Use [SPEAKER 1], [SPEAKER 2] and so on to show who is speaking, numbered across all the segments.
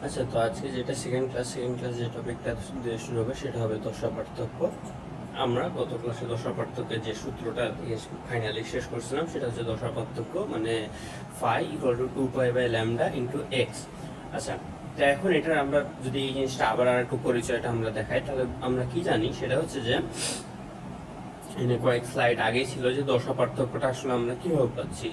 [SPEAKER 1] আচ্ছা, তো আজকে যেটা সেকেন্ড ক্লাস যে টপিকটা দিয়ে শুরু হবে সেটা হবে দশা পার্থক্য। আমরা গত ক্লাসে দশা পার্থক্যের যে সূত্রটা দিয়ে ফাইনালি শেষ করছিলাম সেটা হচ্ছে দশা পার্থক্য, মানে phi equal to 2π/λ into X. আচ্ছা, তো এখন এটার আমরা যদি এই জিনিসটা আবার আর একটু পরিচয়টা আমরা দেখাই, তাহলে আমরা কি জানি সেটা হচ্ছে যে এখানে কয়েক স্লাইড আগেই ছিল যে দশা পার্থক্যটা আসলে আমরা কিভাবে পাচ্ছি।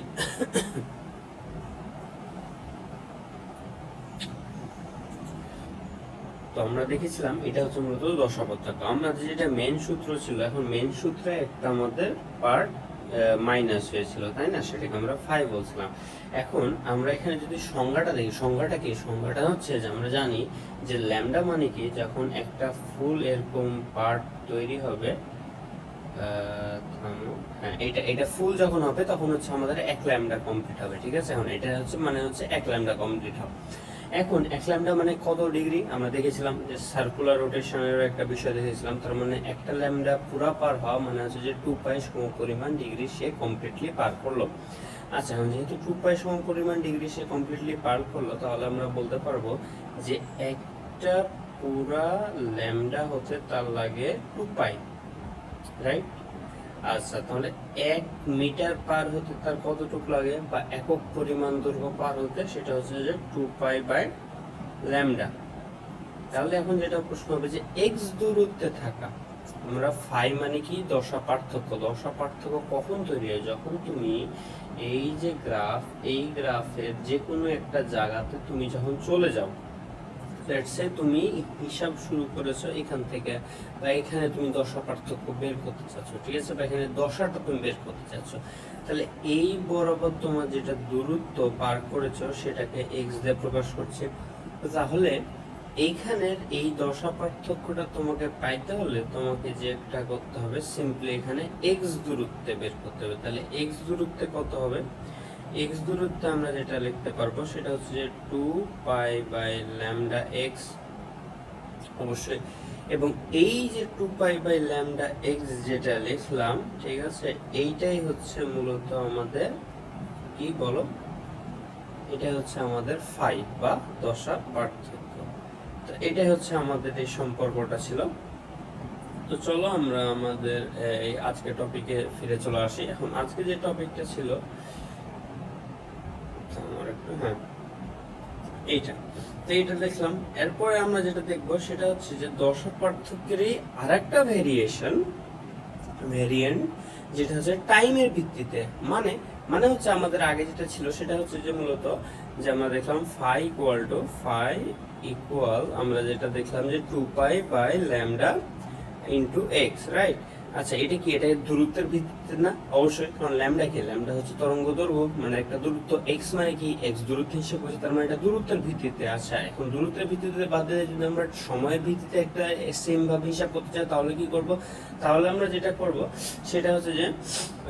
[SPEAKER 1] তো আমরা দেখেছিলাম এটা হচ্ছে মূলত দশা পার্থক্য। আমরা যেটা মেন সূত্র ছিল, এখন মেন সূত্রে একটা আমাদের পার্ট মাইনাস হয়েছিল, তাই না? সেটাকে আমরা ফাই বলছিলাম। এখন আমরা এখানে যদি সংজ্ঞাটা দেখি, সংজ্ঞাটা হচ্ছে যে আমরা জানি যে ল্যামডা মানে কি, যখন একটা ফুল এরকম পার্ট তৈরি হবে, হ্যাঁ, এটা ফুল যখন হবে তখন হচ্ছে আমাদের 1 ল্যামডা কমপ্লিট হবে, ঠিক আছে? এখন এটা হচ্ছে মানে হচ্ছে 1 ল্যামডা কমপ্লিট হবে। এখন 1 ল্যামডা মানে কত ডিগ্রি আমরা দেখেছিলাম, যে সার্কুলার রোটেশনের একটা বিষয় দেখেছিলাম। তার মানে একটা ল্যামডা পুরা পার হওয়া মানে হচ্ছে যে 2π সমপরিমাণ ডিগ্রি সে কমপ্লিটলি পার করলো। আচ্ছা, এখন যেহেতু 2π সমপরিমাণ ডিগ্রি সে কমপ্লিটলি পার করলো, তাহলে আমরা বলতে পারবো যে একটা পুরা ল্যামডা হতে তার লাগে 2π, রাইট? আচ্ছা, তাহলে 1 মিটার পার হতে তার কতটুকু লাগে, বা একক পরিমাণ দৈর্ঘ্য পার হতে, সেটা হচ্ছে যে 2π/λ। তাহলে এখন যেটা প্রশ্ন হবে যে এক্স দূরত্বে থাকা, আমরা ফাই মানে কি, দশা পার্থক্য কখন তৈরি হয়, যখন তুমি এই যে গ্রাফ, এই গ্রাফের যে কোনো একটা জায়গাতে তুমি যখন চলে যাও, লেটস সে তুমি হিসাব শুরু করেছো এখান থেকে, বা এখানে তুমি দশা পার্থক্য বের করতে চাচ্ছ, ঠিক আছে, বা এখানে দশাটা তুমি বের করতে চাচ্ছ, তাহলে এই বরাবর তোমার যেটা দূরত্ব পার করেছো সেটাকে এক্স দিয়ে প্রকাশ করছে। তাহলে এইখানের এই দশা পার্থক্যটা তোমাকে পাইতে হলে তোমাকে যে একটা করতে হবে, সিম্পলি এখানে এক্স দূরত্বে বের করতে হবে। তাহলে এক্স দূরত্বে কত হবে, এক্স দূরত্বে আমরা যেটা লিখতে পারবো সেটা হচ্ছে যে 2π/λx অবশ্যই। এবং এই যে 2π/λx যেটা লিখলাম, ঠিক আছে, এইটাই হচ্ছে মূলত আমাদের কি বলো, এটা হচ্ছে আমাদের ফাই বা দশা পার্থক্য। তো এটাই হচ্ছে আমাদের এই সম্পর্কটা ছিল। তো চলো আমরা আমাদের এই আজকের টপিকে ফিরে চলে আসি। এখন আজকে যে টপিকটা ছিল এইটা, তো এইটা দেখলাম। এরপরে আমরা যেটা দেখবো সেটা হচ্ছে যে দশা পার্থক্যেরই আরেকটা ভেরিয়েন্ট, যেটা হচ্ছে টাইমের ভিত্তিতে। মানে মানে হচ্ছে আমাদের আগে যেটা ছিল সেটা হচ্ছে যে মূলত যে আমরা দেখলাম ফাই ইকুয়াল আমরা যেটা দেখলাম যে 2π/λ ইন্টু এক্স, রাইট? আচ্ছা, এটা কি, এটা দূরত্বের ভিত্তিতে না? অবশ্যই, কারণ ল্যামডা কি, ল্যামডা হচ্ছে তরঙ্গ দৈর্ঘ্য, মানে একটা দূরত্ব, এক্স মানে কি, এক্স দূরত্ব হিসেবে করছে, তার মানে এটা দূরত্বের ভিত্তিতে। আচ্ছা, এখন দূরত্বের ভিত্তিতে বাদ দিয়ে যদি আমরা সময়ের ভিত্তিতে একটা সেম ভাবে হিসাব করতে চাই, তাহলে কি করব, তাহলে আমরা যেটা করব সেটা হচ্ছে যে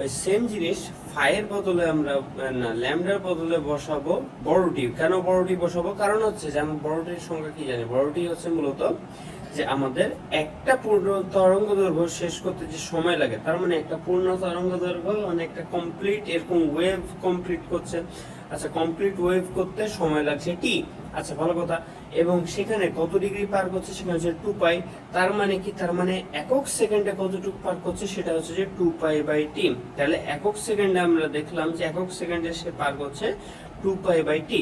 [SPEAKER 1] ওই সেম জিনিস ফাইয়ের বদলে আমরা না, ল্যামডার বদলে বসাবো বড়টি। কেন বড়টি বসাবো, কারণ হচ্ছে যে আমরা বড়টির সংখ্যা কি জানি, বড়টি হচ্ছে মূলত যে আমাদের একটা পূর্ণ তরঙ্গ দৈর্ঘ্য শেষ করতে যে সময় লাগে, তার মানে একটা পূর্ণ তরঙ্গ দৈর্ঘ্য মানে একটা কমপ্লিট এরকম ওয়েভ কমপ্লিট করছে। আচ্ছা, কমপ্লিট ওয়েভ করতে সময় লাগছে টি। আচ্ছা, ভালো কথা। এবং সেখানে কত ডিগ্রি পার করছে, সেখানে হচ্ছে 2π। তার মানে কি, তার মানে একক সেকেন্ডে কতটুকু পার করছে, সেটা হচ্ছে যে 2π/t। তাহলে একক সেকেন্ডে আমরা দেখলাম যে একক সেকেন্ডে সে পার করছে 2π/t।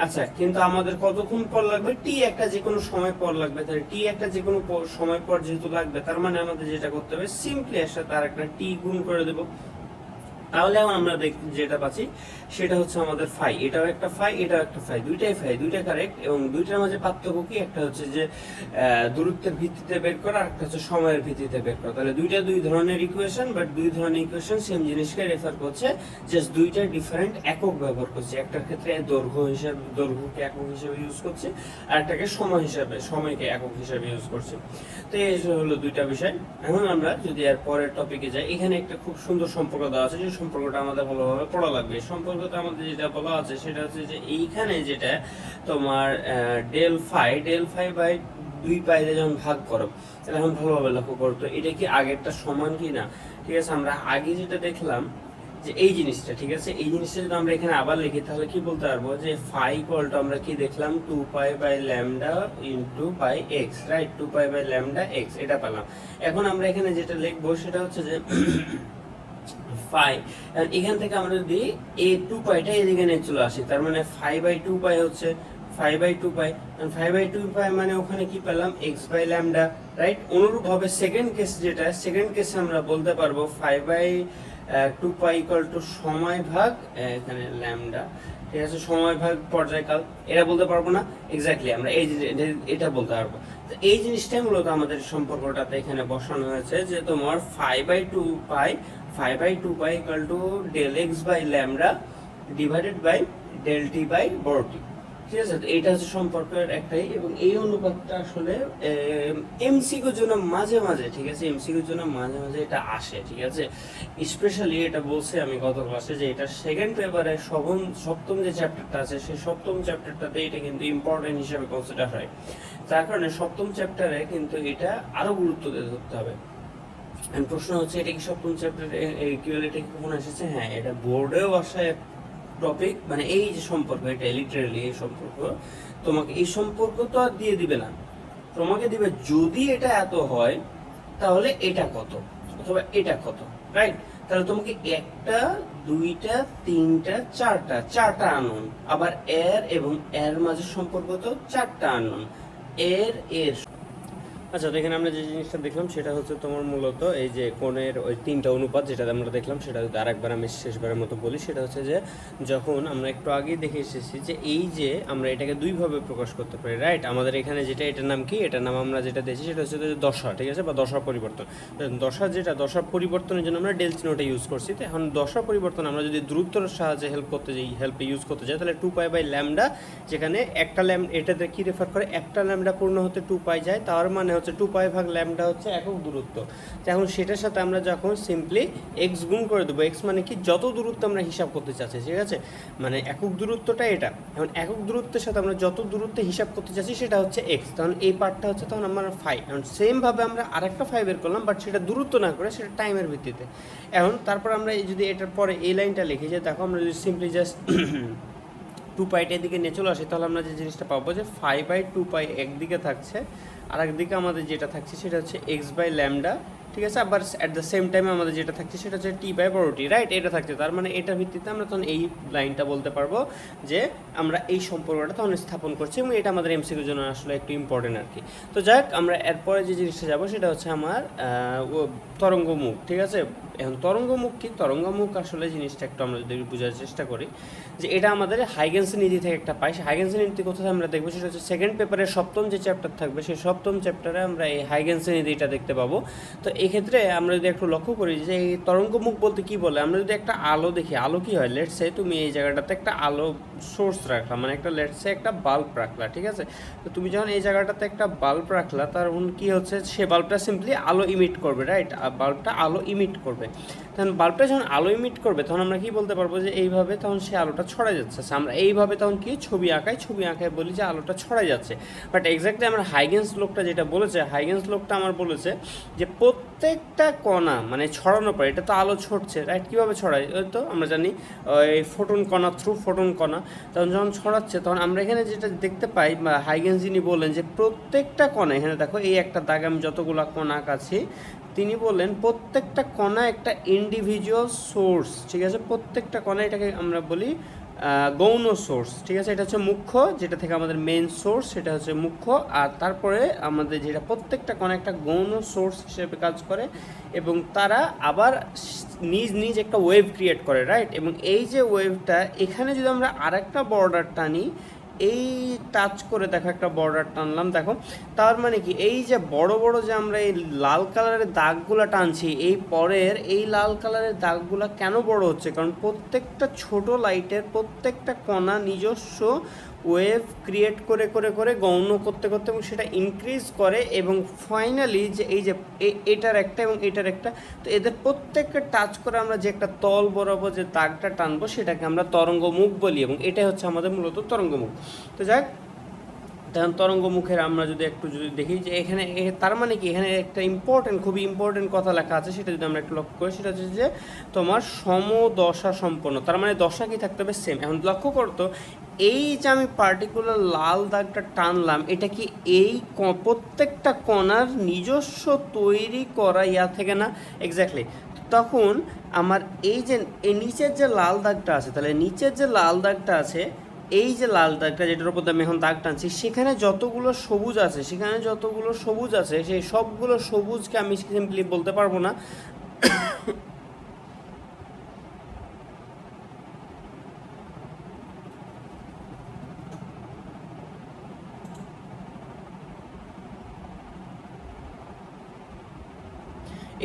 [SPEAKER 1] আচ্ছা, কিন্তু আমাদের কতক্ষণ পর লাগবে, টি একটা যে কোনো সময় পর লাগবে। তাহলে টি একটা যে কোনো সময় পর যেহেতু লাগবে, তার মানে আমাদের যেটা করতে হবে, সিম্পলি এর সাথে আর একটা টি গুণ করে দেবো। তাহলে এখন আমরা যেটা পাচ্ছি সেটা হচ্ছে আমাদের ফাই, এটাও একটা ফাই, এটাও একটা ফাই, দুইটাই ফাই, দুইটা কারেক্ট। এবং দুইটার মাঝে পার্থক্য কি, একটা হচ্ছে যে দূরত্বের ভিত্তিতে বের করা, আর একটা হচ্ছে সময়ের ভিত্তিতে বের করা। তাহলে দুইটা দুই ধরনের ইকুয়েশন, বাট দুই ধরনের ইকুয়েশন সেম জিনিসকে রেফার করছে, জাস্ট দুইটা ডিফারেন্ট একক ব্যবহার করছে। একটার ক্ষেত্রে দৈর্ঘ্যকে একক হিসেবে ইউজ করছে, আর একটাকে সময়কে একক হিসেবে ইউজ করছে। তো এই হলো দুইটা বিষয়। এখন আমরা যদি এর পরের টপিকে যাই, এখানে একটা খুব সুন্দর সম্পর্ক দেওয়া আছে, যে সম্পর্কটা আমাদের ভালোভাবে পড়া লাগবে। এই সম্পর্কটা আমাদের যেটা বলা আছে সেটা হচ্ছে যে এইখানে যেটা তোমার ডেল ফাই বাই 2π যখন ভাগ করো, তাহলে এখন ভালোভাবে লক্ষ্য করো তো এটা কি আগেরটা সমান কি না। ঠিক আছে, আমরা আগে যেটা দেখলাম যে এই জিনিসটা, ঠিক আছে, এই জিনিসটা যদি আমরা এখানে আবার লিখি তাহলে কি বলতে পারবো যে ফাই ইকুয়াল টু আমরা কি দেখলাম 2π/λ into by X, right, 2π/λ x এটা পেলাম। এখন আমরা এখানে যেটা লিখবো সেটা হচ্ছে যে ফাই, এখান থেকে আমরা যদি এই 2πটা এদিকে নিয়ে চলে আসি তার মানে 5/2π হচ্ছে 5/2π, 5/2π মানে ওখানে কি পেলাম x/λ, রাইট। অনুরূপভাবে সেকেন্ড কেস যেটা, সেকেন্ড কেসে আমরা বলতে পারবো 5/2π ইকুয়াল টু সময় ভাগ এখানে ল্যামডা, ঠিক আছে, সময় ভাগ পর্যায়কাল, এটা বলতে পারবো না এক্স্যাক্টলি, আমরা এই এটা বলতে পারবো। তো এই জিনিসটাই মূলত আমাদের সম্পর্কটাতে এখানে বসানো হয়েছে যে তোমার 5/2π equal to del x/λ divided by del t by বড় টি, ঠিক আছে। তো এটা হচ্ছে সম্পর্কের একটাই, এবং এই অনুপাতটা আসলে এমসিকিউর জন্য মাঝে মাঝে, ঠিক আছে, এমসিকিউর জন্য মাঝে মাঝে এটা আসে, ঠিক আছে। স্পেশালি এটা বলছি আমি গত ক্লাসে যে এটা সেকেন্ড পেপারে সপ্তম যে চ্যাপ্টারটা আছে সেই সপ্তম চ্যাপ্টারটাতে এটা কিন্তু ইম্পর্টেন্ট হিসেবে কনসিডার হয়। তার কারণে সপ্তম চ্যাপ্টারে কিন্তু এটা আরো গুরুত্ব দিয়ে ধরতে হবে। প্রশ্ন হচ্ছে এটা কি সপ্তম চ্যাপ্টারে এটা কি কখন এসেছে? হ্যাঁ, এটা বোর্ডেও আসে টপিক, মানে এই যে সম্পর্ক, এটা লিটারালি এই সম্পর্ক, তোমাকে এই সম্পর্ক তো আর দিয়ে দিবে না, তোমাকে দিবে যদি এটা এত হয় তাহলে এটা কত অথবা এটা কত, রাইট। তাহলে তোমাকে একটা, দুইটা, তিনটা, চারটা আননোন, আবার এর এবং এর মাঝে সম্পর্ক তো চারটা আননোন, এর। আচ্ছা, তো এখানে আমরা যে জিনিসটা দেখলাম সেটা হচ্ছে তোমার মূলত এই যে কোণের ওই তিনটা অনুপাত যেটা আমরা দেখলাম সেটা যদি আরেকবার আমি শেষবারের মতো বলি, সেটা হচ্ছে যে যখন আমরা একটু আগেই দেখে এসেছি যে এই যে আমরা এটাকে দুইভাবে প্রকাশ করতে পারি, রাইট। আমাদের এখানে যেটা এটার নাম কি, এটার নাম আমরা যেটা দিয়েছি সেটা হচ্ছে দশা, ঠিক আছে, বা দশা পরিবর্তন। দশা পরিবর্তনের জন্য আমরা ডেল চিহ্নটা ইউজ করছি। তো এখন দশা পরিবর্তন আমরা যদি দ্রুতর সাহায্যে হেল্পে ইউজ করতে চাই তাহলে 2π/λ, যেখানে একটা এটাতে কি রেফার করে, একটা ল্যামডা পূর্ণ হতে 2π যায়, তার মানে হচ্ছে 2π ভাগ ল্যামডা হচ্ছে একক দূরত্ব। তো এখন সেটার সাথে আমরা যখন সিম্পলি x গুণ করে দেবো, x মানে কি যত দূরত্ব আমরা হিসাব করতে চাচ্ছি, ঠিক আছে, মানে একক দূরত্বটা এটা। এখন একক দূরত্বের সাথে আমরা যত দূরত্বে হিসাব করতে চাচ্ছি সেটা হচ্ছে x, তখন এই পার্টটা হচ্ছে তখন আমরা 5। এখন সেমভাবে আমরা আরেকটা 5 বের করলাম, বাট সেটা দূরত্ব না করে সেটা টাইমের ভিত্তিতে। এখন তারপর আমরা যদি এটার পরে এই লাইনটা লিখি যে দেখো আমরা যদি সিম্পলি জাস্ট 2πটা এদিকে নিয়ে চলে আসি তাহলে আমরা যে জিনিসটা পাবো যে 5/2π একদিকে থাকছে, আর একদিকে আমাদের যেটা থাকছে সেটা হচ্ছে x/λ, ঠিক আছে, আবার অ্যাট দ্য সেম টাইমে আমাদের যেটা থাকছে সেটা হচ্ছে t বাই বড় টি, রাইট, এটা থাকছে। তার মানে এটার ভিত্তিতে আমরা তখন এই লাইনটা বলতে পারবো যে আমরা এই সম্পর্কটা তখন স্থাপন করছি, এবং এটা আমাদের এমসিকিউর জন্য আসলে একটু ইম্পর্টেন্ট আর কি। তো যাক, আমরা এরপরে যে জিনিসটা যাবো সেটা হচ্ছে আমার তরঙ্গমুখ, ঠিক আছে। এখন তরঙ্গমুখ কি, তরঙ্গমুখ আসলে জিনিসটা একটু আমরা যদি বোঝার চেষ্টা করি যে এটা আমাদের হাইগেন্সের নীতি থেকে একটা পাই। হাইগেন্সের নীতি কোথায় আমরা দেখবো সেটা হচ্ছে সেকেন্ড পেপারের সপ্তম যে চ্যাপ্টার থাকবে সেই সপ্তম চ্যাপ্টারে আমরা এই হাইগেন্সের নীতিটা দেখতে পাবো। তো এক্ষেত্রে আমরা যদি একটু লক্ষ্য করি যে এই তরঙ্গমুখ বলতে কি বলে, আমরা যদি একটা আলো দেখি, আলো কি হয়, লেটস সে তুমি এই জায়গাটাতে একটা আলো সোর্স রাখলা, মানে একটা লেটস সে একটা বাল্ব রাখলা, ঠিক আছে। তো তুমি যখন এই জায়গাটাতে একটা বাল্ব রাখলা তার কি হচ্ছে, সে বাল্বটা সিম্পলি আলো ইমিট করবে, রাইট, বাল্বটা আলো ইমিট করবে। তখন বাল্বটা যখন আলো ইমিট করবে তখন আমরা কি বলতে পারবো যে এইভাবে তখন সে আলোটা ছড়াই যাচ্ছে। আমরা এইভাবে তখন কি ছবি আঁকায় বলি যে আলোটা ছড়াই যাচ্ছে। বাট এক্স্যাক্টলি আমার হাইগেন্স লোকটা যেটা বলেছে, হাইগেন্স লোকটা আমার বলেছে যে প্রত্যেকটা কণা মানে ছড়ানোর পরে, এটা তো আলো ছড়ছে, রাইট, কীভাবে ছড়ায়, ওই তো আমরা জানি এই ফোটন কণা, থ্রু ফোটন কণা, তখন যখন ছড়াচ্ছে তখন আমরা এখানে যেটা দেখতে পাই, বা হাইগেন্স যিনি বললেন যে প্রত্যেকটা কণা, এখানে দেখো এই একটা দাগ আমি যতগুলো কণা আঁকাছি, তিনি বললেন প্রত্যেকটা কণা একটা ইন্ডিভিজুয়াল সোর্স, ঠিক আছে, প্রত্যেকটা কণা, এটাকে আমরা বলি গৌণ সোর্স, ঠিক আছে, এটা হচ্ছে মুখ্য, যেটা থেকে আমাদের মেইন সোর্স সেটা হচ্ছে মুখ্য, আর তারপরে আমাদের যেটা প্রত্যেকটা কণা একটা গৌণ সোর্স হিসেবে কাজ করে, এবং তারা আবার নিজ একটা ওয়েভ ক্রিয়েট করে, রাইট। এবং এই যে ওয়েভটা এখানে যদি আমরা আরেকটা বর্ডার টানি, এই টাচ করে দেখো একটা বর্ডার টানলাম, দেখো তার মানে কি এই যে বড় বড় যে আমরা এই লাল কালারের দাগগুলো টানছি, এই পরের এই লাল কালারের দাগগুলো কেন বড় হচ্ছে, কারণ প্রত্যেকটা ছোট লাইটের প্রত্যেকটা কণা নিজস্ব ওয়েভ ক্রিয়েট করে করে করে গৌণ করতে করতে এবং সেটা ইনক্রিজ করে, এবং ফাইনালি যে এই যে এটার একটা এবং এটার একটা, তো এদের প্রত্যেককে টাচ করে আমরা যে একটা তল বরাবর যে দাগটা টানবো সেটাকে আমরা তরঙ্গমুখ বলি, এবং এটাই হচ্ছে আমাদের মূলত তরঙ্গমুখ। তো যাক, তখন তরঙ্গ মুখের আমরা যদি একটু যদি দেখি যে এখানে তার মানে কি এখানে একটা খুবই ইম্পর্টেন্ট কথা লেখা আছে, সেটা যদি আমরা একটু লক্ষ্য করি, সেটা হচ্ছে যে তোমার সমদশা সম্পন্ন, তার মানে দশা কি থাকতে হবে সেম। এখন লক্ষ্য করতো এই যে আমি পার্টিকুলার লাল দাগটা টানলাম, এটা কি এই প্রত্যেকটা কণার নিজস্ব তৈরি করা ইয়া থেকে না? এক্স্যাক্টলি। তখন আমার এই যে এই নিচের যে লাল দাগটা আছে, তাহলে নিচের যে লাল দাগটা আছে, এই যে লাল দাগটা যেটার উপর আমি এখন দাগ টানছি, সেখানে যতগুলো সবুজ আছে সেই সবগুলো সবুজকে আমি সিম্পলি বলতে পারবো না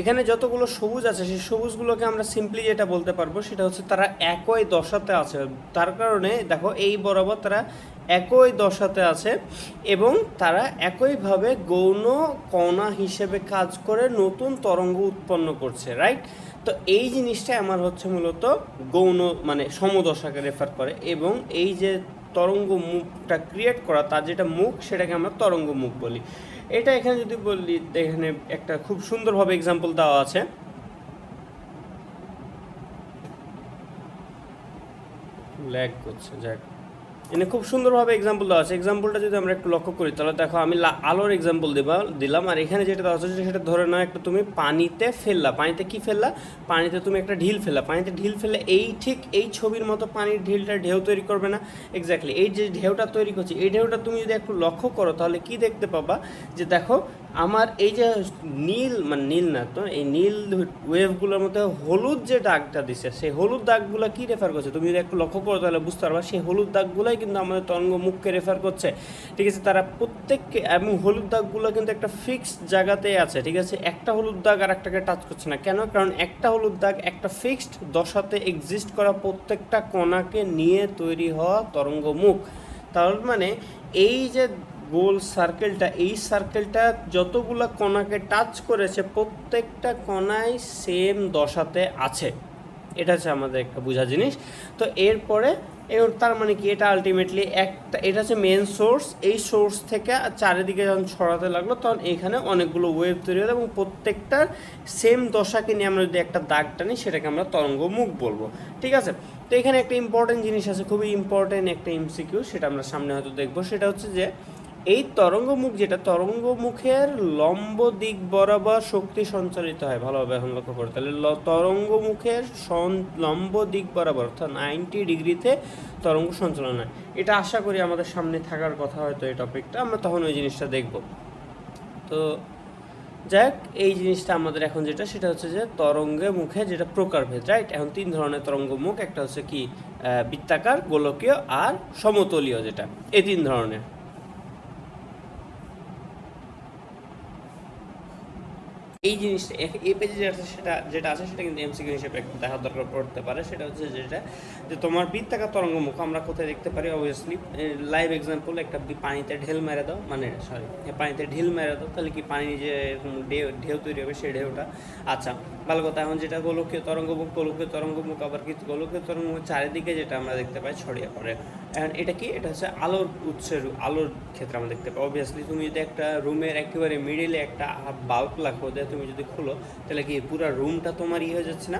[SPEAKER 1] এখানে যতগুলো সবুজ আছে সেই সবুজগুলোকে আমরা সিম্পলি যেটা বলতে পারবো সেটা হচ্ছে তারা একই দশাতে আছে। তার কারণে দেখো এই বরাবর তারা একই দশাতে আছে এবং তারা একইভাবে গৌণ কণা হিসেবে কাজ করে নতুন তরঙ্গ উৎপন্ন করছে, রাইট? তো এই জিনিসটাই আমার হচ্ছে মূলত গৌণ মানে সমদশাকে রেফার করে, এবং এই যে তরঙ্গ মুখটা ক্রিয়েট করা তার যেটা মুখ সেটাকে আমরা তরঙ্গ মুখ বলি। এটা এখানে যদি বলি, এখানে একটা খুব সুন্দরভাবে এক্সাম্পল দেওয়া আছে। ল্যাগ করছে, যাক, এখানে খুব সুন্দরভাবে এক্সাম্পল দেওয়া আছে। এক্সাম্পলটা যদি আমরা একটু লক্ষ্য করি তাহলে দেখো আমি আলোর এক্সাম্পল দিলাম, আর এখানে যেটা দেওয়া আছে সেটা ধরে নাও একটা তুমি পানিতে ফেললা, পানিতে কি ফেললা, পানিতে তুমি একটা ঢিল ফেললা, পানিতে ঢিল ফেললে এই ঠিক এই ছবির মতো পানির ঢিলটা ঢেউ তৈরি করবে না? এক্স্যাক্টলি। এই যে ঢেউটা তৈরি করছে, এই ঢেউটা তুমি যদি একটু লক্ষ্য করো তাহলে কি দেখতে পাবা, যে দেখো আমার এই যে নীল মানে নীল না তো এই নীল ওয়েভগুলোর মধ্যে হলুদ যে দাগটা দিচ্ছে, সেই হলুদ দাগগুলো কি রেফার করছে তুমি যদি একটু লক্ষ্য করো তাহলে বুঝতে পারবা সেই হলুদ দাগগুলোই কিন্তু আমাদের তরঙ্গ মুখকে রেফার করছে, ঠিক আছে? তারা প্রত্যেককে, এবং হলুদ দাগগুলো কিন্তু একটা ফিক্সড জায়গাতে আছে, ঠিক আছে? একটা হলুদ দাগ আর একটাকে টাচ করছে না, কেন? কারণ একটা হলুদ দাগ একটা ফিক্সড দশাতে এক্সিস্ট করা প্রত্যেকটা কণাকে নিয়ে তৈরি হওয়া তরঙ্গ মুখ। তার মানে এই যে গোল সার্কেলটা, এই সার্কেলটা যতগুলো কণাকে টাচ করেছে প্রত্যেকটা কণায় সেম দশাতে আছে, এটা হচ্ছে আমাদের একটা বোঝা জিনিস। তো এরপরে তার মানে কি, এটা আলটিমেটলি এটা হচ্ছে মেন সোর্স, এই সোর্স থেকে চারিদিকে যখন ছড়াতে লাগলো তখন এখানে অনেকগুলো ওয়েভ তৈরি হলো এবং প্রত্যেকটার সেম দশাকে নিয়ে আমরা যদি একটা দাগ টানি সেটাকে আমরা তরঙ্গ মুখ বলবো, ঠিক আছে? তো এখানে একটা ইম্পর্টেন্ট জিনিস আছে, খুবই ইম্পর্টেন্ট একটা এমসিকিউ, সেটা আমরা সামনে হয়তো দেখবো। সেটা হচ্ছে যে এই তরঙ্গমুখ, যেটা তরঙ্গমুখের লম্ব দিক বরাবর শক্তি সঞ্চালিত হয়, ভালোভাবে এখন লক্ষ্য করে, তাহলে তরঙ্গমুখের লম্ব দিক বরাবর অর্থাৎ 90 ডিগ্রিতে তরঙ্গ সঞ্চালন হয়। এটা আশা করি আমাদের সামনে থাকার কথা হয়তো এই টপিকটা, আমরা তখন ওই জিনিসটা দেখব। তো যাক, এই জিনিসটা আমাদের এখন যেটা সেটা হচ্ছে যে তরঙ্গের মুখে যেটা প্রকারভেদ, রাইট? এখন 3 ধরনের তরঙ্গ মুখ, একটা হচ্ছে কি বৃত্তাকার, গোলকীয় আর সমতলীয়, যেটা এই 3 ধরনের। এই জিনিসটা এই পেজে যেটা আছে সেটা কিন্তু এমসিকিউ হিসেবে একটু দেখার দরকার পড়তে পারে। সেটা হচ্ছে যেটা যে তোমার বৃত্তাকার তরঙ্গমুখ আমরা কোথায় দেখতে পারি? অবভিয়াসলি লাইভ এক্সাম্পল, একটা পানিতে ঢেল মেরে দাও, মানে পানিতে ঢিল মেরে দাও, তাহলে কি পানি যে ঢেউ তৈরি হবে সেই ঢেউটা। আচ্ছা, ভালো কথা। এখন যেটা গোলকীয় তরঙ্গমুখ আবার কি গোলকীয় তরঙ্গমুখ চারিদিকে যেটা আমরা দেখতে পাই ছড়িয়ে পড়ে। এখন এটা কি, এটা হচ্ছে আলোর উৎসের, আলোর ক্ষেত্রে আমরা দেখতে পাই। অবভিয়াসলি তুমি যদি একটা রুমের একেবারে মিডিলে একটা বাল্ব লাখো, তুমি যদি খুলো তাহলে কি পুরো রুমটা তোমার হয়ে যাচ্ছে না?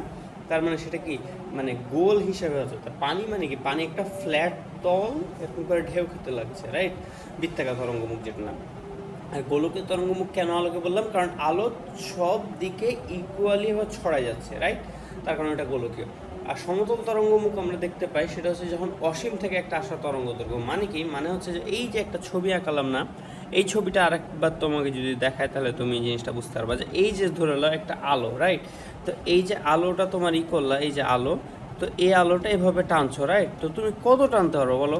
[SPEAKER 1] তার মানে সেটা কি মানে গোল হিসাবে হচ্ছে। পানি মানে কি, পানি একটা ফ্ল্যাট তল এরকম করে ঢেউ খেতে লাগছে, রাইট? বৃত্তাকার তরঙ্গমুখ যেটা নাম। আর গোলকের তরঙ্গমুখ কেন আলোকে বললাম? কারণ আলো সব দিকে ইকুয়ালি ভাবে ছড়ায় যাচ্ছে, রাইট? তার কারণে এটা গোলকীয়। আর সমতল তরঙ্গমুখ আমরা দেখতে পাই সেটা হচ্ছে যখন অসীম থেকে একটা আসা তরঙ্গ দৈর্ঘ্য। মানে কি, মানে হচ্ছে যে এই যে একটা ছবি আঁকালাম না, এই ছবিটা আরেকবার তোমাকে যদি দেখায় তাহলে তুমি এই জিনিসটা বুঝতে পারবা যে এই যে ধরে নাও একটা আলো, রাইট? তো এই যে আলোটা তোমার করলা, এই যে আলো, তো এই আলোটা এভাবে টানছো, রাইট? তো তুমি কত টানতে পারো বলো?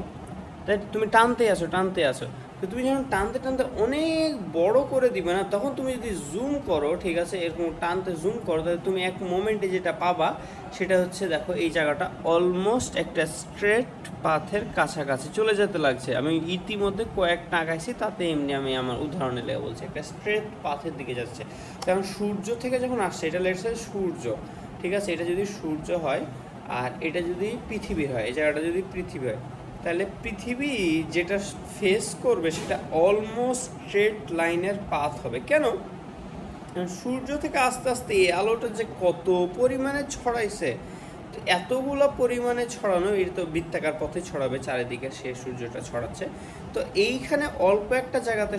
[SPEAKER 1] তাই তুমি টানতে আসো, তো তুমি যখন টানতে টানতে অনেক বড় করে দিবে না, তখন তুমি যদি জুম করো, ঠিক আছে, এরকম টানতে জুম করো, তাহলে তুমি এক মোমেন্টে যেটা পাবা সেটা হচ্ছে দেখো এই জায়গাটা অলমোস্ট একটা স্ট্রেট পাথের কাছাকাছি চলে যেতে লাগছে। আমি ইতিমধ্যে কয়েকটা আঁকাইছি, তাতে এমনি আমি আমার উদাহরণে লেগে বলছি একটা স্ট্রেট পাথের দিকে যাচ্ছে। কারণ সূর্য থেকে যখন আসছে, এটা লেটস সে সূর্য, ঠিক আছে, এটা যদি সূর্য হয় আর এটা যদি পৃথিবী হয়, এই জায়গাটা যদি পৃথিবী হয়, তাহলে পৃথিবী যেটা ফেস করবে সেটা অলমোস্ট স্ট্রেট লাইনের পাথ হবে। কেন? কারণ সূর্য থেকে আস্তে আস্তে এই আলোটা যে কত পরিমাণে ছড়াইছে, তো এতগুলো পরিমাণে ছড়ানো, এর তো বৃত্তাকার পথে ছড়াবে চারিদিকে, সে সূর্যটা ছড়াচ্ছে। তো এইখানে অল্প একটা জায়গাতে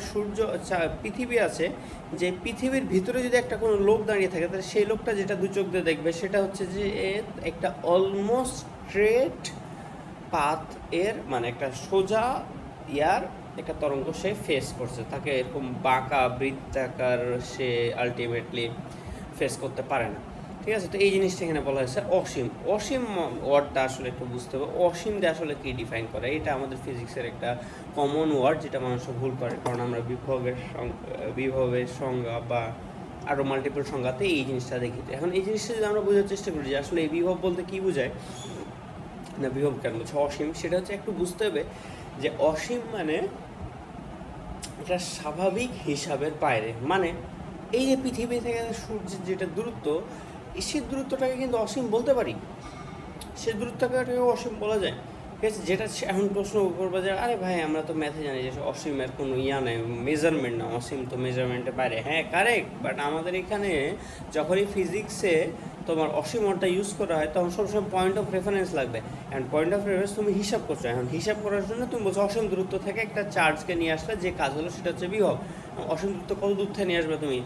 [SPEAKER 1] পৃথিবী আছে, যে পৃথিবীর ভিতরে যদি একটা কোনো লোক দাঁড়িয়ে থাকে, তাহলে সেই লোকটা যেটা দু চোখ দিয়ে দেখবে সেটা হচ্ছে যে একটা অলমোস্ট স্ট্রেট পাথ এর, মানে একটা সোজা ইয়ার একটা তরঙ্গ সে ফেস করছে, তাকে এরকম বাঁকা বৃত্তাকার সে আলটিমেটলি ফেস করতে পারে না। ঠিক আছে, তো এই জিনিসটা এখানে বলা হয়েছে অসীম। অসীম ওয়ার্ডটা আসলে একটু বুঝতে হবে, অসীম দিয়ে আসলে কী ডিফাইন করে। এটা আমাদের ফিজিক্সের একটা কমন ওয়ার্ড, যেটা মানুষ ভুল করে, কারণ আমরা বিভবের সংজ্ঞা বা আরও মাল্টিপল সংজ্ঞাতে এই জিনিসটা দেখি। এখন এই জিনিসটা যদি আমরা বোঝার চেষ্টা করি যে আসলে এই বিভব বলতে কী বোঝায়, না বিভব কেন বলছে অসীম, সেটা হচ্ছে একটু বুঝতে হবে যে অসীম মানে এটা স্বাভাবিক হিসাবের বাইরে। মানে এই যে পৃথিবী থেকে সূর্যের যেটা দূরত্ব, সেই দূরত্বটাকে কিন্তু অসীম বলতে পারি, সেই দূরত্বটাকে অসীম বলা যায়। ঠিক আছে, যেটা এখন প্রশ্ন করবো যে আরে ভাই আমরা তো ম্যাথে জানি যে অসীমের কোনো নেই, মেজারমেন্ট না, অসীম তো মেজারমেন্টের বাইরে। হ্যাঁ কারেক্ট, বাট আমাদের এখানে যখনই ফিজিক্সে তোমার অসীম ওয়ার্ডটা ইউজ করা হয় তখন সবসময় পয়েন্ট অফ রেফারেন্স লাগবে। অ্যান্ড পয়েন্ট অফ রেফারেন্স তুমি হিসাব করছো, এখন হিসাব করার জন্য তুমি বলছো অসীম দূরত্ব থেকে একটা চার্জকে নিয়ে আসলে যে কাজ হলো সেটা হচ্ছে বিভব। অসীম দূরত্ব কত দূর থেকে নিয়ে আসবে তুমি?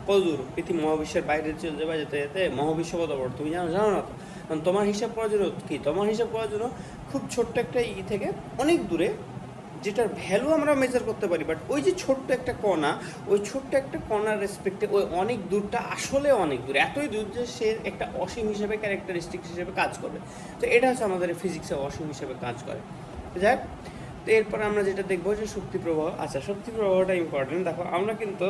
[SPEAKER 1] কত দূর? পৃথিবী মহাবিশ্বের বাইরে চলে যাবে, যেতে যেতে মহাবিশ্ব কত বড় তুমি জানো না তো। কারণ তোমার হিসাব করার জন্য কি, তোমার হিসাব করার জন্য খুব ছোট্ট একটা থেকে অনেক দূরে, যেটার ভ্যালু আমরা মেজার করতে পারি, বাট ওই যে ছোট্ট একটা কণা, ওই ছোট্ট একটা কণার রেসপেক্টে ওই অনেক দূরটা আসলে অনেক দূর, এতই দূর যে সে একটা অসীম হিসেবে ক্যারেক্টারিস্টিক হিসেবে কাজ করবে। তো এটা হচ্ছে আমাদের ফিজিক্সে অসীম হিসেবে কাজ করে। যাক, তো এরপর আমরা যেটা দেখবো যে শক্তি প্রবাহ। আচ্ছা, শক্তি প্রবাহটা ইম্পর্টেন্ট। দেখো আমরা কিন্তু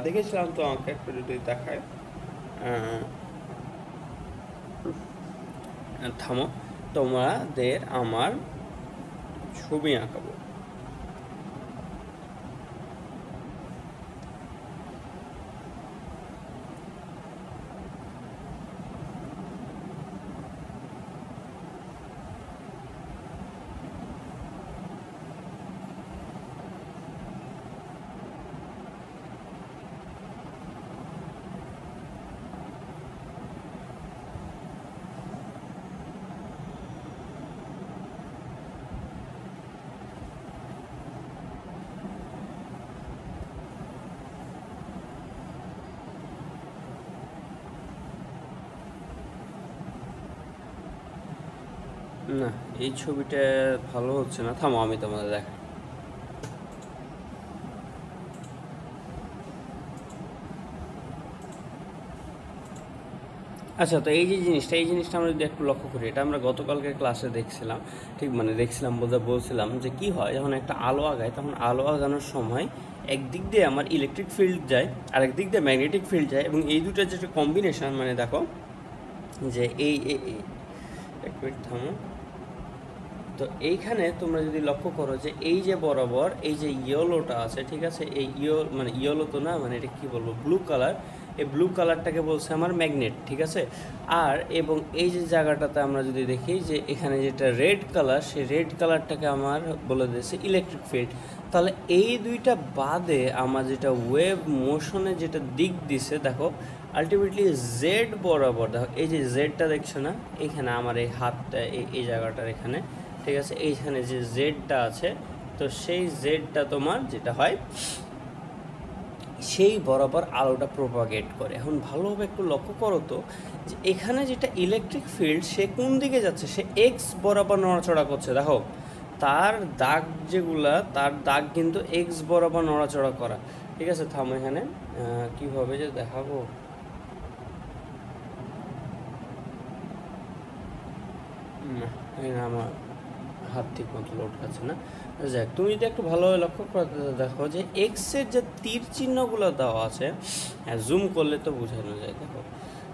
[SPEAKER 1] দেখেছিলাম, তো আমাকে একটু যদি দেখায়, থামো, তোমাদের আমার ছবি আঁকাবো। না, এই ছবিটা ভালো হচ্ছে না, থামো আমি তোমাদের দেখাই। আচ্ছা, তো এই জিনিসটা আমরা যদি একটু লক্ষ্য করি, এটা আমরা গতকালকের ক্লাসে দেখছিলাম। ঠিক মানে দেখছিলাম বলছিলাম যে কি হয় যখন একটা আলো আগায়, তখন আলো আগানোর সময় একদিক দিয়ে আমার ইলেকট্রিক ফিল্ড যায় আর একদিক দিয়ে ম্যাগনেটিক ফিল্ড যায়, এবং এই দুটোর যেটা কম্বিনেশন, মানে দেখো যে এই এক মিনিট থামো। তো এইখানে তোমরা যদি লক্ষ্য করো যে এই যে বরাবর এই যে ইয়েলোটা আছে, ঠিক আছে, এই মানে ইয়েলো তো না, মানে এটা কী বলবো, ব্লু কালার, এই ব্লু কালারটাকে বলছে আমার ম্যাগনেট। ঠিক আছে, আর এবং এই যে জায়গাটাতে আমরা যদি দেখি যে এখানে যেটা রেড কালার, সেই রেড কালারটাকে আমার বলে দিয়েছে ইলেকট্রিক ফিল্ড। তাহলে এই দুইটা বাদে আমার যেটা ওয়েভ মোশনে যেটা দিক দিছে, দেখো আলটিমেটলি জেড বরাবর, দেখো এই যে জেডটা দেখছো না, এখানে আমার এই হাতটা এই জায়গাটার এখানে, ঠিক আছে, এইখানে যে জেডটা আছে, তো সেই জেডটা তোমার যেটা হয় সেই বরাবর আলোটা প্রোপাগেট করে। এখন ভালোভাবে একটু লক্ষ্য করো তো যে এখানে যেটা ইলেকট্রিক ফিল্ড, সে কোন দিকে যাচ্ছে, সে এক্স বরাবর নড়াচড়া করছে। দেখো তার দাগ যেগুলা, তার দাগ কিন্তু এক্স বরাবর নড়াচড়া করা। ঠিক আছে, থামো, এখানে কীভাবে যে দেখাবো, আমার হাত ঠিক মতো লোড খাচ্ছে না। যাক, তুমি যদি একটু ভালোভাবে লক্ষ্য করতে দেখো যে এক্সের যে তীর চিহ্নগুলো দেওয়া আছে, হ্যাঁ জুম করলে তো বোঝানো যায়। দেখো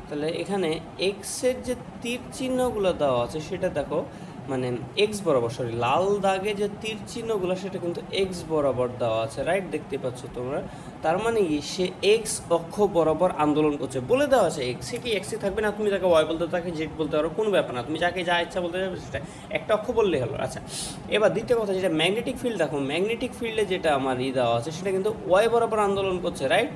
[SPEAKER 1] তাহলে এখানে এক্সের যে তীর চিহ্নগুলো দেওয়া আছে সেটা দেখো মানে এক্স বরাবর, সরি লাল দাগে যে তীর চিহ্নগুলো সেটা কিন্তু এক্স বরাবর দেওয়া আছে, রাইট? দেখতে পাচ্ছ তোমরা। তার মানে কি সে এক্স অক্ষ বরাবর আন্দোলন করছে, বলে দেওয়া আছে এক্স। সে কি এক্সই থাকবে না? তুমি তাকে ওয়াই বলতে, তাকে জেড বলতে পারো, কোনো ব্যাপার না। তুমি যাকে যা ইচ্ছা বলতে যাবে সেটা একটা অক্ষ বললেই হলো। আচ্ছা, এবার দ্বিতীয় কথা, যেটা ম্যাগনেটিক ফিল্ড, দেখো ম্যাগনেটিক ফিল্ডে যেটা আমার দেওয়া আছে সেটা কিন্তু ওয়াই বরাবর আন্দোলন করছে, রাইট?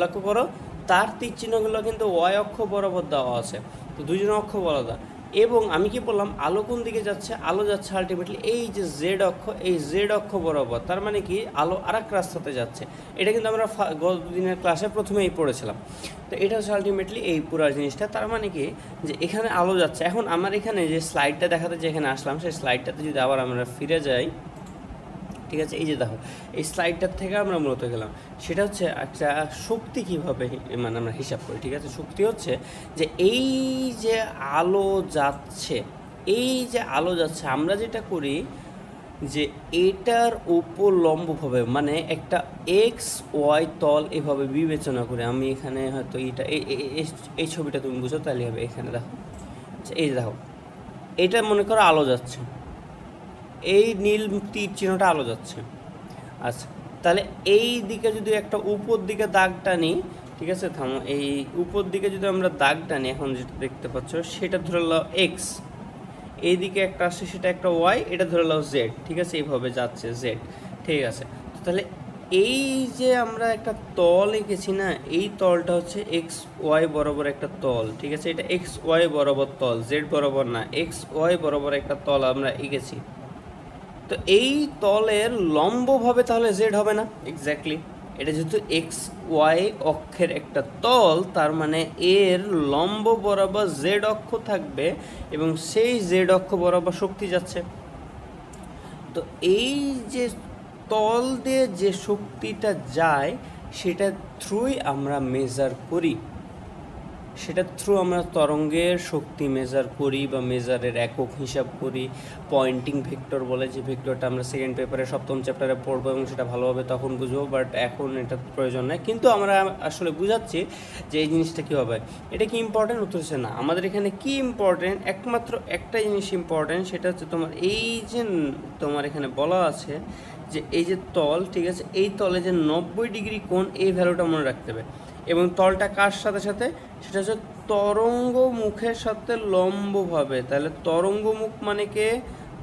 [SPEAKER 1] লক্ষ্য করো তার তীর চিহ্নগুলো কিন্তু ওয়াই অক্ষ বরাবর দেওয়া আছে, তো দুজনের অক্ষ বলা। এবং আমি কি বললাম, আলো কোন দিকে যাচ্ছে? আলো যাচ্ছে আলটিমেটলি এই যে জেড অক্ষ, এই জেড অক্ষ বরাবর। তার মানে কি আলো আর এক রাস্তাতে যাচ্ছে। এটা কিন্তু আমরা গত দিনের ক্লাসে প্রথমেই পড়েছিলাম। তো এটা হচ্ছে আলটিমেটলি এই পুরো জিনিসটা। তার মানে কি যে এখানে আলো যাচ্ছে। এখন আমার এখানে যে স্লাইডটা দেখাতে যে এখানে আসলাম, সেই স্লাইডটাতে যদি আবার আমরা ফিরে যাই, ঠিক আছে, এই যে দেখো এই স্লাইডটার থেকে আমরা মূলত গেলাম, সেটা হচ্ছে একটা শক্তি কীভাবে মানে আমরা হিসাব করি। ঠিক আছে, শক্তি হচ্ছে যে এই যে আলো যাচ্ছে, এই যে আলো যাচ্ছে, আমরা যেটা করি যে এটার উপর লম্বভাবে, মানে একটা এক্স ওয়াই তল এভাবে বিবেচনা করে, আমি এখানে হয়তো এইটা এই ছবিটা তুমি বুঝো তাহলে হবে। এখানে দেখো, আচ্ছা এই দেখো, এটা মনে করো আলো যাচ্ছে, এই নীল তীর চিহ্নটা আলো যাচ্ছে। আচ্ছা, তাহলে এই দিকে যদি একটা উপর দিকে দাগ টানি, ঠিক আছে, থামো, এই উপর দিকে যদি আমরা দাগ টানি, এখন যেটা দেখতে পাচ্ছ সেটা ধরে নাও এক্স, এই দিকে একটা আসছে সেটা একটা ওয়াই, এটা ধরে নাও জেড, ঠিক আছে, এইভাবে যাচ্ছে জেড, ঠিক আছে। তাহলে এই যে আমরা একটা তল এঁকেছি না, এই তলটা হচ্ছে এক্স ওয়াই বরাবর একটা তল, ঠিক আছে, এটা এক্স ওয়াই বরাবর তল, জেড বরাবর না, এক্স ওয়াই বরাবর একটা তল আমরা এঁকেছি। তো এই তলের লম্বভাবে তাহলে জেড হবে না? এক্স্যাক্টলি, এটা যেহেতু এক্স ওয়াই অক্ষের একটা তল, তার মানে এর লম্ব বরাবর জেড অক্ষ থাকবে এবং সেই জেড অক্ষ বরাবর শক্তি যাচ্ছে। তো এই যে তল দিয়ে যে শক্তিটা যায় সেটা থ্রুই আমরা মেজার করি, সেটার থ্রু আমরা তরঙ্গের শক্তি মেজার করি বা মেজারের একক হিসাব করি। পয়েন্টিং ভেক্টর বলে, যে ভেক্টরটা আমরা সেকেন্ড পেপারে সপ্তম চ্যাপ্টারে পড়বো এবং সেটা ভালোভাবে তখন বুঝবো, বাট এখন এটা প্রয়োজন নেই। কিন্তু আমরা আসলে বুঝাচ্ছি যে এই জিনিসটা কী হবে। এটা কি ইম্পর্টেন্ট? উত্তর হচ্ছে না। আমাদের এখানে কি ইম্পর্টেন্ট? একমাত্র একটা জিনিস ইম্পর্টেন্ট, সেটা হচ্ছে তোমার এই যে তোমার এখানে বলা আছে যে এই যে তল, ঠিক আছে, এই তলে যে 90 ডিগ্রি কোণ, এই ভ্যালুটা মনে রাখতে হবে। এবং তলটা কার সাথে সাথে? সেটা হচ্ছে তরঙ্গ মুখের সাথে লম্বভাবে। তাহলে তরঙ্গ মুখ মানে কে?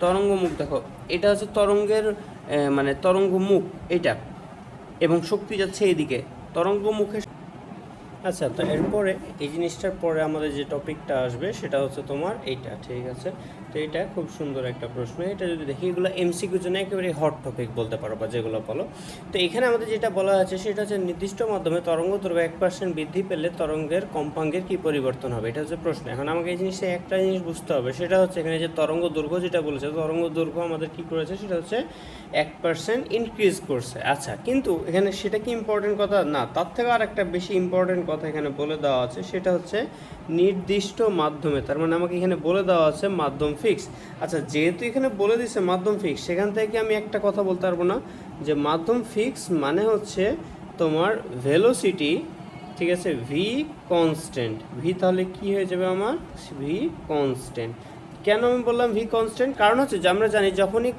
[SPEAKER 1] তরঙ্গ মুখ, দেখো এটা হচ্ছে তরঙ্গের মানে তরঙ্গ মুখ এটা, এবং শক্তি যাচ্ছে এইদিকে তরঙ্গ মুখের। আচ্ছা, তো এরপরে এই জিনিসটার পরে আমাদের যে টপিকটা আসবে সেটা হচ্ছে তোমার এইটা, ঠিক আছে। তো এটা খুব সুন্দর একটা প্রশ্ন। এটা যদি দেখি, এগুলো এমসিকিউর জন্য একেবারে হট টপিক বলতে পারো বা যেগুলো বলো। তো এখানে আমাদের যেটা বলা আছে সেটা হচ্ছে নির্দিষ্ট মাধ্যমে তরঙ্গ দৈর্ঘ্য 1% বৃদ্ধি পেলে তরঙ্গের কম্পাঙ্কের কী পরিবর্তন হবে, এটা হচ্ছে প্রশ্ন। এখন আমাকে এই জিনিসটা একটা জিনিস বুঝতে হবে, সেটা হচ্ছে এখানে যে তরঙ্গ দৈর্ঘ্য যেটা বলেছে, তরঙ্গ দৈর্ঘ্য আমাদের কী করেছে, সেটা হচ্ছে 1% ইনক্রিজ করছে। আচ্ছা, কিন্তু এখানে সেটা কি ইম্পর্টেন্ট কথা না, তার থেকে আর একটা বেশি ইম্পর্টেন্ট কথা এখানে বলে দেওয়া আছে, সেটা হচ্ছে নির্দিষ্ট মাধ্যমে। তার মানে আমাকে এখানে বলে দেওয়া আছে মাধ্যম ফিক্স। আচ্ছা, যেহেতু এখানে বলে দিচ্ছে মাধ্যম ফিক্স, সেখান থেকে আমি একটা কথা বলতে পারবো না যে মাধ্যম ফিক্স মানে হচ্ছে তোমার ভেলোসিটি, ঠিক আছে, ভি কনস্ট্যান্ট। ভি তাহলে কি হয়ে যাবে আমার? V constant. কেন আমি বললাম ভি কনস্ট্যান্ট? কারণ হচ্ছে যে আমরা জানি যখনই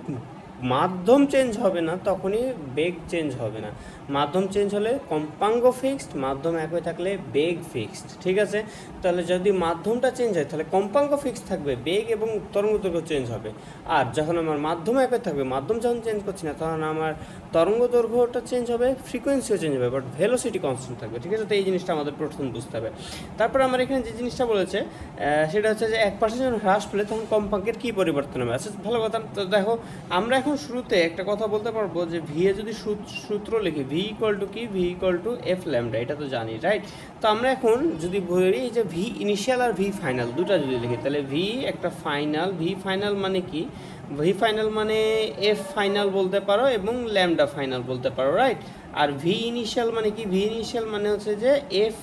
[SPEAKER 1] মাধ্যম চেঞ্জ হবে না তখনই বেগ চেঞ্জ হবে না। মাধ্যম চেঞ্জ হলে কম্পাঙ্ক ফিক্সড, মাধ্যম একই থাকলে বেগ ফিক্সড, ঠিক আছে। তাহলে যদি মাধ্যমটা চেঞ্জ হয় তাহলে কম্পাঙ্ক ফিক্সড থাকবে, বেগ এবং তরঙ্গ দৈর্ঘ্য চেঞ্জ হবে। আর যখন আমার মাধ্যম একই থাকবে, মাধ্যম যখন চেঞ্জ করছি না, তখন আমার তরঙ্গ দৈর্ঘ্যটা চেঞ্জ হবে, ফ্রিকোয়েন্সিও চেঞ্জ হবে, বাট ভেলোসিটি কনস্ট্যান্ট থাকবে, ঠিক আছে। তো এই জিনিসটা আমাদের প্রথম বুঝতে হবে। তারপর আমার এখানে যে জিনিসটা বলেছে সেটা হচ্ছে যে 1% যখন হ্রাস পেলে তখন কম্পাঙ্কের কী পরিবর্তন হবে। আচ্ছা, ভালো কথা। তো দেখো, আমরা এখন শুরুতে একটা কথা বলতে পারবো যে ভি এ যদি সূত্র লিখি, ভি ইকুয়াল টু কি? V equal to F lambda, এটা তো জানি, রাইট। তো আমরা এখন যদি বলি যে ভি ইনিশিয়াল আর ভি ফাইনাল দুটা যদি লিখি, তাহলে ভি একটা ফাইনাল, ভি ফাইনাল মানে কি? ভি ফাইনাল মানে এফ ফাইনাল বলতে পারো এবং ল্যামডা ফাইনাল বলতে পারো, রাইট। আর ভি ইনিশিয়াল মানে কি? ভি ইনিশিয়াল মানে হচ্ছে যে এফ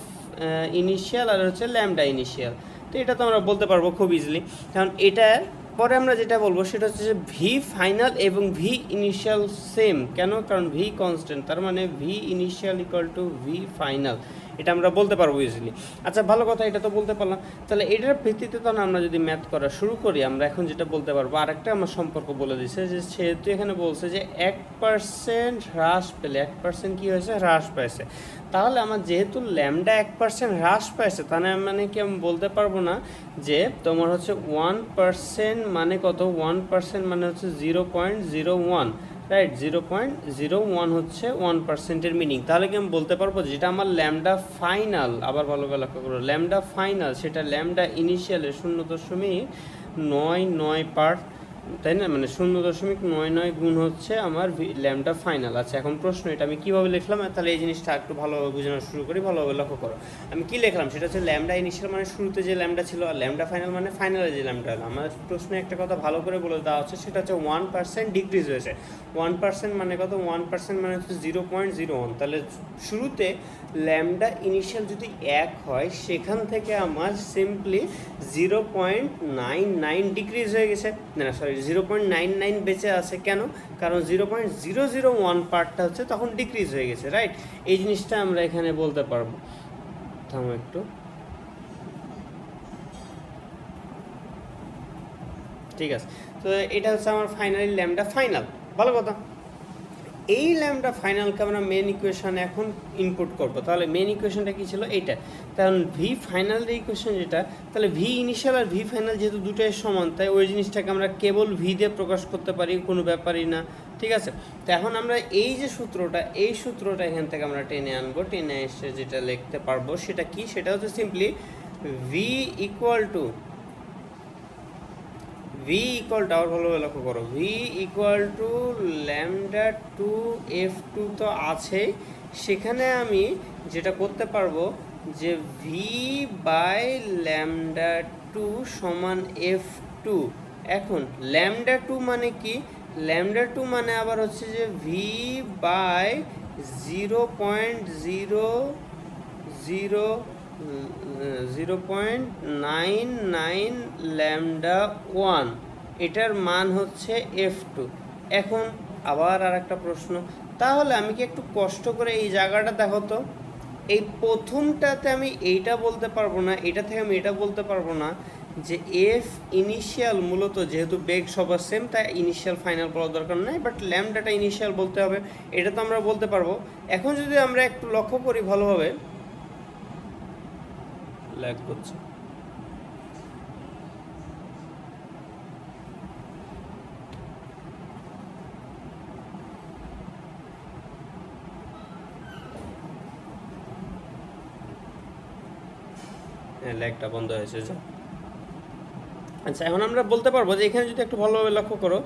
[SPEAKER 1] ইনিশিয়াল আর হচ্ছে ল্যামডা ইনিশিয়াল। তো এটা তো আমরা বলতে পারবো খুব ইজিলি, কারণ এটার পরে আমরা যেটা বলবো সেটা হচ্ছে যে ভি ফাইনাল এবং ভি ইনিশিয়াল সেম। কেন? কারণ ভি কনস্ট্যান্ট, তার মানে V initial equal to V final, এটা আমরা বলতে পারবো ইজিলি। আচ্ছা ভালো কথা, এটা তো বলতে পারলাম। তাহলে এটার ভিত্তিতে তো আমরা যদি ম্যাথ করা শুরু করি, আমরা এখন যেটা বলতে পারবো, আরেকটা আমার সম্পর্ক বলে দিচ্ছে যে সেহেতু এখানে বলছে যে 1% হ্রাস পেলে, 1% কী হয়েছে? হ্রাস পাইছে। তাহলে আমার যেহেতু ল্যামডা 1% হ্রাস পাইছে, তাহলে মানে কি আমি বলতে পারবো না যে তোমার হচ্ছে 1% মানে কত? 1% মানে হচ্ছে 0.01, রাইট? 0.01 হচ্ছে 1%-এর মিনিং। তাহলে কি আমি বলতে পারবো যেটা আমার ল্যামডা ফাইনাল, আবার ভালো করে লক্ষ্য করো, ল্যামডা ফাইনাল সেটা ল্যামডা ইনিশিয়ালের 0.99 পার্ট, তাই না? মানে 0.99 গুণ হচ্ছে আমার ল্যামডা ফাইনাল। আচ্ছা এখন প্রশ্ন, এটা আমি কীভাবে লিখলাম? তাহলে এই জিনিসটা একটু ভালোভাবে বোঝানো শুরু করি, ভালোভাবে লক্ষ্য করো। আমি কি লিখলাম সেটা হচ্ছে ল্যামডা ইনিশিয়াল মানে শুরুতে যে ল্যামডা ছিল, আর ল্যামডা ফাইনাল মানে ফাইনালে যে ল্যামডা হলো। আমার প্রশ্নে একটা কথা ভালো করে বলে দেওয়া হচ্ছে, সেটা হচ্ছে 1% ডিক্রিজ হয়েছে। 1% মানে কত? 1% মানে হচ্ছে 0.01। তাহলে শুরুতে ল্যামডা ইনিশিয়াল যদি 1 হয়, সেখান থেকে আমার সিম্পলি 0.99 ডিক্রিজ হয়ে গেছে, না সরি 0.99 বেঁচে আছে। কেন? কারণ 0.001 পার্টটা হচ্ছে তখন ডিক্রিজ হয়ে গেছে, রাইট? এই জিনিসটা আমরা এখানে বলতে পারবো। থামো একটু, ঠিক আছে। তো এটা হচ্ছে আমার ফাইনালি ল্যামডা ফাইনাল। ভালো কথা, এই ল্যামডা ফাইনালকে আমরা মেন ইকুয়েশনে এখন ইনপুট করব। তাহলে মেন ইকুয়েশনটা কী ছিল? এইটা। কারণ ভি ফাইনালের ইকুয়েশন যেটা, তাহলে ভি ইনিশিয়াল আর ভি ফাইনাল যেহেতু দুটোই সমান, তাই ওই জিনিসটাকে আমরা কেবল ভি দিয়ে প্রকাশ করতে পারি, কোনো ব্যাপারই না, ঠিক আছে? তো এখন আমরা এই যে সূত্রটা, এই সূত্রটা এখান থেকে আমরা টেনে আনবো, টেনে এসে যেটা লিখতে পারবো সেটা কি? সেটা হচ্ছে সিম্পলি ভি ইকুয়াল টু আবার ভালোভাবে লক্ষ্য করো, V equal to lambda two F two তো আছে, সেখানে আমি যেটা করতে পারবো যে ভি বাই ল্যামডা টু সমান এফ টু। এখন ল্যামডা টু মানে কি? ল্যামডা টু মানে আবার হচ্ছে যে ভি বাই 0.099 ল্যামডা ওয়ান, এটার মান হচ্ছে এফ টু। এখন আবার আর একটা প্রশ্ন, তাহলে আমি কি একটু কষ্ট করে এই জায়গাটা দেখো তো, এই প্রথমটাতে আমি এইটা বলতে পারবো না, এটা থেকে আমি এটা বলতে পারবো না যে এফ ইনিশিয়াল, মূলত যেহেতু বেগ সবার সেম তাই ইনিশিয়াল ফাইনাল বলার দরকার নাই, বাট ল্যামডাটা ইনিশিয়াল বলতে হবে, এটা তো আমরা বলতে পারবো। এখন যদি আমরা একটু লক্ষ্য করি ভালোভাবে, ল্যাগ করছে, হ্যাঁ ল্যাগটা বন্ধ হয়েছে। আচ্ছা এখন আমরা বলতে পারবো যে এখানে যদি একটু ভালোভাবে লক্ষ্য করো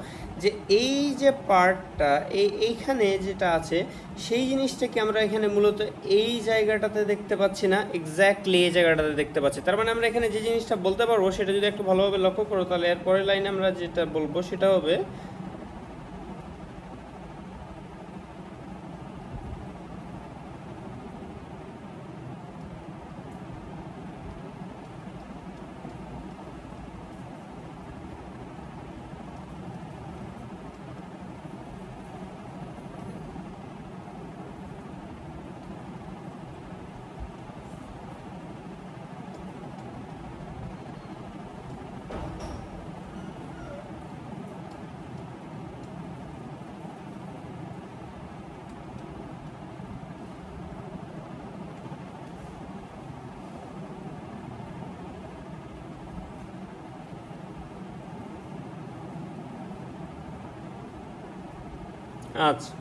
[SPEAKER 1] যে এই যে পার্টটা, এইখানে যেটা আছে সেই জিনিসটাকে আমরা এখানে মূলত এই জায়গাটাতে দেখতে পাচ্ছি না, এক্স্যাক্টলি এই জায়গাটাতে দেখতে পাচ্ছি। তার মানে আমরা এখানে যে জিনিসটা বলতে পারবো সেটা যদি একটু ভালোভাবে লক্ষ্য করো, তাহলে এর পরের লাইনে আমরা যেটা বলবো সেটা হবে আচ্ছা।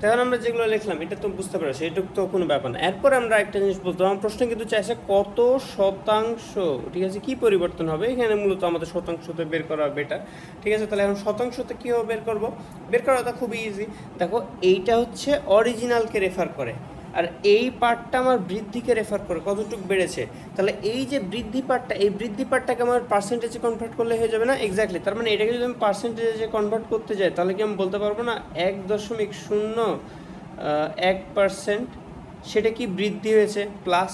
[SPEAKER 1] তখন আমরা যেগুলো লিখলাম এটা তো বুঝতে পারছি, এটুকু তো কোনো ব্যাপার না। এরপর আমরা একটা জিনিস বলতে, আমার প্রশ্ন কিন্তু চাইছে কত শতাংশ, ঠিক আছে, কি পরিবর্তন হবে, এখানে মূলত আমাদের শতাংশতে বের করা বেটার, ঠিক আছে? তাহলে এখন শতাংশতে কীভাবে বের করবো? বের করাটা খুবই ইজি। দেখো এইটা হচ্ছে অরিজিনালকে রেফার করে, আর এই পার্টটা আমার বৃদ্ধিকে রেফার করে, কতটুকু বেড়েছে। তাহলে এই যে বৃদ্ধি পার্টটা, এই বৃদ্ধি পার্টটাকে আমার পার্সেন্টেজে কনভার্ট করলে হয়ে যাবে না? এক্স্যাক্টলি। তার মানে এটাকে যদি আমি পার্সেন্টেজে কনভার্ট করতে যাই, তাহলে কি আমি বলতে পারবো না 1.01%, সেটা কি বৃদ্ধি হয়েছে প্লাস,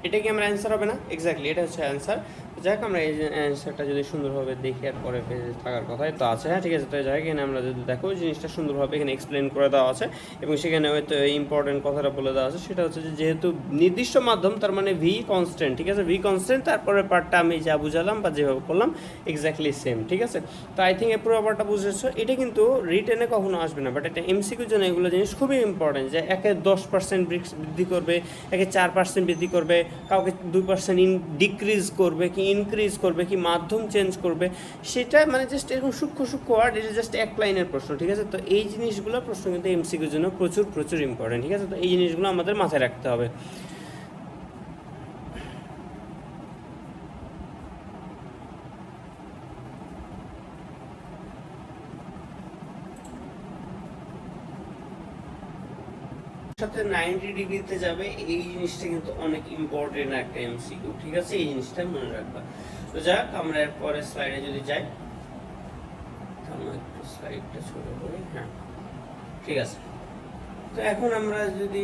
[SPEAKER 1] এটা কি আমার অ্যান্সার হবে না? এক্স্যাক্টলি, এটা হচ্ছে অ্যান্সার। যাক আমরা এই যে অ্যান্সারটা যদি সুন্দরভাবে দেখি আর পরে পেজে থাকার কথাই তো আছে, হ্যাঁ ঠিক আছে। তো যাই এখানে আমরা যদি দেখো জিনিসটা সুন্দরভাবে এখানে এক্সপ্লেন করে দেওয়া আছে এবং সেখানে হয়তো ইম্পর্টেন্ট কথাটা বলে দেওয়া আছে, সেটা হচ্ছে যে যেহেতু নির্দিষ্ট মাধ্যম তার মানে ভি কনস্ট্যান্ট, ঠিক আছে, ভি কনস্ট্যান্ট, তারপরে পার্টটা আমি যা বুঝালাম বা যেভাবে করলাম এক্স্যাক্টলি সেম, ঠিক আছে। তো আই থিঙ্ক এই পুরো পার্টটা বুঝেছো। এটা কিন্তু রিটেনে কখনো আসবে না, বাট এটা এমসিকিউর জন্য এগুলো জিনিস খুবই ইম্পর্টেন্ট, যে একে 10% বৃদ্ধি করবে, একে 4% বৃদ্ধি করবে, কাউকে 2% ডিক্রিজ করবে কি ইনক্রিজ করবে কি মাধ্যম চেঞ্জ করবে, সেটা মানে জাস্ট এরকম সূক্ষ্ম সূক্ষ্ম ওয়ার্ড, এটা জাস্ট এক লাইনের প্রশ্ন, ঠিক আছে। তো এই জিনিসগুলো প্রশ্ন কিন্তু এমসিকিউর জন্য প্রচুর প্রচুর ইম্পর্টেন্ট, ঠিক আছে। তো এই জিনিসগুলো আমাদের মাথায় রাখতে হবে। সাথে 90 ডিগ্রিতে যাবে, এই জিনিসটা কিন্তু অনেক ইম্পর্টেন্ট একটা এমসিকিউ, ঠিক আছে, এই জিনিসটা মনে রাখবা। তো যাক আমরা এর পরের স্লাইডে যদি যাই, আমরা একটু স্লাইডটা ছোট করি, হ্যাঁ ঠিক আছে। তো এখন আমরা যদি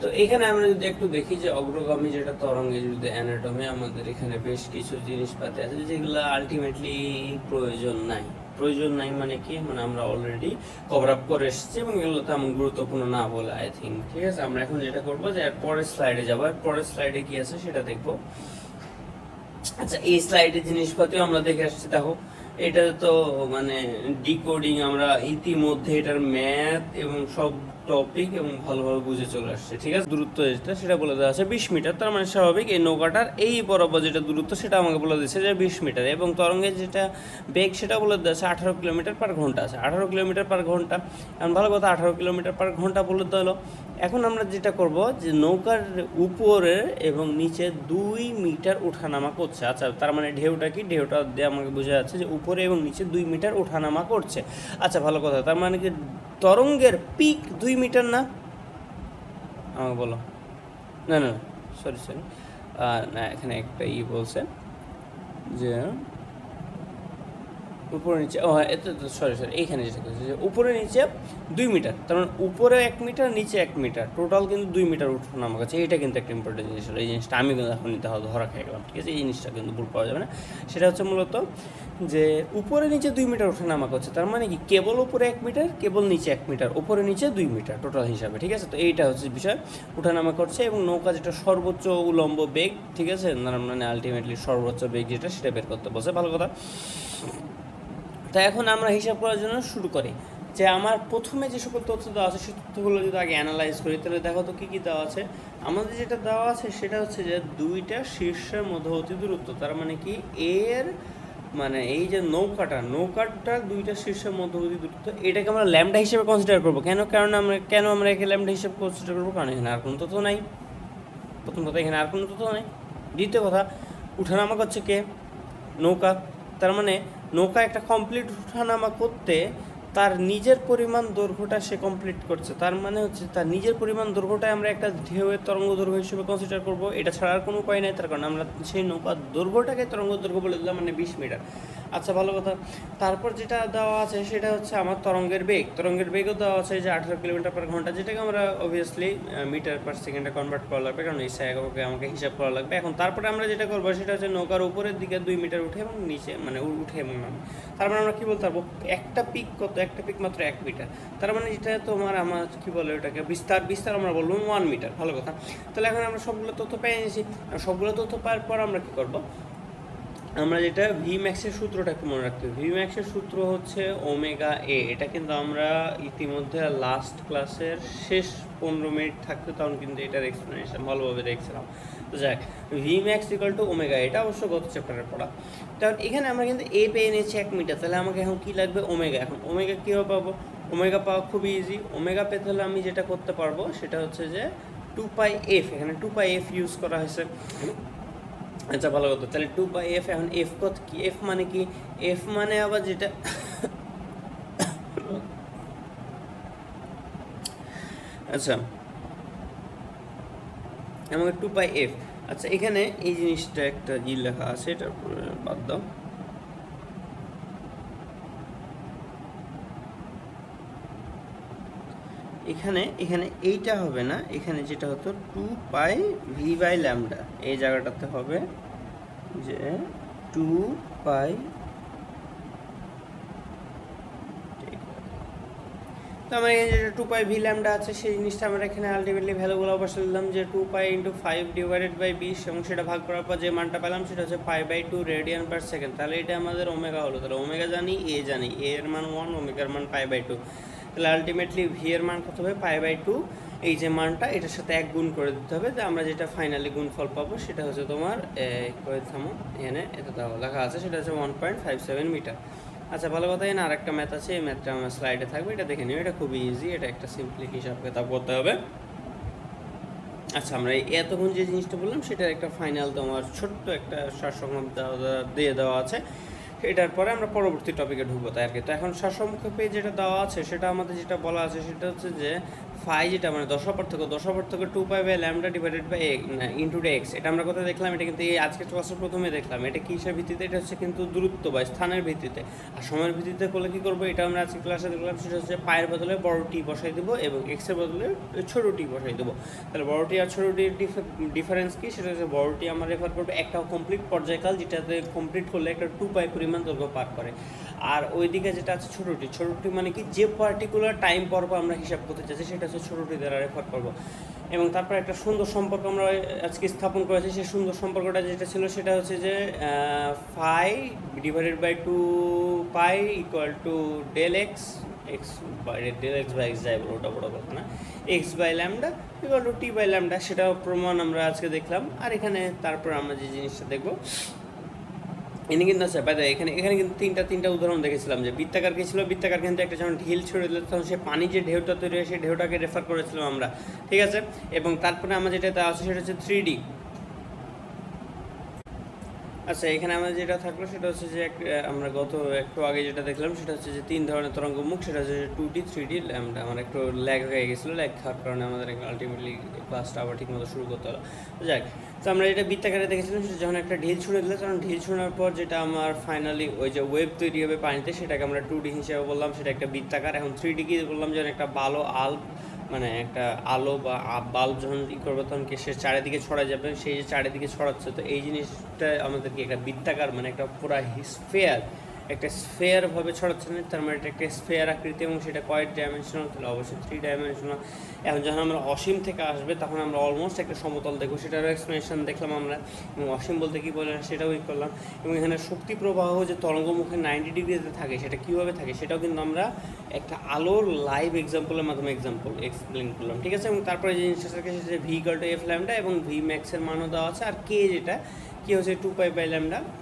[SPEAKER 1] তো এখানে আমরা যদি একটু দেখি যে অগ্রগামী যেটা তরঙ্গের যদি অ্যানাটমি, আমাদের এখানে বেশ কিছু জিনিসপাতি আছে যেগুলো আলটিমেটলি প্রয়োজন নাই মানে কি, মানে আমরা অলরেডি কভার আপ করে এসেছি এবং এগুলো তেমন গুরুত্বপূর্ণ না বলে আই থিঙ্ক, ঠিক আছে। আমরা এখন যেটা করবো যে পরের স্লাইডে যাবো, পরের স্লাইডে কি আছে সেটা দেখবো। আচ্ছা এই স্লাইডের জিনিসপাতিও আমরা দেখে আসছি, দেখো এটা তো মানে ডিকোডিং আমরা ইতিমধ্যে এটার ম্যাথ এবং সব টপিক এবং ভালোভাবে বুঝে চলে আসছে, ঠিক আছে। দূরত্ব যেটা সেটা বলে দেওয়া আছে 20 মিটার, তার মানে স্বাভাবিক এই নৌকাটার এই বরাবর যেটা দূরত্ব সেটা আমাকে বলে দিচ্ছে যে 20 মিটার, এবং তরঙ্গের যেটা বেগ সেটা বলে দেওয়া আছে 18 কিলোমিটার পার ঘন্টা আছে, 18 কিলোমিটার পার ঘন্টা। এখন ভালো কথা 18 কিলোমিটার পার ঘন্টা বলে দেওয়া হলো। এখন আমরা যেটা করব যে নৌকার উপরে এবং নিচে 2 মিটার ওঠানামা করছে। আচ্ছা তার মানে ঢেউটা কি, ঢেউটা দিয়ে আমাকে বোঝা যাচ্ছে যে উপরে এবং নিচে 2 মিটার ওঠানামা করছে। আচ্ছা ভালো কথা, তার মানে কি তরঙ্গের পিক 2 মিটার না, আমাকে বলো। না না সরি না, এখানে একটা বলছে যে উপরে নিচে, ও হ্যাঁ এটা তো সরি এইখানে যেটা বলছে যে উপরে নিচে 2 মিটার, তার মানে উপরে 1 মিটার নিচে 1 মিটার, টোটাল কিন্তু 2 মিটার উঠানো আমার কাছে, এটা কিন্তু একটা ইম্পর্টেন্ট জিনিস হলো। এই জিনিসটা আমি কিন্তু এখন ধরা খেয়ে গেলাম, ঠিক আছে, এই জিনিসটা কিন্তু ভুল পাওয়া যাবে না। সেটা হচ্ছে মূলত যে উপরে নিচে 2 মিটার ওঠানামা করছে, তার মানে কি কেবল উপরে 1 মিটার, কেবল নিচে 1 মিটার, উপরে নিচে 2 মিটার টোটাল হিসাবে, ঠিক আছে। তো এইটা হচ্ছে বিষয়, ওঠানামা করছে এবং নৌকা যেটা সর্বোচ্চ উলম্ব বেগ, ঠিক আছে, মানে আলটিমেটলি সর্বোচ্চ বেগ যেটা সেটা বের করতে বলছে, ভালো কথা। তা এখন আমরা হিসাব করার জন্য শুরু করি যে আমার প্রথমে যে সকল তথ্য দেওয়া আছে সেই তথ্যগুলো যদি আগে অ্যানালাইজ করি, তাহলে দেখো তো কী কী দেওয়া আছে। আমাদের যেটা দেওয়া আছে সেটা হচ্ছে যে 2টা শীর্ষের মধ্যবর্তী দূরত্ব, তার মানে কি এর মানে এই যে নৌকাটার 2টা শীর্ষের মধ্যবর্তী দূরত্ব, এটাকে আমরা ল্যামডা হিসেবে কনসিডার করবো। কারণ আমরা একে ল্যামডা হিসেবে কনসিডার করবো, কারণ এখানে আর কোনো তথ্য নাই। প্রথম কথা, এখানে আর কোনো তথ্য নাই। দ্বিতীয় কথা, উঠানামা করছে কে, নৌকা, তার মানে নৌকা একটা কমপ্লিট ওঠানামা করতে তার নিজের পরিমাণ দৈর্ঘ্যটা সে কমপ্লিট করছে, তার মানে হচ্ছে তার নিজের পরিমাণ দৈর্ঘ্যটাই আমরা একটা ঢেউয়ের তরঙ্গ দৈর্ঘ্য হিসেবে কনসিডার করব। এটা ছাড়া আর কোনো উপায় নেই, তার কারণ আমরা সেই নৌকার দৈর্ঘ্যটাকে তরঙ্গ দৈর্ঘ্য বলে দিলাম, মানে 20 মিটার। আচ্ছা ভালো কথা, তারপর যেটা দেওয়া আছে সেটা হচ্ছে আমার তরঙ্গের বেগও দেওয়া আছে যে 18 কিলোমিটার পার ঘন্টা, যেটাকে আমরা অবভিয়াসলি মিটার পার সেকেন্ডে কনভার্ট করা লাগবে, কারণ এই এককে আমাকে হিসাব করা লাগবে। এখন তারপরে আমরা যেটা করবো সেটা হচ্ছে নৌকার উপরের দিকে 2 মিটার উঠে এবং নিচে মানে উঠে এবং নামে, তার মানে আমরা কী বলতে পারবো একটা পিক কত, একটা পিক মাত্র 1 মিটার, তার মানে যেটা আমার কী বলে ওটাকে বিস্তার আমরা বলবো 1 মিটার, ভালো কথা। তাহলে এখন আমরা সবগুলো তথ্য পেয়ে নিয়েছি, সবগুলো তথ্য পাওয়ার পর আমরা কী করবো, আমরা যেটা ভি ম্যাক্সের সূত্রটা একটু মনে রাখতে হবে। ভি ম্যাক্সের সূত্র হচ্ছে ওমেগা এ, এটা কিন্তু আমরা ইতিমধ্যে লাস্ট ক্লাসের শেষ 15 মিনিট থাকতে তখন কিন্তু এটার এক্সপ্লেনেশন ভালোভাবে দেখছিলাম। তো যাক, V max equal to omega, এটা অবশ্য গত চ্যাপ্টারের পড়া। তাহলে এখানে আমরা কিন্তু এ পেয়ে নিয়েছি 1 মিটার, তাহলে আমাকে এখন কী লাগবে, ওমেগা। এখন ওমেগা কীভাবে পাবো, ওমেগা পাওয়া খুবই ইজি। ওমেগা পেতে হলে আমি যেটা করতে পারবো সেটা হচ্ছে যে 2πf, এখানে 2πf ইউজ করা হয়েছে। আচ্ছা ভালো কথা, তাহলে 2/f, এখন এফ কত কি, এফ মানে কি, এফ মানে আবার যেটা আচ্ছা আমাকে 2πf, আচ্ছা এখানে এই জিনিসটা একটা লেখা আছে, এটা বাদ দাও। এখানে এখানে এইটা হবে না, এখানে যেটা হতো 2π/λ, এই জায়গাটাতে হবে যে 2π। তো আমরা এখানে যেটা 2π/λ আছে সেই জিনিসটা আমরা এখানে আলটিমেটলি ভ্যালুগুলো বসে দিলাম যে 2π × 5/20, এবং সেটা ভাগ করার পর যে মানটা পেলাম সেটা হচ্ছে π/2 রেডিয়ান/সেকেন্ড। তাহলে এটা আমাদের ওমেগা হলো। তাহলে ওমেগা জানি, এ জানি, এ এর মান 1, ওমেগার মান π/2। তাহলে আলটিমেটলি ভি এর মান কত হবে? π/2। এই যে মানটা এটার সাথে 1 গুণ করে দিতে হবে, যে আমরা যেটা ফাইনালি গুণফল পাবো সেটা হচ্ছে তোমার থামো, এখানে এটা লেখা আছে, সেটা হচ্ছে 1.57 মিটার। আচ্ছা, ভালো কথা। এখানে আরেকটা ম্যাথ আছে, এই ম্যাথটা আমার স্লাইডে থাকবে, এটা দেখে নিও। এটা খুবই ইজি, এটা একটা সিম্পলি হিসাব কিতাব করতে হবে। আচ্ছা, আমরা এই এতক্ষণ যে জিনিসটা বললাম সেটার একটা ফাইনাল তোমার ছোট্ট একটা সারসংক্ষেপ দিয়ে দেওয়া আছে। এটার পরে আমরা পরবর্তী টপিকে ঢুকবো, তাই আর কি। তো এখন সারসংক্ষেপে যেটা দেওয়া আছে সেটা আমাদের যেটা বলা আছে সেটা হচ্ছে যে ফাই, যেটা মানে দশাপার্থক্য 2π/λ ডিভাইডেড বাই ইন্টু এক্স। এটা আমরা কোথায় দেখলাম? এটা কিন্তু এই আজকের ক্লাসের প্রথমে দেখলাম। এটা কিসের ভিত্তিতে? এটা হচ্ছে কিন্তু দূরত্ব বা স্থানের ভিত্তিতে। আর সময়ের ভিত্তিতে করলে কী করবো? এটা আমরা আজকে ক্লাসে দেখলাম, সেটা হচ্ছে পায়ের বদলে বড় টি বসাই দেবো এবং এক্সের বদলে ছোট টি বসাই দেবো। তাহলে বড় টি আর ছোট টির ডিফারেন্স কি? সেটা হচ্ছে বড় টি আমরা রেফার করবো একটা কমপ্লিট পর্যায়কাল, যেটাতে কমপ্লিট করলে একটা 2π পরিমাণ দৈর্ঘ্য পার করে। আর ওইদিকে যেটা আছে ছোটটি, ছোটটি মানে কি? যে পার্টিকুলার টাইম পর্ব আমরা হিসাব করতে চাইছি সেটা হচ্ছে ছোটটি দ্বারা রেফার করবো। এবং তারপর একটা সুন্দর সম্পর্ক আমরা আজকে স্থাপন করেছি। সেই সুন্দর সম্পর্কটা যেটা ছিল সেটা হচ্ছে যে phi divided by 2π = del x, del x/x যাই বলো, ওটা বড় কথা না, x/λ = t/λ, সেটা প্রমাণ আমরা আজকে দেখলাম। আর এখানে তারপর আমরা যে জিনিসটা দেখবো, এখানে কিন্তু আছে এখানে কিন্তু তিনটা উদাহরণ দেখেছিলাম যে বৃত্তাকার কী ছিল। বৃত্তাকার কিন্তু একটা যখন ঢিল ছড়ে দিল তখন সে পানি যে ঢেউটা তৈরি হয় সেই ঢেউটাকে রেফার করেছিলাম আমরা, ঠিক আছে। এবং তারপরে আমরা যেটা আছে সেটা হচ্ছে 3D। আচ্ছা, এখানে আমাদের যেটা থাকলো সেটা হচ্ছে যে আমরা একটু আগে যেটা দেখলাম সেটা হচ্ছে যে 3 ধরনের তরঙ্গ মুখ, সেটা হচ্ছে 2D, 3D, ল্যাম্বডা। আমার একটু ল্যাগ হয়ে গেছিলো, ল্যাগ খাওয়ার কারণে আমাদের আলটিমেটলি ক্লাসটা আবার ঠিক মতো শুরু করতে হলো। তো যাক, তো আমরা যেটা বৃত্তাকারে দেখেছিলাম সেটা যখন একটা ঢিল ছুঁড়ে দিলে, তখন ঢিল ছোঁড়ার পর যেটা আমার ফাইনালি ওই যে ওয়েভ তৈরি হবে পানিতে, সেটাকে আমরা 2D হিসেবে বললাম, সেটা একটা বৃত্তাকার। এখন 3D কি বললাম? যেন একটা ভালো মানে একটা আলো বা বাল্ব যখন করবে তখন কি সে চারিদিকে ছড়া যাবে, সেই যে চারিদিকে ছড়াচ্ছে, তো এই জিনিসটা আমাদেরকে একটা বৃত্তাকার মানে একটা পুরা একটা স্ফেয়ারভাবে ছড়াচ্ছে না, তার মানে এটা একটা স্ফেয়ার আকৃতি, এবং সেটা কয় ডাইমেনশনাল? তাহলে অবশ্যই 3 ডাইমেনশনাল। এখন যখন আমরা অসীম থেকে আসবে তখন আমরা অলমোস্ট একটা সমতল দেখবো, সেটারও এক্সপ্লেনেশন দেখলাম আমরা। এবং অসীম বলতে কী বলে সেটাও ই করলাম। এবং এখানে শক্তি প্রবাহ যে তরঙ্গমুখে 90 ডিগ্রিতে থাকে সেটা কীভাবে থাকে সেটাও কিন্তু আমরা একটা আলোর লাইভ এক্সাম্পলের মাধ্যমে এক্সপ্লেন করলাম, ঠিক আছে। এবং তারপরে যে জিনিসটা থাকে সেটা v = f λ, এবং v ম্যাক্সের মানও দেওয়া আছে। আর কে যেটা কি হচ্ছে 2π/λ,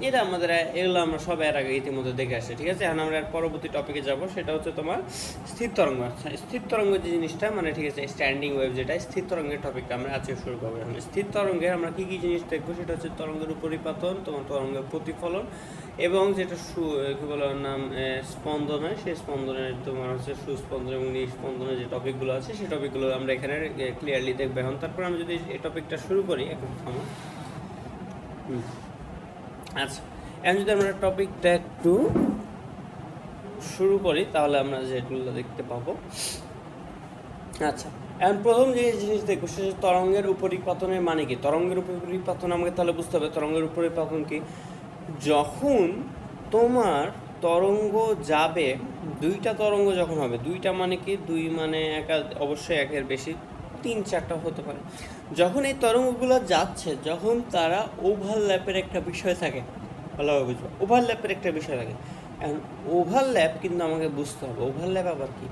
[SPEAKER 1] এটা আমাদের এগুলো আমরা সব এর আগে ইতিমধ্যে দেখে আসছি, ঠিক আছে। এখন আমরা পরবর্তী টপিকে যাব, সেটা হচ্ছে তোমার স্থির তরঙ্গ। আচ্ছা, স্থির তরঙ্গ যে জিনিসটা মানে, ঠিক আছে, স্ট্যান্ডিং ওয়েভ, যেটা স্থির তরঙ্গের টপিকটা আমরা আজকে শুরু করবো। এখন স্থির তরঙ্গের আমরা কী কী জিনিস দেখবো সেটা হচ্ছে তরঙ্গের উপরিপাতন, তোমার তরঙ্গের প্রতিফলন, এবং যেটা কী বলে নাম স্পন্দন হয়, সেই স্পন্দনের তোমার হচ্ছে সুস্পন্দন এবং নিস্পন্দনের যে টপিকগুলো আছে সেই টপিকগুলো আমরা এখানে ক্লিয়ারলি দেখবো। এখন তারপর আমি যদি এই টপিকটা শুরু করি, এখন আচ্ছা, এখন যদি আমরা টপিকটা একটু শুরু করি তাহলে আমরা যেগুলো দেখতে পাবো। আচ্ছা, এখন প্রথম যে জিনিস দেখবো সেটা তরঙ্গের উপরিপাতনের মানে কি। তরঙ্গের উপরিপাতন আমাকে তাহলে বুঝতে হবে তরঙ্গের উপরিপাতন কি। যখন তোমার তরঙ্গ যাবে, দুইটা তরঙ্গ যখন হবে, দুইটা মানে কি, দুই মানে অবশ্যই একের বেশি, 3-4টা হতে পারে। যখন এই তরঙ্গগুলো যাচ্ছে, যখন তারা ওভারল্যাপের একটা বিষয় থাকে, ভালোভাবে বুঝবো, ওভারল্যাপের একটা বিষয় থাকে। এখন ওভারল্যাপ কিন্তু আমাকে বুঝতে হবে, ওভারল্যাপ আবার কি।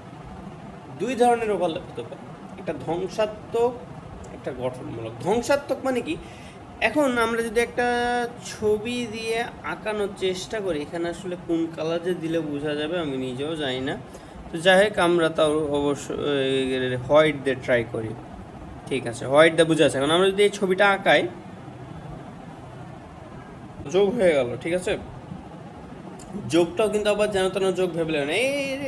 [SPEAKER 1] 2 ধরনের ওভারল্যাপ হতে পারে, একটা ধ্বংসাত্মক, একটা গঠনমূলক। ধ্বংসাত্মক মানে কি, এখন আমরা যদি একটা ছবি দিয়ে আঁকানোর চেষ্টা করি, এখানে আসলে কোন কালার যে দিলে বোঝা যাবে আমি নিজেও জানি না। তো যাই হোক, আমরা তাও অবশ্যই হোয়াইট দিয়ে ট্রাই করি, ঠিক আছে, হোয়াইট দিয়ে বোঝা আছে। এখন আমরা যদি এই ছবিটা আঁকাই, যোগ হয়ে গেল, ঠিক আছে। যোগটাও কিন্তু আবার যেন তেন যোগ ভেবে না,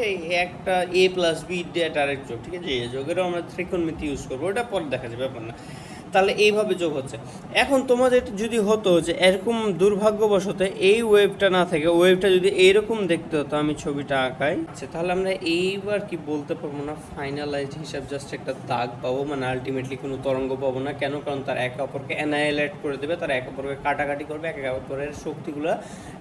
[SPEAKER 1] এই একটা a + b ডাইরেক্ট যোগ, ঠিক আছে। এই যোগেরও আমরা ত্রিকোণমিতি ইউজ করবো, ওটা পরে দেখা যাবে, ব্যাপার না। তাহলে এইভাবে যোগ হচ্ছে। এখন তোমাদের যদি হতো যে এরকম দুর্ভাগ্যবশত এই ওয়েভটা না থাকে, ওয়েভটা যদি এইরকম দেখতে হতো, আমি ছবিটা আঁকাই, তাহলে আমরা এইবার কি বলতে পারবো না ফাইনালাইজড হিসাব, জাস্ট একটা দাগ পাবো, মানে আলটিমেটলি কোনো তরঙ্গ পাবো না। কেন? কারণ তার একে অপরকে অ্যানাইলেট করে দেবে, তারা একে অপরকে কাটাকাটি করবে, একে অপরের শক্তিগুলো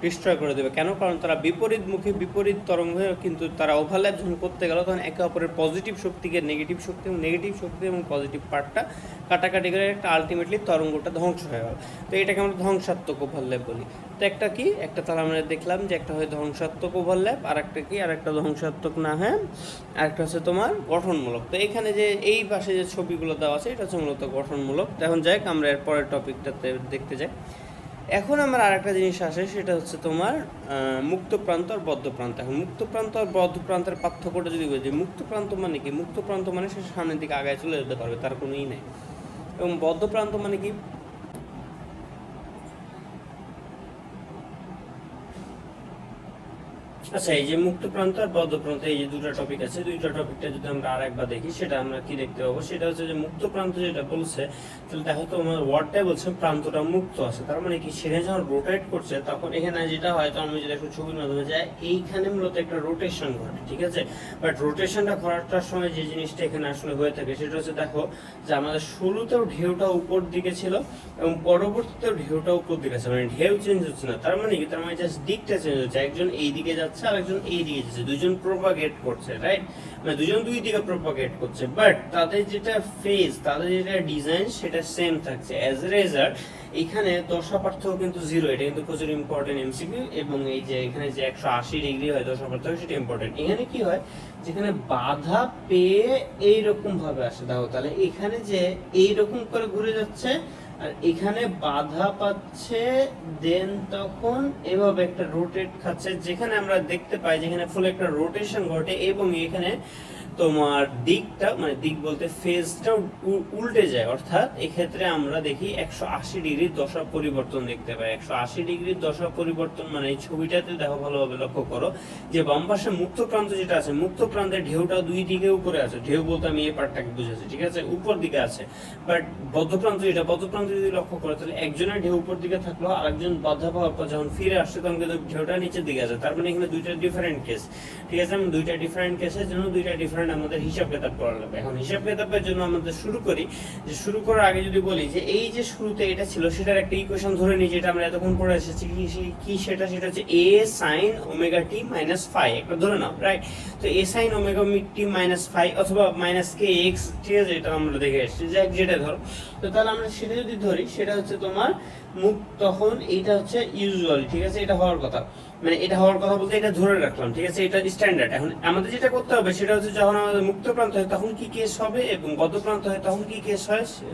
[SPEAKER 1] ডিস্ট্রয় করে দেবে। কেন? কারণ তারা বিপরীতমুখী, বিপরীত তরঙ্গ, কিন্তু তারা ওভারল্যাপ যখন করতে গেল তখন একে অপরের পজিটিভ শক্তিকে নেগেটিভ শক্তি এবং নেগেটিভ শক্তি এবং পজিটিভ পার্টটা কাটাকাটি করে একটা আলটিমেটলি তরঙ্গটা ধ্বংস হয়ে গেল। তো এটাকে আমরা ধ্বংসাত্মক ওভারল্যাপ বলি। তো একটা কি, একটা তাহলে আমরা দেখলাম যে একটা হয় ধ্বংসাত্মক ওভারল্যাপ, আর একটা কি, আর একটা ধ্বংসাত্মক না, হ্যাঁ, আরেকটা হচ্ছে তোমার গঠনমূলক। তো এখানে যে এই পাশে যে ছবিগুলো দেওয়া আছে এটা হচ্ছে মূলত গঠনমূলক। এখন যাই আমরা এর পরের টপিকটাতে দেখতে যাই। এখন আমার আরেকটা জিনিস আসে, সেটা হচ্ছে তোমার মুক্ত প্রান্ত আর বদ্ধ প্রান্ত। এখন মুক্ত প্রান্ত আর বদ্ধ প্রান্তের পার্থক্যটা যদি বলি, মুক্ত প্রান্ত মানে কি? মুক্ত প্রান্ত মানে সে সামনের দিকে আগায় চলে যেতে পারবে, তার কোনো ই নেই। এবং বদ্ধ প্রান্ত মানে কি? আচ্ছা, এই যে মুক্ত প্রান্ত আর বদ্ধ প্রান্ত, এই যে দুটো টপিক আছে, দুইটা টপিকটা যদি আমরা আরেকবার দেখি, সেটা আমরা কি দেখতে পাবো, সেটা হচ্ছে যে মুক্ত প্রান্ত যেটা বলছে, তাহলে দেখো তো আমার ওয়ার্ডটাই বলছে প্রান্তটা মুক্ত আছে, তার মানে কি সেখানে যখন রোটেট করছে তখন এখানে যেটা হয়, তো আমি যদি একটু ছবির মাধ্যমে যাই, এইখানে মূলত একটা রোটেশন ঘটে, ঠিক আছে। বাট রোটেশনটা ঘটার সময় যে জিনিসটা এখানে আসলে হয়ে থাকে সেটা হচ্ছে, দেখো যে আমাদের শুরুতেও ঢেউটা উপর দিকে ছিল এবং পরবর্তীতেও ঢেউটা উপর দিকে আছে, মানে ঢেউ চেঞ্জ হচ্ছে না। তার মানে কি? তার মানে জাস্ট দিকটা চেঞ্জ হচ্ছে, একজন এই দিকে যাচ্ছে আর একজন এই দিকে যাচ্ছে, দুজন প্রপাগেট করছে, রাইট? মানে দুজন দুই দিকে প্রপাগেট করছে, বাট তাদের যেটা ফেজ, তাদের যেটা ডিজাইন সেটা সেম থাকছে। অ্যাজ এ রেজাল্ট এখানে দশা পার্থক্য কিন্তু জিরো, এটা কিন্তু প্রচুর ইম্পর্টেন্ট এমসিকিউ। এবং এই যে এখানে যে 180 ডিগ্রি হয় দশা পার্থক্য, সেটা ইম্পর্টেন্ট। এখানে কি হয়, যেখানে বাধা পেয়ে এইরকম ভাবে আসে, দেখো তাহলে এখানে যে এইরকম করে ঘুরে যাচ্ছে আর এখানে বাধা পাচ্ছে, দেন তখন এভাবে একটা রোটেট খাচ্ছে, যেখানে আমরা দেখতে পাই যেখানে ফুল একটা রোটেশন ঘটে এবং এখানে তোমার দিকটা, মানে দিক বলতে ফেজটা উল্টে যায়। অর্থাৎ এক্ষেত্রে আমরা দেখি 180 ডিগ্রির দশা পরিবর্তন দেখতে পাই। 180 ডিগ্রির দশা পরিবর্তন মানে এই ছবিটাতে দেখো, ভালোভাবে লক্ষ্য করো যে বাম পাশে মুক্ত প্রান্ত যেটা আছে, মুক্ত প্রান্তের ঢেউটা দুই দিকে উপরে আছে। ঢেউ বলতে আমি এই পার্টটাকে বুঝাচ্ছি, ঠিক আছে, উপর দিকে আছে। বাট বদ্ধ প্রান্ত যেটা, বদ্ধ প্রান্ত যদি লক্ষ্য করো, তাহলে একজনের ঢেউ উপর দিকে থাকলো, আর একজন বাধা পাওয়ার পর যখন ফিরে আসছে তখন কিন্তু ঢেউটা নিচের দিকে আছে। তার মানে এখানে দুইটা ডিফারেন্ট কেস, ঠিক আছে। আমি দুইটা ডিফারেন্ট কেসের জন্য দুইটা ডিফারেন্ট আমাদের হিসাব কিতাব করা লাগবে। এখন হিসাব কিতাবের জন্য আমাদের শুরু করি, যে শুরু করার আগে যদি বলি যে এই যে শুরুতে এটা ছিল, সেটার একটা ইকুয়েশন ধরে নিই, যেটা আমরা এতক্ষণ পড়ে এসেছি। কি সেটা হচ্ছে a sin omega t minus phi, একটা ধরে নাও, রাইট? তো a sin omega t minus phi অথবা মাইনাস কে এক্স, ঠিক আছে, এটা আমরা দেখে এসেছি, যাক যেটা ধরো। তো তাহলে আমরা সেটা যদি ধরি, সেটা হচ্ছে তোমার তখন এইটা হচ্ছে ইউজুয়ালি, ঠিক আছে, এটা হওয়ার কথা, মানে এটা হওয়ার কথা বলতে এটা ধরে রাখলাম, ঠিক আছে, এটা স্ট্যান্ডার্ড। এখন আমাদের যেটা করতে হবে সেটা হচ্ছে, যখন আমাদের মুক্ত প্রান্ত হয় তখন কি কেস হবে এবং বদ্ধ প্রান্ত হয় তখন কি কেস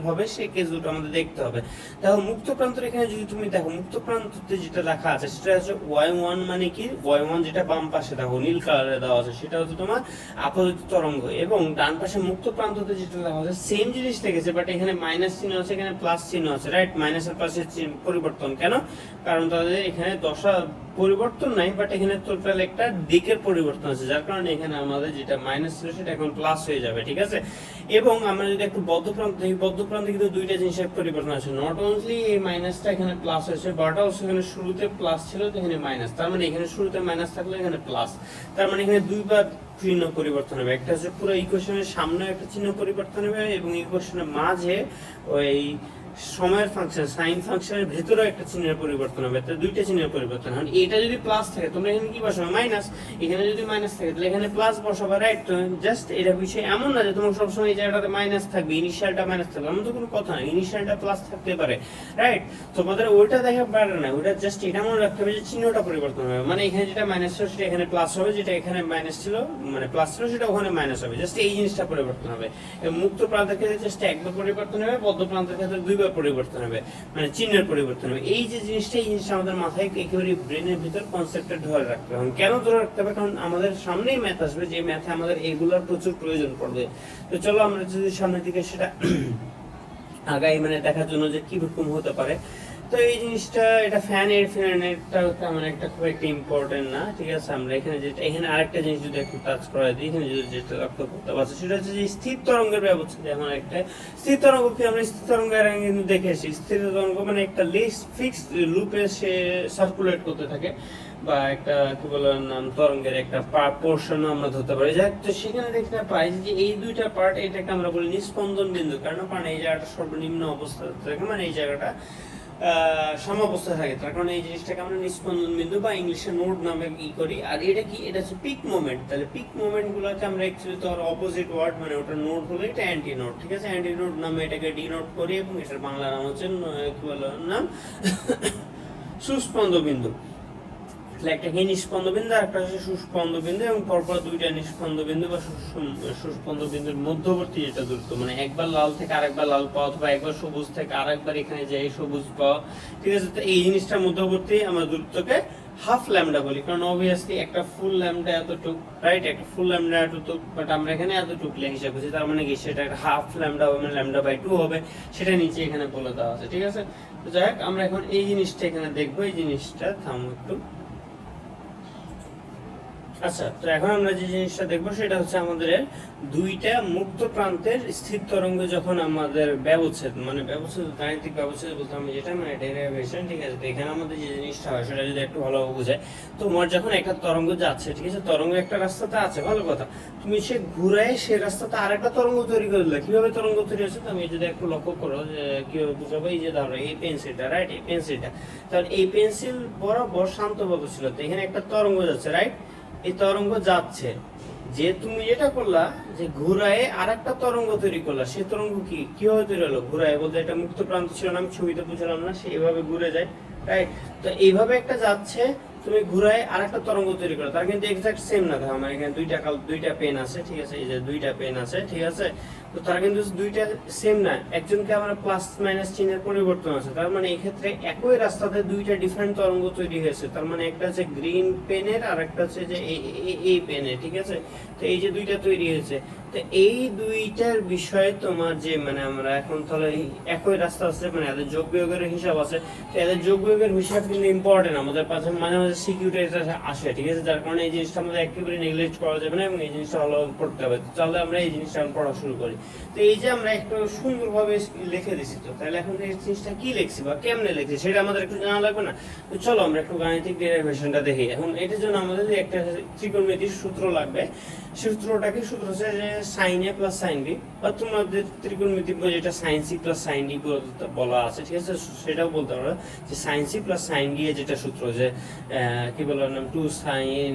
[SPEAKER 1] হবে, সেই কেস দুটো আমাদের দেখতে হবে। দেখো মুক্ত প্রান্তের এখানে যদি তুমি দেখো, মুক্ত প্রান্ততে যেটা লেখা আছে সেটা হচ্ছে y1, মানে কি y1 যেটা বাম পাশে দেখো নীল কালারে দেওয়া আছে, সেটা হচ্ছে তোমার আপতিত তরঙ্গ। এবং ডান পাশে মুক্ত প্রান্ততে যেটা লেখা আছে সেম জিনিস লিখেছে, বাট এখানে মাইনাস চিহ্ন আছে, এখানে প্লাস চিহ্ন আছে, রাইট? মাইনাস আর প্লাসের পরিবর্তন কেন? কারণ তাদের এখানে দশা পরিবর্তন নাই, বাট এখানে টোটাল একটা দিকের পরিবর্তন আছে, যার কারণে এখানে আমাদের যেটা মাইনাস ছিল সেটা এখন প্লাস হয়ে যাবে, ঠিক আছে। এবং আমরা যদি একটু বদ্ধ প্রান্ত দেখি, বদ্ধ প্রান্তে কিন্তু দুইটা জিনিসের পরিবর্তন আছে। নট অনলি এই মাইনাসটা এখানে প্লাস হয়েছে, বাট অলসো এখানে শুরুতে প্লাস ছিল, তো এখানে মাইনাস। তার মানে এখানে শুরুতে মাইনাস থাকলে এখানে প্লাস, তার মানে এখানে দুইবার চিহ্ন পরিবর্তন হবে। একটা হচ্ছে পুরো ইকুয়েশনের সামনে একটা চিহ্ন পরিবর্তন হবে এবং ইকুয়েশনের মাঝে ওই সময়ের ফাংশন সাইন ফাংশনের ভেতরে একটা চিহ্নের পরিবর্তন হবে। তো দুইটা চিহ্নের পরিবর্তন হয়। এটা যদি প্লাস থাকে তোমরা এখানে কি বসাবে? মাইনাস। এখানে যদি মাইনাস থাকে তাহলে এখানে প্লাস বসাবে, রাইট? তো জাস্ট এটা বিষয় এমন না যে তোমার সবসময় এই জায়গাটাতে মাইনাস থাকবে, ইনিশিয়ালটা মাইনাস থাকবে, এমন তো কোনো কথা না। ইনিশিয়ালটা প্লাস থাকতে পারে, রাইট? তোমাদের ওইটা দেখা পারে না, ওইটা জাস্ট এটা মনে রাখতে হবে যে চিহ্নটা পরিবর্তন হবে। মানে এখানে যেটা মাইনাস ছিল সেটা এখানে প্লাস হবে, যেটা এখানে মাইনাস ছিল মানে প্লাস ছিল সেটা ওখানে মাইনাস হবে, জাস্ট এই জিনিসটা পরিবর্তন হবে। মুক্ত প্রান্তের ক্ষেত্রে জাস্ট একবার পরিবর্তন হবে, বদ্ধ প্রান্তের ক্ষেত্রে দুইবার পরিবর্তন হবে, মানে চিহ্নের পরিবর্তন হবে। এই যে জিনিসটা, এই জিনিসটা আমাদের মাথায় একেবারে ব্রেনের ভিতর কনসেপ্টটা ধরে রাখতে হবে। কেন ধরে রাখতে হবে? কারণ আমাদের সামনেই ম্যাথ আসবে, যে ম্যাথে আমাদের এগুলোর প্রচুর প্রয়োজন পড়বে। তো চলো আমরা যদি সামনের দিকে সেটা আগাই, মানে দেখার জন্য যে কিরকম হতে পারে। তো এই জিনিসটা এটা ফ্যানেরটা তেমন একটা খুব একটা ইম্পর্টেন্ট না, ঠিক আছে। আমরা এখানে যেটা এখানে আরেকটা জিনিস যদি একটু টাচ করা দিই, এখানে যদি যেটা লক্ষ্য করতে পারছি সেটা হচ্ছে যে স্থির তরঙ্গের ব্যবচ্ছেদ। যেমন একটা স্থির তরঙ্গ কি আমরা স্থির তরঙ্গ এর আগে কিন্তু দেখে এসেছি, স্থির তরঙ্গ মানে একটা ফিক্সড লুপে সে সার্কুলেট করতে থাকে, বা একটা কি বলে নাম তরঙ্গের একটা পোর্শন আমরা ধরতে পারি। যাই তো সেখানে দেখতে পাই যে এই দুইটা পার্ট, এটাকে আমরা বলি নিস্পন্দন বিন্দু, কারণ এই জায়গাটা সর্বনিম্ন অবস্থা থাকে, মানে এই জায়গাটা সমাবস্থায় থাকে, তার কারণে এই জিনিসটাকে আমরা নিস্পন্দন বিন্দু বা ইংলিশে নোড নামে করি। আর এটা কি, এটা হচ্ছে পিক মোমেন্ট। তাহলে পিক মোমেন্ট গুলোকে আমরা অ্যাকচুয়ালি তো অপোজিট ওয়ার্ড, মানে ওটা নোড হলে এটা অ্যান্টি নোড, ঠিক আছে। অ্যান্টি নোড নামে এটাকে ডিনোট করি, এবং এটার বাংলা নাম হচ্ছে কি বলে নাম সুস্পন্দ বিন্দু। একটা কি নিষ্পন্দ বিন্দু, আর একটা হচ্ছে সুস্পন্দ বিন্দু, এবং পরপর দুইটা নিষ্পন্দ বিন্দু বা সুস্পন্দ বিন্দুর মধ্যবর্তী যেটা দূরত্ব, মানে একবার লাল থেকে আরেকবার লাল পাওয়া, অথবা একবার সবুজ থেকে আরেকবার এখানে যে সবুজ পাওয়া, ঠিক আছে। তো এই জিনিসটার মধ্যবর্তী আমরা দূরত্বকে হাফ ল্যামডা বলি, কারণ অবভিয়াসলি একটা ফুল ল্যামডা এতটুক, রাইট, একটা ফুল ল্যামডা এতটুক, বাট আমরা এখানে এতটুক হিসাব করছি, তার মানে কি সেটা একটা হাফ ল্যামডা হবে, মানে ল্যামডা বাই 2 হবে, সেটা নিচে এখানে বলে দেওয়া আছে, ঠিক আছে। তো যাই হোক, আমরা এখন এই জিনিসটা এখানে দেখবো, এই জিনিসটা থামো একটু। আচ্ছা, তো এখন আমরা যে জিনিসটা দেখবো সেটা হচ্ছে আমাদের দুইটা মুক্ত প্রান্তের স্থির তরঙ্গ যখন আমাদের ব্যবচ্ছেদ, মানে ব্যবচ্ছেদ, গাণিতিক ব্যবচ্ছেদ বলতে আমি যেটা, মানে ডেরিভেশন, ঠিক আছে। তো এখানে আমাদের যে জিনিসটা হয় সেটা যদি একটু ভালোভাবে বোঝায়, তোমার যখন একটা তরঙ্গ যাচ্ছে, ঠিক আছে, তরঙ্গ একটা রাস্তাতে আছে, ভালো কথা, তুমি সে ঘুরায় সে রাস্তাতে আরেকটা তরঙ্গ তৈরি করে দিলে, কিভাবে তরঙ্গ তৈরি হচ্ছে তুমি যদি একটু লক্ষ্য করো যে কিভাবে বুঝাবো, এই যে ধরো এই পেন্সিলটা, রাইট, এই পেন্সিলটা, তাহলে এই পেন্সিল বরাবর শান্তভাবে ছিল, তো এখানে একটা তরঙ্গ যাচ্ছে, রাইট, এই তরঙ্গ যাচ্ছে, যে তুমি যেটা করলা যে ঘুরায় আরেকটা তরঙ্গ তৈরি করলা, সে তরঙ্গ কিভাবে তৈরি হলো, ঘুরায় বলতে এটা মুক্ত প্রান্ত ছিল না, আমি ছবিতে বুঝলাম না, সে এইভাবে ঘুরে যায়, রাইট। তো এইভাবে একটা যাচ্ছে, তুমি ঘুরায় আরেকটা তরঙ্গ তৈরি করো, তার কিন্তু এক্সাক্ট সেম না। দেখো আমার এখানে দুইটা পেন আছে, ঠিক আছে, এই যে দুইটা পেন আছে, ঠিক আছে। তো তারা কিন্তু দুইটা সেম না, একজনকে আমরা প্লাস মাইনাস চিহ্নের পরিবর্তন আছে, তার মানে এই ক্ষেত্রে একই রাস্তাতে দুইটা ডিফারেন্ট তরঙ্গ তৈরি হয়েছে, তার মানে একটা হচ্ছে গ্রিন পেনের আর একটা হচ্ছে যে এই পেনের, ঠিক আছে। তো এই যে দুইটা তৈরি হয়েছে, তো এই দুইটার বিষয়ে তোমার যে, মানে আমরা এখন তাহলে একই রাস্তা আছে, মানে এদের যোগ বিয়োগের হিসাব আছে, তো এদের যোগ বিয়োগের হিসাব কিন্তু ইম্পর্টেন্ট, আমাদের পাশে মাঝে মাঝে সিকিউরিটি এটা আসে, ঠিক আছে। যার কারণে এই জিনিসটা আমাদের একেবারে নেগলেক্ট করা যাবে না, এবং এই জিনিসটা ভালো পড়তে হবে। তাহলে আমরা এই জিনিসটা পড়া শুরু করি। তো এই যে আমরা একটু সুন্দরভাবে লিখে দিছি, তো তাহলে এখন এই জিনিসটা কি লিখছি বা কেমনে লিখছি সেটা আমাদের একটু জানা লাগবে না। তো চলো আমরা একটু গাণিতিক ডেরিভেশনটা দেখি। এখন এটার জন্য আমাদের একটা ত্রিকোণমিতির সূত্র লাগবে। সূত্রটাকে সূত্র হচ্ছে যে sin a plus sin b, বা তোমাদের ত্রিকোণমিতি যেটা sin c plus sin d বলা আছে, ঠিক আছে, সেটাও বলতে পারো যে sin c plus sin d এর যেটা সূত্র, যে কি বলে নাম 2 sin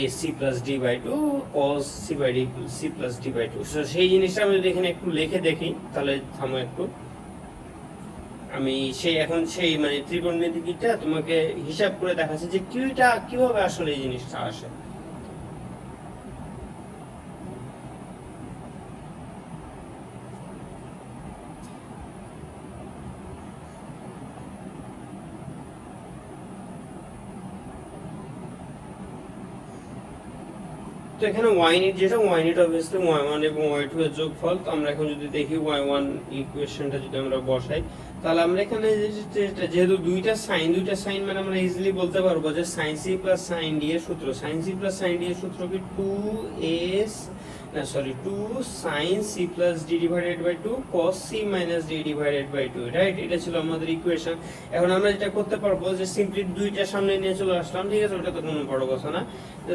[SPEAKER 1] a c plus d by 2 cos c by d c plus d by 2। সেই জিনিসটা আমি যদি এখানে একটু লিখে দেখি, তাহলে থামো একটু, আমি এখন সেই মানে ত্রিকোণমিতিটা তোমাকে হিসাব করে দেখাচ্ছি যে কিভাবে আসলে এই জিনিসটা আসে। তো এখানে y-net যেটা y-net obviously y1 এবং y2 এর যোগফল। তো আমরা এখন যদি দেখি y1 ইকুয়েশনটা যদি আমরা বসাই, তাহলে আমরা এখানে যেহেতু দুইটা সাইন মানে আমরা ইজিলি বলতে পারবো যে sin c plus sin d এর সূত্র, sin c plus sin d এর সূত্র কি 2 sin c plus d divided by 2 cos c minus d divided by 2, right. এটা ছিল আমাদের ইকুয়েশন। এখন আমরা যেটা করতে পারবো যে সিম্পলি দুইটা সামনে নিয়ে চলে আসলাম, ঠিক আছে, ওটা তো কোনো বড় কথা না।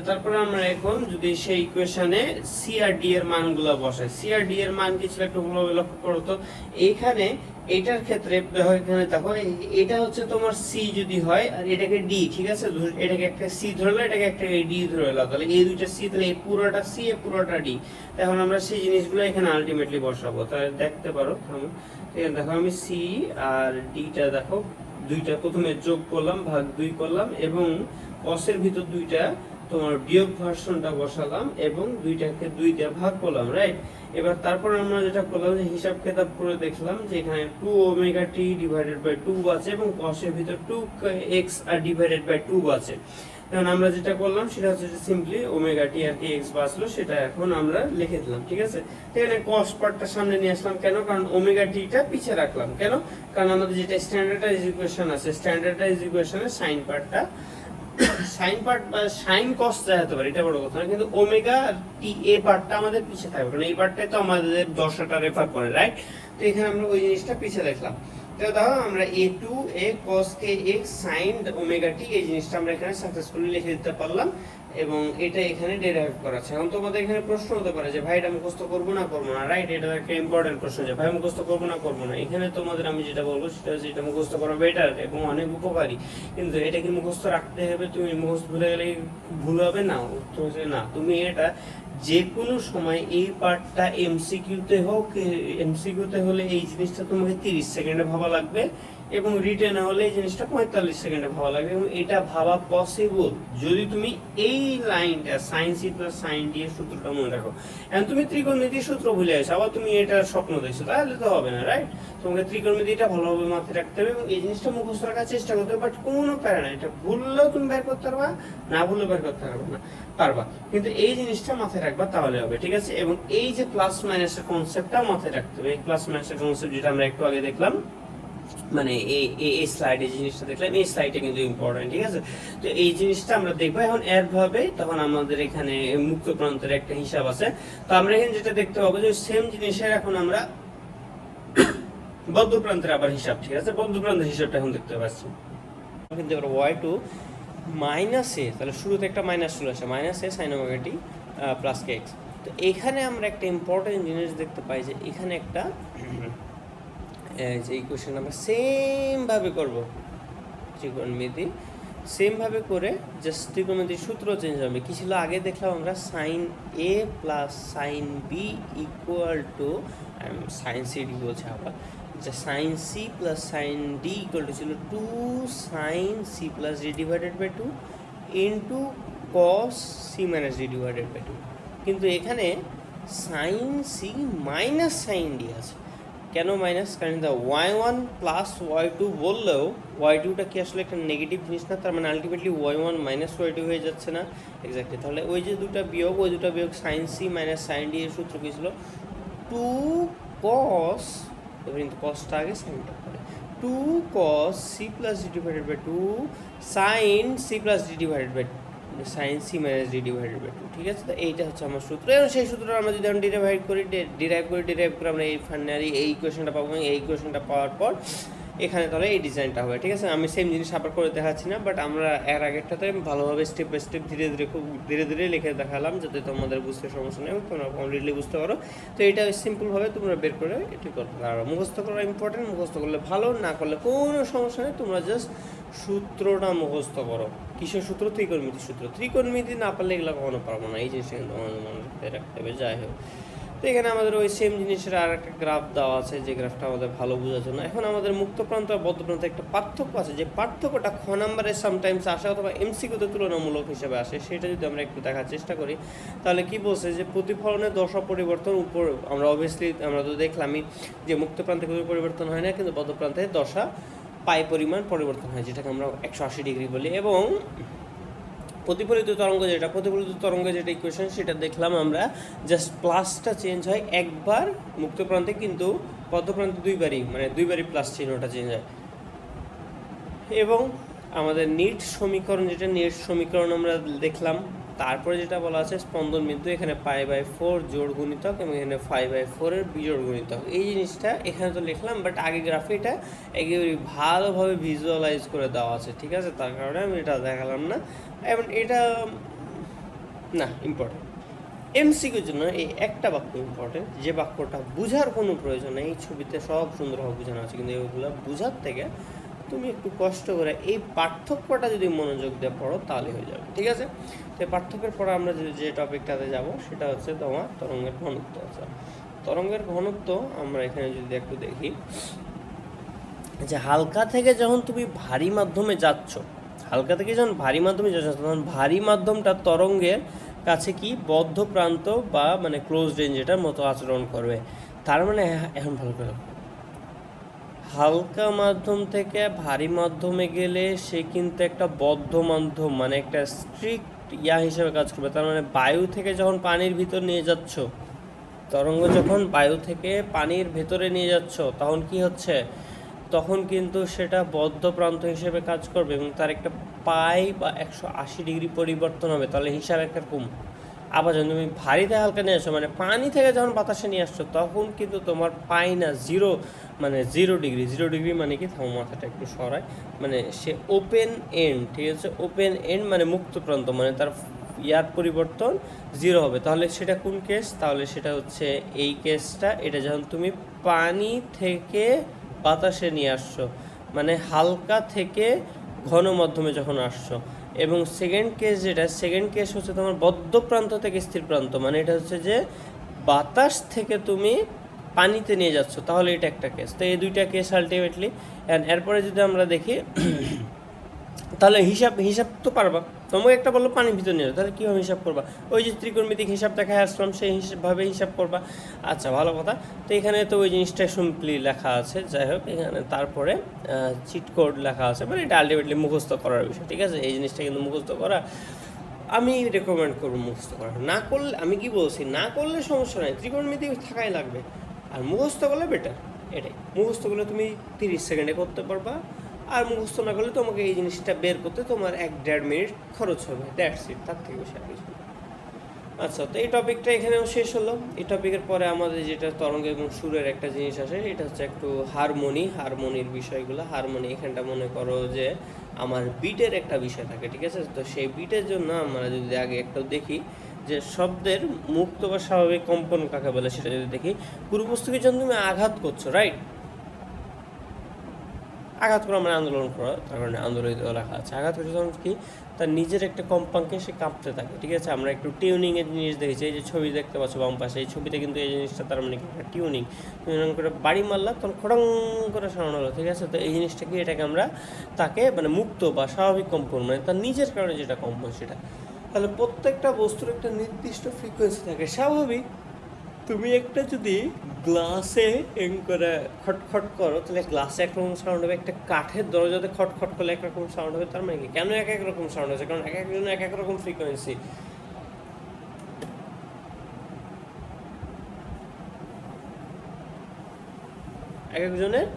[SPEAKER 1] তারপরে আমরা এখন যদি সেই ইকুয়েশনে c আর d এর মানগুলো বসাই, c আর d এর মান কি ছিল একটু ভালোভাবে লক্ষ্য করো। তো এইখানে এটার ক্ষেত্রে এখানে দেখো, এটা হচ্ছে তোমার c যদি হয় আর এটাকে d, ঠিক আছে, এটাকে একটা c ধরলো, এটাকে একটা d ধরলো, তাহলে এই দুইটা c, তাহলে এই পুরোটা c এর পুরোটা d। এখন আমরা সেই জিনিসগুলো এখানে আলটিমেটলি বসাবো, তাহলে দেখতে পারো, এখানে দেখো আমি c আর d টা দেখো দুইটা প্রথমে যোগ করলাম, ভাগ 2 করলাম, এবং cos এর ভিতর দুইটা তোমার বিয়োগ ভার্সনটা বসালাম, এবং দুইটাকে 2 দিয়ে ভাগ করলাম, রাইট। এবার তারপর আমরা যেটা করলাম যে হিসাব কিতাব করে দেখলাম যে এখানে 2 ওমেগা t ডিভাইডেড বাই 2 আছে, এবং cos এর ভিতর 2x আর ডিভাইডেড বাই 2 আছে। এখন আমরা যেটা করলাম সেটা হচ্ছে যে সিম্পলি ওমেগা টি আর কি এক্স বাঁচলো, সেটা এখন আমরা লিখে দিলাম। ঠিক আছে, এখানে কস পার্টটা সামনে নিয়ে আসলাম কেন, কারণ ওমেগা টিটা পিছিয়ে রাখলাম কেন, কারণ আমাদের যেটা স্ট্যান্ডার্ডাইজ ইকুয়েশন আছে, স্ট্যান্ডার্ডাইজ ইকুয়েশনের সাইন পার্টটা, সাইন পার্ট বা সাইন কস যা হতে পারে এটা বড় কথা না, কিন্তু ওমেগা টি এ পার্টটা আমাদের পিছিয়ে থাকবে, কারণ এই পার্টটাই তো আমাদের দশাটা রেফার করে, রাইট? তো এখানে আমরা ওই জিনিসটা পিছিয়ে দেখলাম। তো দাও আমরা a cos kx sin omega T এই জিনিসটা আমরা এখানে সাকসেসফুলি লিখে দিতে পারলাম, এবং এটা এখানে ডেরাইভ করা আছে। এখন তোমাদের এখানে প্রশ্ন হতে পারে যে ভাই এটা মুখস্থ করবো না করবো না, রাইট? এটা একটা ইম্পর্টেন্ট প্রশ্ন যে ভাই মুখস্থ করবো না করবো না। এখানে তোমাদের আমি যেটা বলবো সেটা হচ্ছে এটা মুখস্থ করা বেটার এবং অনেক উপকারী, কিন্তু এটা কি মুখস্থ রাখতে হবে? তুমি মুখস্থ ভুলে গেলে ভুল হবে না? উত্তর হচ্ছে না, তুমি এটা যে কোনো সময় এই পার্টটা এমসিকিউতে হোক, এমসিকিউতে হলে এই জিনিসটা তোমাকে 30 সেকেন্ডে ভাবা লাগবে, এবং রিটেনে হলে এই জিনিসটা 45 সেকেন্ডে ভাবা লাগবে, এবং এটা ভাবা পসিবল যদি তুমি এই লাইনটা sine C plus sine D এর সূত্রটা মনে রাখো। এখন তুমি ত্রিকোণমিতির সূত্র ভুলে গেছো, আবার তুমি এটা স্বপ্ন দেখছো, তাহলে তো হবে না, রাইট? তোমাকে ত্রিকোণমিতিটা ভালোভাবে মাথায় রাখতে হবে এবং এই জিনিসটা মুখস্থ রাখার চেষ্টা করতে হবে, বাট কোনো প্যারা না, এটা ভুললেও তুমি বের করতে পারবা, না ভুললেও বের করতে পারবা, কিন্তু এই জিনিসটা মাথায় রাখবা, তাহলে হবে। ঠিক আছে, এবং এই যে প্লাস মাইনাসের কনসেপ্টটা মাথায় রাখতে হবে। এই প্লাস মাইনাসের কনসেপ্ট যেটা আমরা একটু আগে দেখলাম, মানে এই স্লাইডে জিনিসটা দেখলাম, এই স্লাইডটা কিন্তু ইম্পর্টেন্ট। ঠিক আছে, তো এই জিনিসটা আমরা দেখবো এখন এর ভাবে। তখন আমাদের এখানে মুক্ত প্রান্তের একটা হিসাব আছে, তো আমরা এখানে যেটা দেখতে পাবো যে সেম জিনিসের এখন আমরা বদ্ধ প্রান্তের আবার হিসাব। ঠিক আছে, বদ্ধ প্রান্তের হিসাবটা এখন দেখতে পাচ্ছি, কিন্তু এবার y2 মাইনাস এ, তাহলে শুরুতে একটা মাইনাস চলে আসে, মাইনাস এ সাইন ওমেগা টি প্লাস কে এক্স। তো এখানে আমরা একটা ইম্পর্টেন্ট জিনিস দেখতে পাই যে এখানে একটা যে ইকুয়েশন আমরা সেমভাবে করবো, ত্রিকোণমিতি সেমভাবে করে জাস্ট ত্রিকোণমিতির সূত্র চেঞ্জ হবে। কী ছিল আগে দেখলাম আমরা, sine A plus sine B equal to, sine C D বলছে আবার, যে sine C plus sine D equal to ছিল 2 sine C plus D divided by 2 into cos C minus D divided by 2। কিন্তু এখানে sine C minus sine D আছে, কেন minus? কারণ y1 plus y2 বললেও y2টা কি আসলে একটা নেগেটিভ জিনিস না? তার মানে আলটিমেটলি y1 মাইনাস y2 হয়ে যাচ্ছে না? এক্স্যাক্টলি। তাহলে ওই যে দুটা বিয়োগ, ওই দুটা বিয়োগ sine C minus sine D এর সূত্র কী ছিল? 2 cos, এবার কিন্তু কসটা আগে সাইনটা পড়ে, 2 cos C plus D divided by 2 sine C plus D divided by sine C minus D divided by 2। ঠিক আছে, তো এইটা হচ্ছে আমার সূত্র। এবং সেই সূত্রটা আমরা যদি আমরা ডিরাইভ করে আমরা এই ফাইনালি এই ইকুয়েশনটা পাবো, এই ইকুয়েশনটা পাওয়ার পর এখানে তাহলে এই ডিজাইনটা হবে। ঠিক আছে, আমি সেম জিনিস আবার করে দেখাচ্ছি না, বাট আমরা এর আগেরটাতে ভালোভাবে স্টেপ বাই স্টেপ ধীরে ধীরে খুব ধীরে ধীরে লিখে দেখালাম, যাতে তোমাদের বুঝতে সমস্যা নেই, তোমরা কমপ্লিটলি বুঝতে পারো। তো এটা সিম্পলভাবে তোমরা বের করে এটি করতে পারো। মুখস্থ করা ইম্পর্টেন্ট, মুখস্থ করলে ভালো, না করলে কোনো সমস্যা নেই, তোমরা জাস্ট সূত্রটা মুখস্থ করো। কিসের সূত্র? ত্রিকোণমিতির সূত্র। ত্রিকোণমিতি না পারলে এগুলো কখনো পারবো না, এই জিনিসটা কিন্তু আমাদের মনে রাখতে হবে। যাই হোক, তো এখানে আমাদের ওই সেম জিনিসের আর একটা গ্রাফ দেওয়া আছে, যে গ্রাফটা আমাদের ভালো বোঝার জন্য। এখন আমাদের মুক্ত প্রান্ত আর বদ্ধ প্রান্তে একটা পার্থক্য আছে, যে পার্থক্যটা খ নাম্বারে সামটাইমস আসে অথবা এমসিকিউতে তুলনামূলক হিসেবে আসে, সেটা যদি আমরা একটু দেখার চেষ্টা করি, তাহলে কি বলছে যে প্রতিফলনের দশা পরিবর্তন উপর, আমরা অবভিয়াসলি আমরা তো দেখলামই যে মুক্ত প্রান্তে কোনো পরিবর্তন হয় না, কিন্তু বদ্ধ প্রান্তে দশা পাই পরিমাণ পরিবর্তন হয়, যেটাকে আমরা 180 ডিগ্রি বলি। এবং প্রতিফলিত তরঙ্গ যেটা ইকুয়েশন, সেটা দেখলাম আমরা জাস্ট প্লাসটা চেঞ্জ হয় একবার মুক্ত প্রান্তে, কিন্তু বদ্ধ প্রান্তে দুইবারই প্লাস চিহ্নটা চেঞ্জ হয়। এবং আমাদের নিট সমীকরণ আমরা দেখলাম। তারপরে যেটা বলা আছে স্পন্দন বিন্দু, এখানে π/4 জোড় গুণিতক এবং এখানে 5/4 এর বিজোড় গুণিতক। এই জিনিসটা এখানে তো লিখলাম, বাট আগে গ্রাফে এটা একেবারে ভালোভাবে ভিজুয়ালাইজ করে দেওয়া আছে। ঠিক আছে, তার কারণে আমি এটা দেখালাম না। এবং এটা না ইম্পর্টেন্ট, এমসিকিউর জন্য এই একটা বাক্য ইম্পর্টেন্ট, যে বাক্যটা বোঝার কোনো প্রয়োজন নেই। এই ছবিতে সব সুন্দরভাবে বোঝানো আছে, কিন্তু এগুলো বোঝার থেকে তুমি একটু কষ্ট করে এই পার্থক্যটা যদি মনোযোগ দিয়ে পড়ো তাহলে হয়ে যাবে। ঠিক আছে, তো এই পার্থক্যের পরে আমরা যে টপিকটাতে যাব সেটা হচ্ছে তোমার তরঙ্গের ঘনত্ব। আচ্ছা, তরঙ্গের ঘনত্ব আমরা এখানে যদি একটু দেখি, যে হালকা থেকে যখন তুমি ভারী মাধ্যমে যাচ্ছ, তখন ভারী মাধ্যমটা তরঙ্গের কাছে কি বদ্ধ প্রান্ত বা মানে ক্লোজ রেঞ্জ এটার মতো আচরণ করবে। তার মানে এখন ভালো করে
[SPEAKER 2] হালকা মাধ্যম থেকে ভারী মাধ্যমে গেলে সে কিন্তু একটা বদ্ধ মাধ্যম, মানে একটা স্ট্রিক্ট হিসেবে কাজ করবে। তার মানে বায়ু থেকে যখন পানির ভিতর নিয়ে যাচ্ছ, তরঙ্গ যখন বায়ু থেকে পানির ভেতরে নিয়ে যাচ্ছ, তখন কি হচ্ছে, তখন কিন্তু সেটা বদ্ধ প্রান্ত হিসেবে কাজ করবে এবং তার একটা পাই বা 180 ডিগ্রি পরিবর্তন হবে। তাহলে হিসাব একরকম। আবার যখন তুমি ভারীতে হালকা নিয়ে আসছো, মানে পানি থেকে যখন বাতাসে নিয়ে আসছো, তখন কিন্তু তোমার পাই না জিরো, মানে 0 ডিগ্রি। 0 ডিগ্রি মানে কি, থামো মাথাটা একটু সরায়, মানে সে ওপেন এন্ড, ঠিক আছে, ওপেন এন্ড মানে মুক্ত প্রান্ত, মানে তার পরিবর্তন 0 হবে। তাহলে সেটা কোন কেস, তাহলে সেটা হচ্ছে এই কেসটা। এটা যখন তুমি পানি থেকে বাতাসে নিয়ে আসছো, মানে হালকা থেকে ঘন মাধ্যমে যখন আসছো। এবং সেকেন্ড কেস, যেটা সেকেন্ড কেস হচ্ছে তোমার বদ্ধ প্রান্ত থেকে স্থির প্রান্ত, মানে এটা হচ্ছে যে বাতাস থেকে তুমি পানিতে নিয়ে যাচ্ছ, তাহলে এটা একটা কেস। তো এই দুইটা কেস আলটিমেটলি। অ্যান্ড এরপরে যদি আমরা দেখি, তাহলে হিসাব হিসাব তো পারবা। তোমাকে একটা বললো পানির ভিতর নিয়ে, তাহলে কীভাবে হিসাব করবা? ওই যে ত্রিকোণমিতিক হিসাব দেখায় আসলাম, সেই হিসাবভাবে হিসাব করবা। আচ্ছা, ভালো কথা। তো এখানে তো ওই জিনিসটা সিম্পলি লেখা আছে, যাই হোক, এখানে তারপরে চিট কোড লেখা আছে, মানে এটা আলটিমেটলি মুখস্থ করার বিষয়, ঠিক আছে। এই জিনিসটা কিন্তু মুখস্থ করা আমি রেকমেন্ড করবো, মুখস্থ করা। না করলে, আমি কি বলছি, না করলে সমস্যা নাই, ত্রিকোণমিতি থাকাই লাগবে, আর মুখস্থ করলে বেটার। এটাই, মুখস্থ করলে তুমি 30 সেকেন্ডে করতে পারবা, আর মুখস্থ না করলে তোমাকে এই জিনিসটা বের করতে তোমার 1-1.5 মিনিট খরচ হবে, দ্যাটস ইট, তার থেকে বেশি আর কিছু না। আচ্ছা, তো এই টপিকটা এখানেও শেষ হলো। এই টপিকের পরে আমাদের যেটা তরঙ্গ এবং সুরের একটা জিনিস আসে, এটা হচ্ছে একটু হারমোনির বিষয়গুলো। হারমোনি, এখানটা মনে করো যে আমার বিটের একটা বিষয় থাকে, ঠিক আছে। তো সেই বিটের জন্য আমরা যদি আগে একটু দেখি যে শব্দের মুক্ত বা স্বাভাবিক কম্পন কাকে বলে, সেটা যদি দেখি, পুরো বস্তুকে যখন তুমি আঘাত করছো, রাইট, আঘাত করা মানে আন্দোলন করা, তার কারণে আন্দোলিত লেখা আছে। আঘাত করছে তখন কি, তার নিজের একটা কম্পাঙ্কে সে কাঁপতে থাকে, ঠিক আছে। আমরা একটু টিউনিংয়ের জিনিস দেখেছি, এই যে ছবি দেখতে পাচ্ছ বাম পাশে, এই ছবিতে কিন্তু এই জিনিসটা তার মানে একটা টিউনিং করে বাড়ি মারলা, তখন খড়ং করে সাউন্ড হলো, ঠিক আছে। তো এই জিনিসটা কি, এটাকে আমরা তাকে মানে মুক্ত বা স্বাভাবিক কম্পন, মানে তার নিজের কারণে যেটা কম্পন সেটা। তাহলে প্রত্যেকটা বস্তুর একটা নির্দিষ্ট ফ্রিকোয়েন্সি থাকে, স্বাভাবিক। তুমি একটা যদি গ্লাসে করে খটখট করো, তাহলে গ্লাসে একরকম সাউন্ড হবে, একটা কাঠের দরজাতে খটখট করলে একরকম সাউন্ড হবে। তার মানে কি, কেন এক এক রকম সাউন্ড হচ্ছে? কারণ এক একজন এক এক রকম ফ্রিকোয়েন্সি। এক একজনের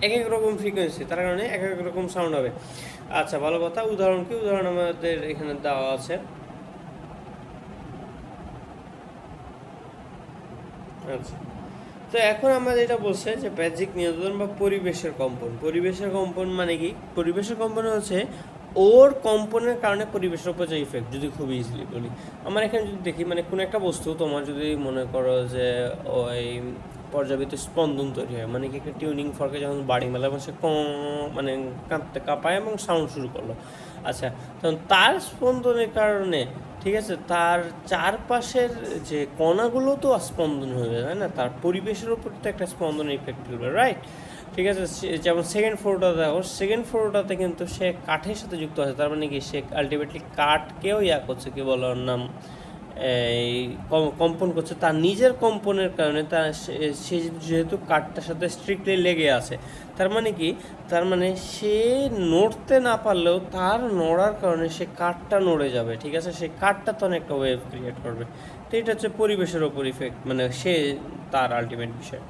[SPEAKER 2] এক এক রকম ফ্রিকোয়েন্সি, তার কারণে এক এক রকম সাউন্ড হবে। আচ্ছা, ভালো কথা। উদাহরণ কি, উদাহরণ আমাদের এখানে দেওয়া আছে। আচ্ছা, তো এখন আমরা যেটা বলছে যে বাহ্যিক নিয়ন্ত্রণ বা পরিবেশের কম্পন। পরিবেশের কম্পন মানে কি, পরিবেশের কম্পন হচ্ছে ওর কম্পনের কারণে পরিবেশের উপর যে ইফেক্ট। যদি খুব ইজিলি বলি, আমার এখানে যদি দেখি, মানে কোনো একটা বস্তু তোমার যদি মনে করো যে ওই পর্যাবৃত্ত স্পন্দন তৈরি হয়, মানে কি, একটা টিউনিং ফর্কে যখন বাড়ি মেলা এবং সে মানে কাঁপতে কাঁপায় এবং সাউন্ড শুরু করলো। আচ্ছা, তখন তার স্পন্দনের কারণে, ঠিক আছে, তার চারপাশের যে কণাগুলো তো স্পন্দন হয়ে যায়, তাই না? তার পরিবেশের উপর তো একটা স্পন্দনের ইফেক্ট ফেলবে, রাইট? ঠিক আছে। যেমন সেকেন্ড ফ্লোরটা দেখো, সেকেন্ড ফ্লোরটাতে কিন্তু সে কাঠের সাথে যুক্ত আছে, তার মানে কি, সে আলটিমেটলি কাঠকেও করছে, কি বলো ওর নাম, এই কম্পন করছে তার নিজের কম্পনের কারণে। তার সে যেহেতু কাঠটার সাথে স্ট্রিক্টলি লেগে আছে, তার মানে কি, তার মানে সে নড়তে না পারলেও তার নড়ার কারণে সে কাঠটা নড়ে যাবে, ঠিক আছে। সে কাঠটা তো একটা ওয়েভ ক্রিয়েট করবে। তো এটা হচ্ছে পরিবেশের ওপর ইফেক্ট, মানে সে তার আলটিমেট বিষয়।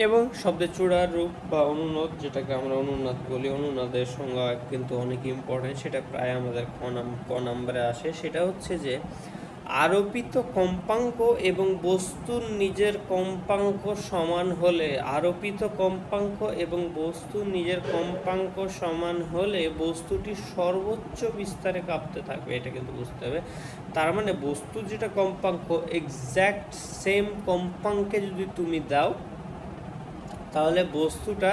[SPEAKER 2] এবং শব্দের চূড়ার রূপ বা অনুনাদ, যেটাকে আমরা অনুনাদ বলি, অনুনাদের সংজ্ঞা কিন্তু অনেক ইম্পর্টেন্ট, সেটা প্রায় আমাদের ক নাম্বারে আসে। সেটা হচ্ছে যে আরোপিত কম্পাঙ্ক এবং বস্তুর নিজের কম্পাঙ্ক সমান হলে, আরোপিত কম্পাঙ্ক এবং বস্তুর নিজের কম্পাঙ্ক সমান হলে বস্তুটি সর্বোচ্চ বিস্তারে কাঁপতে থাকবে, এটা কিন্তু বুঝতে হবে। তার মানে বস্তুর যেটা কম্পাঙ্ক, এক্স্যাক্ট সেম কম্পাঙ্কে যদি তুমি দাও, তাহলে বস্তুটা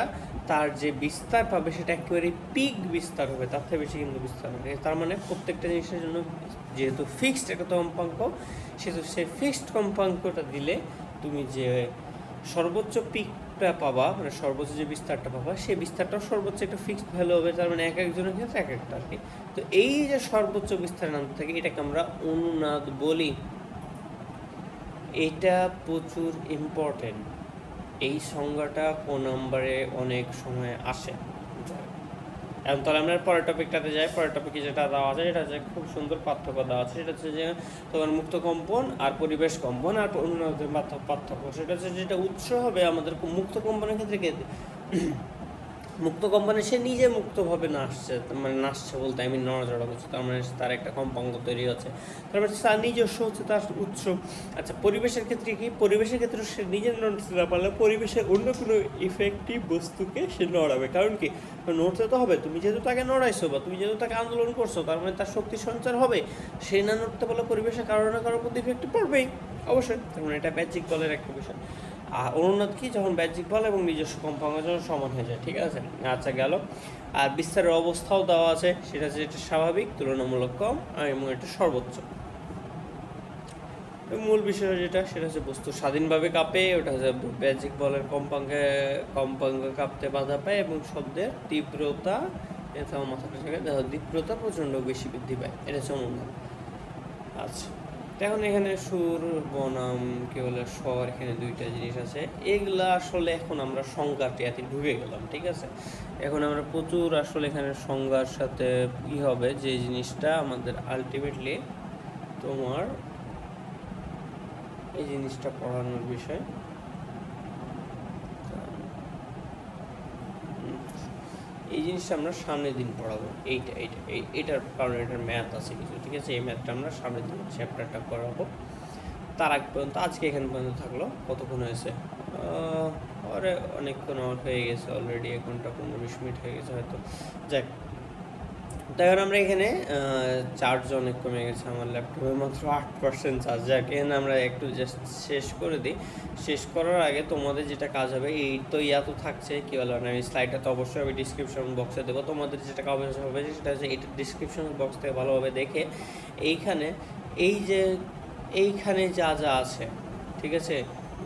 [SPEAKER 2] তার যে বিস্তার পাবে সেটা একেবারে পিক বিস্তার হবে, তার থেকে বেশি কিন্তু বিস্তার হবে। তার মানে প্রত্যেকটা জিনিসের জন্য যেহেতু ফিক্সড একটা কম্পাঙ্ক, সেহেতু সেই ফিক্সড কম্পাঙ্কটা দিলে তুমি যে সর্বোচ্চ পিকটা পাবা, মানে সর্বোচ্চ যে বিস্তারটা পাবা, সেই বিস্তারটাও সর্বোচ্চ একটা ফিক্সড ভ্যালু হবে। তার মানে এক একজনের ক্ষেত্রে এক একটা আর কি। তো এই যে সর্বোচ্চ বিস্তারের নাম থাকে, এটাকে আমরা অনুনাদ বলি। এটা প্রচুর ইম্পর্টেন্ট। এই সংজ্ঞাটা কোন নাম্বারে অনেক সময় আসে। এখন তাহলে আমরা পরের টপিকটাতে যাই। পরের টপিকে যেটা দেওয়া আছে সেটা হচ্ছে খুব সুন্দর পার্থক্য দেওয়া আছে, সেটা হচ্ছে যে তোমার মুক্ত কম্পন আর পরিবেশ কম্পন আর অনুনাদের পার্থক্য। সেটা হচ্ছে যেটা উৎস হবে আমাদের মুক্ত কম্পনের ক্ষেত্রে মুক্ত কম্পানি সে নিজে মুক্তভাবে নাচছে, মানে নাচছে বলতে আমি নড়াচড়া করছে, তার মানে তার একটা কম্পাঙ্ক তৈরি হচ্ছে, তারপরে তার নিজস্ব হচ্ছে তার উৎস। আচ্ছা, পরিবেশের ক্ষেত্রে কি? পরিবেশের ক্ষেত্রে সে নিজে নড়তে না পারলে পরিবেশের অন্য কোনো ইফেক্টিভ বস্তুকে সে নড়াবে। কারণ কি? নড়তে তো হবে, তুমি যেহেতু তাকে নড়াইছো বা তুমি যেহেতু তাকে আন্দোলন করছো, তার মানে তার শক্তি সঞ্চার হবে। সে না নড়তে পারলে পরিবেশের কারো না কারোর প্রতি ইফেক্টিভ পড়বেই অবশ্যই। তার মানে এটা ব্যাহ্যিক বলের একটা বিষয়। আর অনুনাদ কি? যখন বাহ্যিক বল এবং নিজস্ব কম্পাঙ্ক যখন সমান হয়ে যায়, ঠিক আছে। আচ্ছা গেল। আর বিস্তারের অবস্থাও দেওয়া আছে, সেটা হচ্ছে এটা স্বাভাবিক, তুলনামূলক কম এবং এটা সর্বোচ্চ। মূল বিষয় যেটা সেটা হচ্ছে বস্তু স্বাধীনভাবে কাঁপে, ওটা হচ্ছে বাহ্যিক বলের কম্পাঙ্ক কাঁপতে বাধা পায় এবং শব্দের তীব্রতা, এটা মাথাটা থেকে তীব্রতা প্রচণ্ড বেশি বৃদ্ধি পায়, এটা হচ্ছে অনুনাদ। আচ্ছা, এখন এখানে সুর বনাম কি বলে স্বর, এখানে দুইটা জিনিস আছে। এগুলা আসলে এখন আমরা সংজ্ঞাতে ঢুকে গেলাম, ঠিক আছে। এখন আমরা প্রচুর আসলে এখানে সংজ্ঞার সাথে কি হবে, যে জিনিসটা আমাদের আলটিমেটলি তোমার এই জিনিসটা পড়ানোর বিষয়। এই জিনিসটা আমরা সামনের দিন পড়াবো, এইটার কারণ এটার ম্যাথ আছে কিছু, ঠিক আছে। এই ম্যাথটা আমরা সামনের দিন চ্যাপ্টারটা করাবো। তার আগ পর্যন্ত আজকে এখান পর্যন্ত থাকলো। কতক্ষণ হয়েছে? আরে অনেকক্ষণ হয়ে গেছে অলরেডি, 1 ঘন্টা 15-20 মিনিট হয়ে গেছে হয়তো। যাক, এখন আমরা এখানে চার্জ অনেক কমে গেছে আমার ল্যাপটপে, মাত্র 8% চার্জ। যাক, এখানে আমরা একটু জাস্ট শেষ করে দিই। শেষ করার আগে তোমাদের যেটা কাজ হবে, এই তো তো থাকছে কি বলে না, এই স্লাইডটা তো অবশ্যই আমি ডিসক্রিপশন বক্সে দেবো। তোমাদের যেটা কাজ হবে সেটা হচ্ছে এইটা ডিসক্রিপশন বক্স থেকে ভালোভাবে দেখে এইখানে যা যা আছে, ঠিক আছে।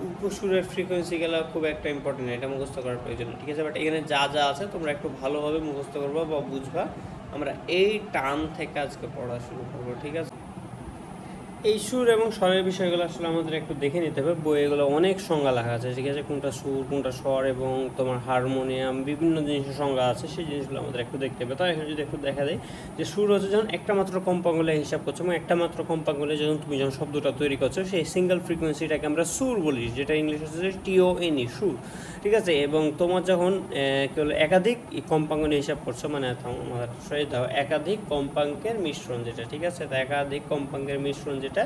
[SPEAKER 2] উপসুরের ফ্রিকোয়েন্সিগুলো খুব একটা ইম্পর্টেন্ট, এটা মুখস্থ করার প্রয়োজন, ঠিক আছে। বাট এখানে যা যা আছে তোমরা একটু ভালোভাবে মুখস্থ করবা বা বুঝবা। আমরা এই টার্ম থেকে আজকে পড়া শুরু করবো, ঠিক আছে। এই সুর এবং স্বরের বিষয়গুলো আসলে আমাদের একটু দেখে নিতে হবে। বইয়েগুলো অনেক সংজ্ঞা লেখা আছে, ঠিক আছে। কোনটা সুর, কোনটা স্বর এবং তোমার হারমোনিয়াম, বিভিন্ন জিনিসের সংজ্ঞা আছে, সেই জিনিসগুলো আমাদের একটু দেখতে হবে। তাই এখানে যদি একটু দেখা দেয় যে সুর হচ্ছে যখন একটা মাত্র কম্পাঙ্গলে হিসাব করছো, এবং একটা মাত্র কম্পাঙ্গলে তুমি যখন শব্দটা তৈরি করছো, সেই সিঙ্গেল ফ্রিকোয়েন্সিটাকে আমরা সুর বলি, যেটা ইংলিশ হচ্ছে TONE, সুর, ঠিক আছে। এবং তোমার যখন কি বলে একাধিক কম্পাঙ্গ নিয়ে হিসাব করছো, মানে একাধিক কম্পাঙ্কের মিশ্রণ যেটা, ঠিক আছে। তো একাধিক কম্পাঙ্কের মিশ্রণ যেটা,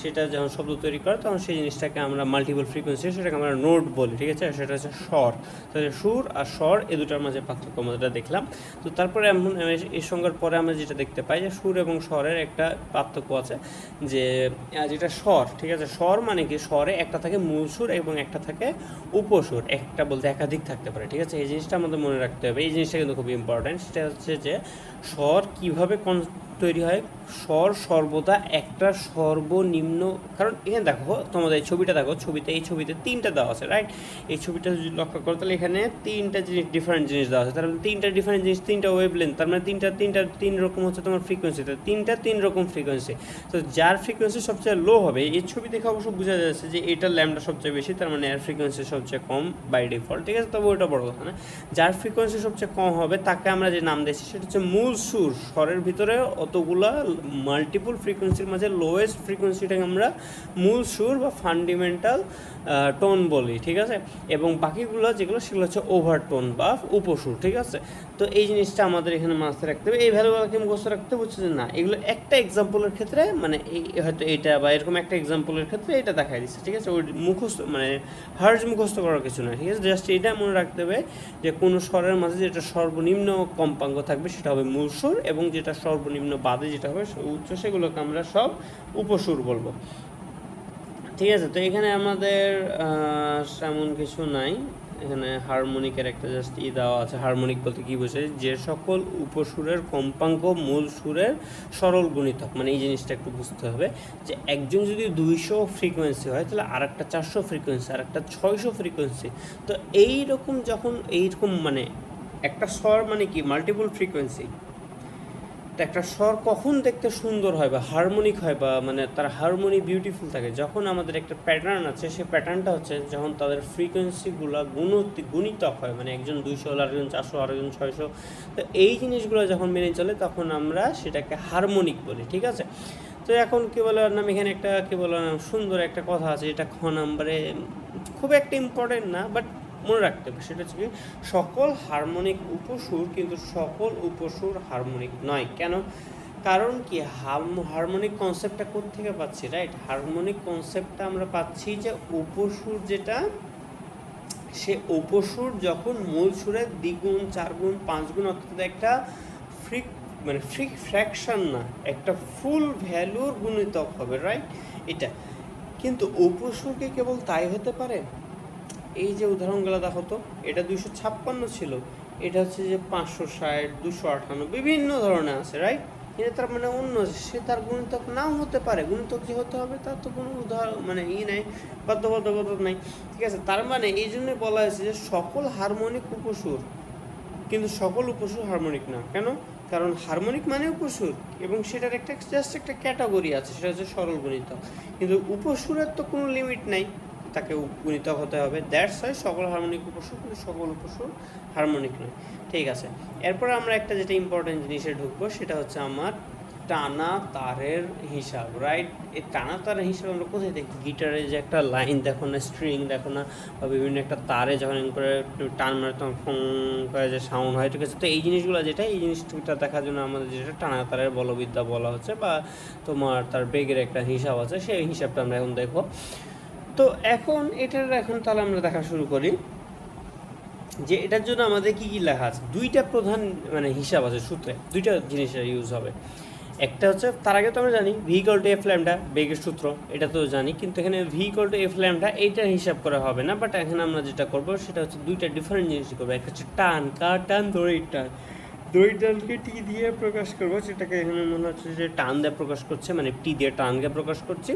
[SPEAKER 2] সেটা যখন শব্দ তৈরি করে তখন সেই জিনিসটাকে আমরা মাল্টিপল ফ্রিকোয়েন্সি, সেটাকে আমরা নোট বলি, ঠিক আছে। সেটা হচ্ছে স্বর। তাহলে সুর আর স্বর এই দুটার মাঝে পার্থক্য আমরা দেখলাম। তো তারপরে এই সংজ্ঞার পরে আমরা যেটা দেখতে পাই যে সুর এবং স্বরের একটা পার্থক্য আছে, যে যেটা স্বর, ঠিক আছে। স্বর মানে কি? স্বরে একটা থাকে মূল সুর এবং একটা থাকে উপসুর, একটা বলতে একাধিক থাকতে পারে, ঠিক আছে। এই জিনিসটা আমাদের মনে রাখতে হবে, এই জিনিসটা কিন্তু খুব ইম্পর্ট্যান্ট। সেটা হচ্ছে যে স্বর কীভাবে তৈরি হয়। স্বর সর্বদা একটা সর্বনিম্ন, কারণ এখানে দেখো তোমাদের এই ছবিটা দেখো, এই ছবিতে 3টা দেওয়া আছে, রাইট। এই ছবিটা যদি লক্ষ্য করো তাহলে এখানে 3টা জিনিস, ডিফারেন্ট জিনিস দেওয়া আছে। তার মানে 3টা ডিফারেন্ট জিনিস, 3টা ওয়েভলেন্থ, তার মানে 3 রকম হচ্ছে তোমার ফ্রিকোয়েন্সিতে, 3 রকম ফ্রিকোয়েন্সি। তো যার ফ্রিকোয়েন্সি সবচেয়ে লো হবে, এই ছবি দেখে অবশ্য বোঝা যাচ্ছে যে এটা ল্যাম্ডা সবচেয়ে বেশি, তার মানে এর ফ্রিকোয়েন্সি সবচেয়ে কম বাই ডিফল্ট, ঠিক আছে। তবে ওটা বড় কথা না। যার ফ্রিকোয়েন্সি সবচেয়ে কম হবে তাকে আমরা যে নাম দিয়েছি সেটা হচ্ছে মূল সুর। স্বরের ভিতরে অতগুলা মাল্টিপল ফ্রিকোয়েন্সির মাঝে লোয়েস্ট ফ্রিকোয়েন্সিটাকে আমরা মূল সুর বা ফান্ডামেন্টাল টোন বলি, ঠিক আছে। এবং বাকিগুলো যেগুলো সেগুলো হচ্ছে ওভারটোন বা উপসুর, ঠিক আছে। তো এই জিনিসটা আমাদের এখানে মাথায় রাখতে হবে। এই ভ্যালুগুলোকে মুখস্থ রাখতে বলছে যে না, এগুলো একটা এক্সাম্পলের ক্ষেত্রে, মানে এই হয়তো এটা বা এরকম একটা এক্সাম্পলের ক্ষেত্রে এটা দেখাই দিচ্ছে, ঠিক আছে। ওই মুখস্থ মানে হার্জ মুখস্থ করার কিছু নয়, ঠিক আছে। জাস্ট এটা মনে রাখতে হবে যে কোনো স্বরের মাঝে যেটা সর্বনিম্ন কম্পাঙ্ক থাকবে সেটা হবে মূল সুর, এবং যেটা সর্বনিম্ন বাদে যেটা হবে উচ্চ, সেগুলোকে আমরা সব উপসুর বলবো, ঠিক আছে। তো এখানে আমাদের তেমন কিছু নাই। এখানে হারমোনিকের একটা জাস্ট দেওয়া আছে। হারমোনিক বলতে কী বোঝায়? যে সকল উপসুরের কম্পাঙ্ক মূল সুরের সরল গুণিতক। মানে এই জিনিসটা একটু বুঝতে হবে যে একজন যদি 200 ফ্রিকোয়েন্সি হয় তাহলে আর একটা 400 ফ্রিকোয়েন্সি, আর একটা 600 ফ্রিকোয়েন্সি। তো এইরকম যখন এইরকম, মানে একটা স্বর মানে কি মাল্টিপল ফ্রিকোয়েন্সি, তো একটা স্বর কখন দেখতে সুন্দর হয় বা হারমোনিক হয় বা মানে তার হারমোনি বিউটিফুল থাকে, যখন আমাদের একটা প্যাটার্ন আছে, সেই প্যাটার্নটা হচ্ছে যখন তাদের ফ্রিকোয়েন্সিগুলো গুণিতক হয়, মানে একজন 200 হলে আরেকজন 400, আরেকজন 600। তো এই জিনিসগুলো যখন মেনে চলে তখন আমরা সেটাকে হারমোনিক বলি, ঠিক আছে। তো এখন কী বলে নাম, এখানে একটা কী বলে নাম সুন্দর একটা কথা আছে, যেটা খ নাম্বারে খুব একটা ইম্পর্টেন্ট না, বাট মনে রাখতে হবে। সেটা হচ্ছে কি, সকল হারমোনিক উপসুর কিন্তু সকল উপসুর হারমোনিক নয়। কেন? কারণ কি, হারমোনিক কনসেপ্টটা কোত্থেকে পাচ্ছি, রাইট? হারমোনিক কনসেপ্টটা আমরা পাচ্ছি যে উপসুর যেটা, সে উপসুর যখন মূল সুরের দ্বিগুণ, 4 গুণ, 5 গুণ, অর্থাৎ একটা ফ্র্যাকশন না, একটা ফুল ভ্যালুর গুণিতক হবে, রাইট? এটা কিন্তু উপসুরকে কেবল তাই হতে পারে। এই যে উদাহরণগুলো দেখো তো, এটা 256 ছিল, এটা হচ্ছে যে 560, 258, বিভিন্ন ধরনের আছে, রাইট? এটা তার মানে অন্য, সে তার গুণিতক নাও হতে পারে। গুণিতক যে হতে হবে তার তো কোনো উদাহরণ মানে নাই, বাধ্যবাধকতা নাই, ঠিক আছে। তার মানে এই জন্যই বলা হয়েছে যে সকল হারমোনিক উপসুর কিন্তু সকল উপসুর হারমোনিক না। কেন? কারণ হারমোনিক মানে উপসুর, এবং সেটার একটা জাস্ট একটা ক্যাটাগরি আছে, সেটা হচ্ছে সরল গুণিতক। কিন্তু উপসুরের তো কোনো লিমিট নাই, তাকে গুণিতক হতে হবে। দ্যাটস হয় সকল হারমোনিক উপসুর কিন্তু সকল উপসুর হারমোনিক নয়, ঠিক আছে। এরপর আমরা একটা যেটা ইম্পর্টেন্ট জিনিসে ঢুকবো, সেটা হচ্ছে আমার টানা তারের হিসাব, রাইট? এই টানা তারের হিসাব আমরা কোথায় দেখি? গিটারে যে একটা লাইন দেখো না, স্ট্রিং দেখো না, বা বিভিন্ন একটা তারে যখন করে টান মারে তখন ফোং করে যে সাউন্ড হয়, ঠিক আছে। তো এই জিনিসগুলো যেটা, এই জিনিসটা দেখার জন্য আমাদের যেটা টানা তারের বলবিদ্যা বলা হচ্ছে, বা তোমার তার বেগের একটা হিসাব আছে, সেই হিসাবটা আমরা এখন দেখবো। তো এখন তাহলে আমরা দেখা শুরু করি যে এটার জন্য আমাদের কি কি লেখা আছে। দুইটা প্রধান মানে হিসাব আছে, সূত্রে দুইটা জিনিসের ইউজ হবে। একটা হচ্ছে, তার আগে তো আমরা জানি V equal to F lambda, বেগের সূত্র, এটা তো জানি, কিন্তু এখানে V equal to F lambda এইটার হিসাব করা হবে না। বাট এখানে আমরা যেটা করবো সেটা হচ্ছে দুইটা ডিফারেন্ট জিনিস করবো। একটা হচ্ছে টান, কার টান, দড়ির টান। দড়ির টানকে টি দিয়ে প্রকাশ করবো, সেটাকে এখানে মনে হচ্ছে যে টান দিয়ে প্রকাশ করছে, মানে টি দিয়ে টানকে প্রকাশ করছি।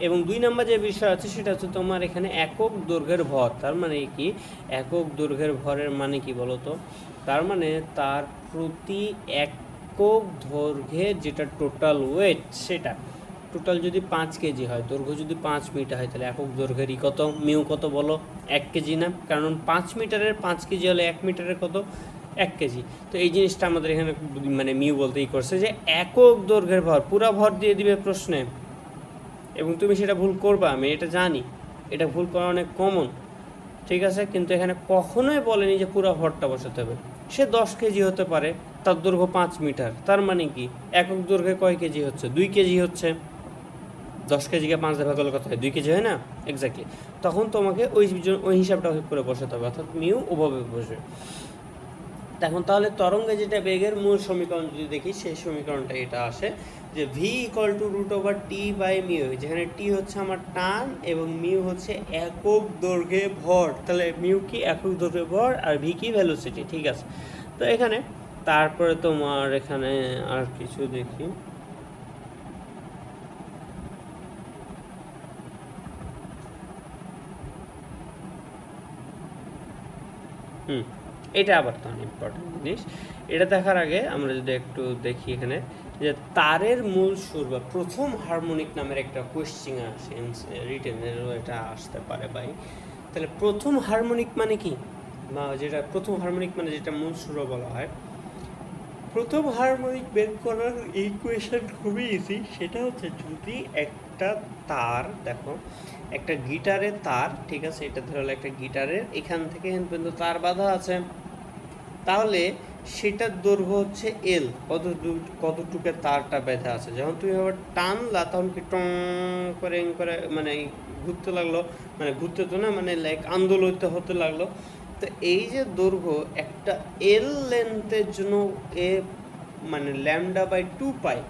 [SPEAKER 2] এবং 2 নম্বর যে বিষয় আছে সেটা হচ্ছে তোমার এখানে একক দৈর্ঘ্যের ভর। তার মানে কি, একক দৈর্ঘ্যের ভরের মানে কি বলো তো? তার মানে তার প্রতি একক দৈর্ঘ্যের যেটা টোটাল ওয়েট, সেটা টোটাল যদি 5 কেজি হয়, দৈর্ঘ্য যদি 5 মিটার হয়, তাহলে একক দৈর্ঘ্যেরই কত, মিউ কত বলো? 1 কেজি না? কারণ 5 মিটারের 5 কেজি হলে 1 মিটারের কত? 1 কেজি। তো এই জিনিসটা আমাদের এখানে মানে মিউ বলতেই করছে যে একক দৈর্ঘ্যের ভর, পুরা ভর দিয়ে দিবে প্রশ্নে, এবং তুমি সেটা ভুল করবা, আমি এটা জানি, এটা ভুল করা অনেক কমন, ঠিক আছে। কিন্তু এখানে কখনোই বলেনি যে পুরা ভরটা বসাতে হবে। সে 10 কেজি হতে পারে, তার দৈর্ঘ্য 5 মিটার, তার মানে কি একক দৈর্ঘ্যে কয় কেজি হচ্ছে? 2 কেজি হচ্ছে। 10 কেজিকে 5 দিয়ে ভাগ করলে কত হয়? 2 কেজি হয় না? এক্স্যাক্টলি। তখন তোমাকে ওই হিসাবটা করে বসাতে হবে, অর্থাৎ মিউ ওভাবে বসবে। এখন তাহলে তরঙ্গে যেটা বেগের মূল সমীকরণ যদি দেখি, সেই সমীকরণটা এটা আসে যে V equal to root over T by mu, যেখানে টি হচ্ছে আমার টান এবং মিউ হচ্ছে একক দৈর্ঘ্যে ভর। তাহলে মিউ কি? একক দৈর্ঘ্যে ভর, আর ভি কি? ভেলোসিটি, ঠিক আছে। তো এখানে তারপরে তোমার এখানে আর কিছু দেখি, এটা আবার তো ইম্পর্টেন্ট জিনিস। এটা দেখার আগে আমরা যদি একটু দেখি এখানে যে তারের মূল সুর বা প্রথম হারমোনিক নামের একটা কোয়েশ্চেন আসে রিটেনেরও, এটা আসতে পারে ভাই। তাহলে প্রথম হারমোনিক মানে কি, বা যেটা প্রথম হারমোনিক মানে যেটা মূল সুরও বলা হয়। প্রথম হারমোনিক বের করার ইকুয়েশন খুবই ইজি। সেটা হচ্ছে, যদি একটা তার দেখো, একটা গিটারের তার, ঠিক আছে, এটা ধরো একটা গিটারের এখান থেকে এখান পর্যন্ত তার বাঁধা আছে, তাহলে সেটার দৈর্ঘ্য হচ্ছে এল। কতটুকু তারটা বেঁধে আছে, যখন তুমি আবার টানলা তখন কি টং করে মানে ঘুরতে লাগলো, মানে ঘুরতে তো না, মানে লাইক আন্দোলিত হতে লাগলো। তো এই যে দৈর্ঘ্য একটা এল লেন্থের জন্য এ মানে ল্যামডা বাই 2 পাই,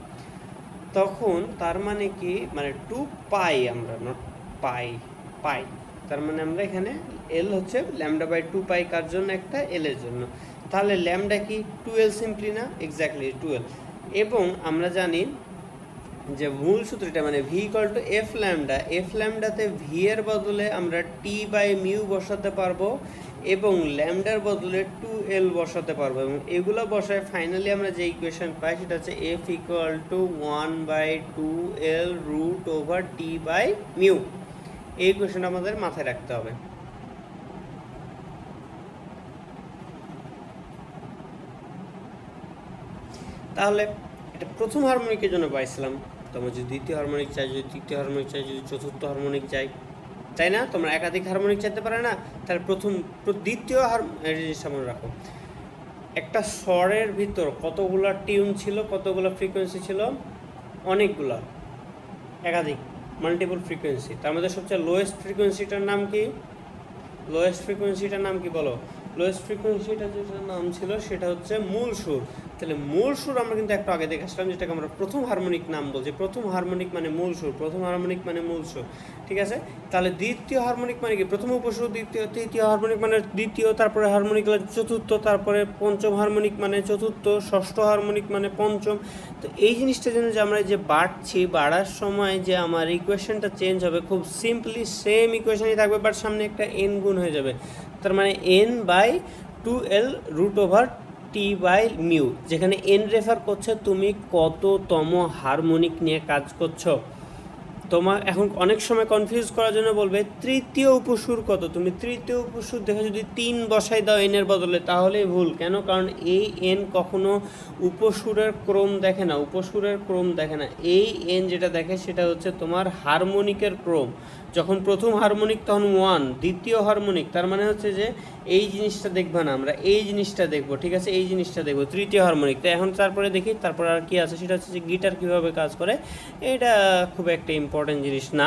[SPEAKER 2] তখন তার মানে কি, মানে 2 পাই আমরা, নট পাই, পাই। তার মানে আমরা এখানে এল হচ্ছে ল্যামডা বাই 2 পাই কার জন্য? একটা এল এর জন্য। তাহলে ল্যামডা কি? 12 সিম্পলি না? এক্স্যাক্টলি 12। এবং আমরা জানি যে মূল সূত্রটা মানে V equal to F lambda, F ল্যামডাতে ভি এর বদলে আমরা টি বাই মিউ বসাতে পারবো, এবং ল্যামডার বদলে 2l বসাতে পারবো, এবং এগুলো বসায় ফাইনালি আমরা যে ইকুয়েশন পাই সেটা হচ্ছে f equal to 1/2l root over T by mu. এই ইকুয়েশনটা আমাদের মাথায় রাখতে হবে। তাহলে এটা প্রথম হারমোনিকের জন্য পাইছিলাম। তোমরা যদি দ্বিতীয় হারমোনিক চাই, যদি তৃতীয় হারমোনিক চাই, যদি চতুর্থ হারমোনিক চাই, তাই না? তোমরা একাধিক হারমোনিক চাইতে পারে না? তাহলে দ্বিতীয় জিনিসটা মনে রাখো, একটা স্বরের ভিতর কতগুলো টিউন ছিল, কতগুলো ফ্রিকোয়েন্সি ছিল? অনেকগুলা, একাধিক, মাল্টিপল ফ্রিকোয়েন্সি। তার মধ্যে সবচেয়ে লোয়েস্ট ফ্রিকোয়েন্সিটার নাম কি? লোয়েস্ট ফ্রিকোয়েন্সিটার নাম কি বলো? লোয়েস্ট ফ্রিকোয়েন্সিটা যেটার নাম ছিল সেটা হচ্ছে মূল সুর। তাহলে মূল সুর আমরা কিন্তু একটু আগে দেখে আসলাম, যেটাকে আমরা প্রথম হারমোনিক নাম বলছি। প্রথম হারমোনিক মানে মূল সুর, প্রথম হারমোনিক মানে মূল সুর, ঠিক আছে? তাহলে দ্বিতীয় হারমোনিক মানে কি? প্রথম উপসুর, দ্বিতীয়, তৃতীয় হারমোনিক মানে দ্বিতীয়, তারপরে হারমোনিক মানে চতুর্থ, তারপরে পঞ্চম হারমোনিক মানে চতুর্থ, ষষ্ঠ হারমোনিক মানে পঞ্চম। তো এই জিনিসটা জন্য যে আমরা যে বাড়ছি, বাড়ার সময় যে আমার ইকুয়েশনটা চেঞ্জ হবে, খুব সিম্পলি সেম ইকুয়েশনই থাকবে, বাট সামনে একটা এন গুণ হয়ে যাবে। তার মানে n/2l root over T by mu, যেখানে এন রেফার করছে তুমি কততম হারমোনিক নিয়ে কাজ করছো। তোমার এখন অনেক সময় কনফিউজ করার জন্য বলবে তৃতীয় উপসুর কত। তুমি তৃতীয় উপসুর দেখে যদি 3 বসাই দাও এনের বদলে, তাহলেই ভুল। কেন? কারণ এই এন কখনো উপসুরের ক্রম দেখে না, উপসুরের ক্রম দেখে না। এই এন যেটা দেখে সেটা হচ্ছে তোমার হারমোনিকের ক্রম। যখন প্রথম হারমোনিক তখন 1, দ্বিতীয় হারমোনিক, তার মানে হচ্ছে যে এই জিনিসটা দেখবা না, আমরা এই জিনিসটা দেখবো, ঠিক আছে? এই জিনিসটা দেখবো তৃতীয় হারমোনিক। তো এখন তারপরে দেখি তারপর আর কি আছে, সেটা হচ্ছে যে গিটার কীভাবে কাজ করে। এটা খুব একটা ইম্পর্টেন্ট জিনিস না।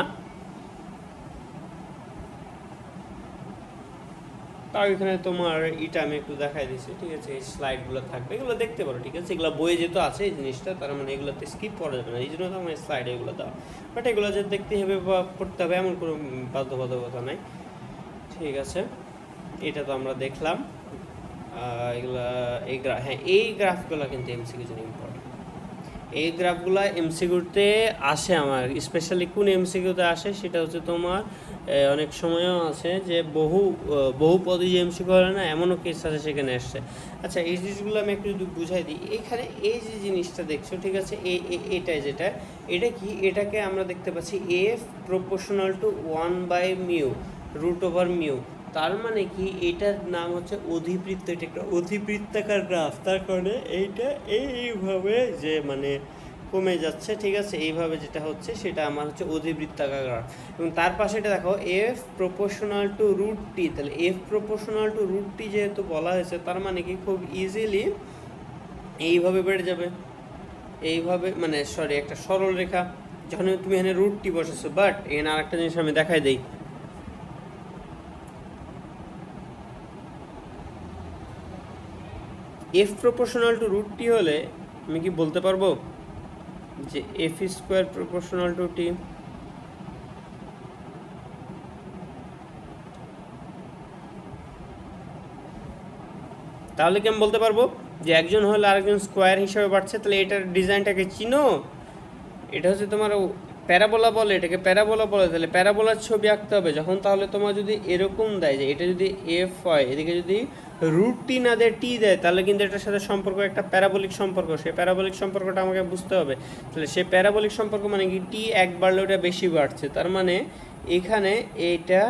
[SPEAKER 2] তাও এখানে তোমার এটা আমি একটু দেখাই দিচ্ছি, ঠিক আছে? এই স্লাইডগুলো থাকবে, এগুলো দেখতে পারো, ঠিক আছে? এগুলো বইয়ে যেহেতু আছে এই জিনিসটা, তার মানে এগুলোতে স্কিপ করা যাবে না, এই জন্য তো আমার স্লাইডে এগুলো দেওয়া। বাট এগুলো যে দেখতে হবে বা পড়তে হবে এমন কোনো বাধ্যবাধকতা নাই, ঠিক আছে? এটা তো আমরা দেখলাম। এগুলা এই গ্রাফগুলো কিন্তু এমসিকিউর জন্য ইম্পর্টেন্ট। এই গ্রাফগুলো এমসিকিউতে আসে আমার, স্পেশালি কোন এমসিকিউতে আসে সেটা হচ্ছে তোমার অনেক সময়ও আছে যে বহুপদী যে এমসিকিউ হয় না, এমনও কেস আছে সেখানে আসছে। আচ্ছা, এই জিনিসগুলো আমি একটু যদি বুঝাই দিই। এখানে এই যে জিনিসটা দেখছো, ঠিক আছে? এটাই যেটা, এটা কি? এটাকে আমরা দেখতে পাচ্ছি F proportional to 1/μ root over mu. তার মানে কি? এটার নাম হচ্ছে অধিবৃত্ত, এটা একটা অধিবৃত্তাকার গ্রাফ। তার কারণে এইটা এইভাবে যে মানে কমে যাচ্ছে, ঠিক আছে? এইভাবে যেটা হচ্ছে সেটা আমার হচ্ছে অধিবৃত্তাকার গ্রাফ। এবং তার পাশে এটা দেখো F proportional to root T. তাহলে F proportional to root T যেহেতু বলা হয়েছে, তার মানে কি খুব ইজিলি এইভাবে বেড়ে যাবে, এইভাবে, মানে সরি, একটা সরল রেখা যখন তুমি এখানে রুট টি বসেছো। বাট এখানে আরেকটা জিনিস আমি দেখাই দিই। F proportional to root T হলে আমি কি বলতে পারবো যে F square proportional to T? তাহলে কি আমি বলতে পারবো যে একজন হলে আরেকজন স্কোয়ার হিসাবে বাড়ছে? তাহলে এটার ডিজাইনটাকে চিনো? এটা হচ্ছে তোমার প্যারাবোলা বলে, এটাকে প্যারাবোলা বলে। তাহলে প্যারাবোলার ছবি আঁকতে হবে যখন, তাহলে তোমার যদি এরকম দেয় যে এটা যদি এফ হয়, এদিকে যদি রুট টি না দেয়, টি দেয়, তাহলে কিন্তু এটার সাথে সম্পর্ক একটা প্যারাবোলিক সম্পর্ক। সেই প্যারাবোলিক সম্পর্কটা আমাকে বুঝতে হবে। তাহলে সেই প্যারাবোলিক সম্পর্ক মানে কি? টি এক বাড়লে ওটা বেশি বাড়ছে, তার মানে এখানে এটা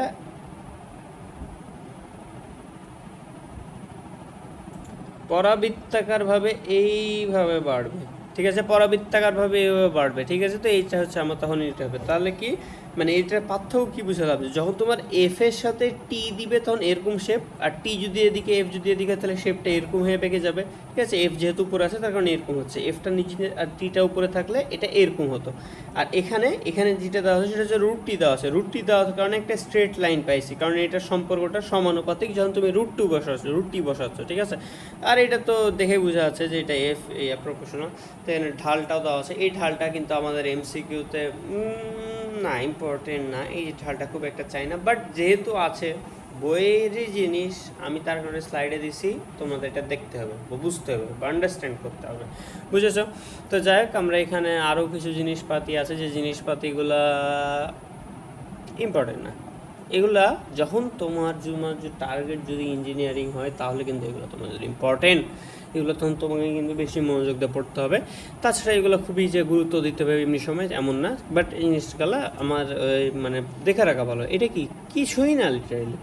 [SPEAKER 2] পরাবৃত্তাকারভাবে এইভাবে বাড়বে, ঠিক আছে? পরাবৃত্তাকারভাবে এইভাবে বাড়বে, ঠিক আছে? তো এইটা হচ্ছে আমার তখন নিতে হবে। তাহলে কি মানে এটার পার্থক্য কী বুঝে লাভ? যখন তোমার এফ এর সাথে টি দিবে তখন এরকম শেপ, আর টি যদি এদিকে, এফ যদি এদিকে, তাহলে শেপটা এরকম হয়ে পেকে যাবে, ঠিক আছে? এফ যেহেতু উপরে আছে তার কারণে এরকম হচ্ছে, এফটা নিচে আর টিটা উপরে থাকলে এটা এরকম হতো। আর এখানে যেটা দেওয়া আছে সেটা হচ্ছে রুট টি দেওয়া আছে। রুট টি দেওয়ার কারণে একটা স্ট্রেট লাইন পাইছি, কারণ এটার সম্পর্কটা সমানুপাতিক যখন তুমি রুট টি বসাচ্ছ, ঠিক আছে? আর এটা তো দেখে বোঝা যাচ্ছে যে এটা এফ প্রপোর্শনাল। তো এখানে ঢালটাও দেওয়া আছে। এই ঢালটা কিন্তু আমাদের এমসিকিউতে না, ইম্পর্টেন্ট না, এই ঢালটা খুব একটা চাই না। বাট যেহেতু আছে বইয়েরই জিনিস, আমি তার কারণে স্লাইডে দিছি, তোমাদের এটা দেখতে হবে, বুঝতে হবে, আন্ডারস্ট্যান্ড করতে হবে, বুঝেছো? তো যাই হোক, আমরা এখানে আরও কিছু জিনিসপাতি আছে যে জিনিসপাতিগুলা ইম্পর্টেন্ট না, এগুলা যখন তোমার যে টার্গেট যদি ইঞ্জিনিয়ারিং হয় তাহলে কিন্তু এগুলো তোমার যদি ইম্পর্টেন্ট, এগুলো তখন তোমাকে কিন্তু বেশি মনোযোগ দিয়ে পড়তে হবে। তাছাড়া এগুলো খুবই যে গুরুত্ব দিতে হবে এমনি সময় এমন না, বাট এই জিনিসগুলো আমার মানে দেখে রাখা ভালো। এটা কি কিছুই না লিটারালি,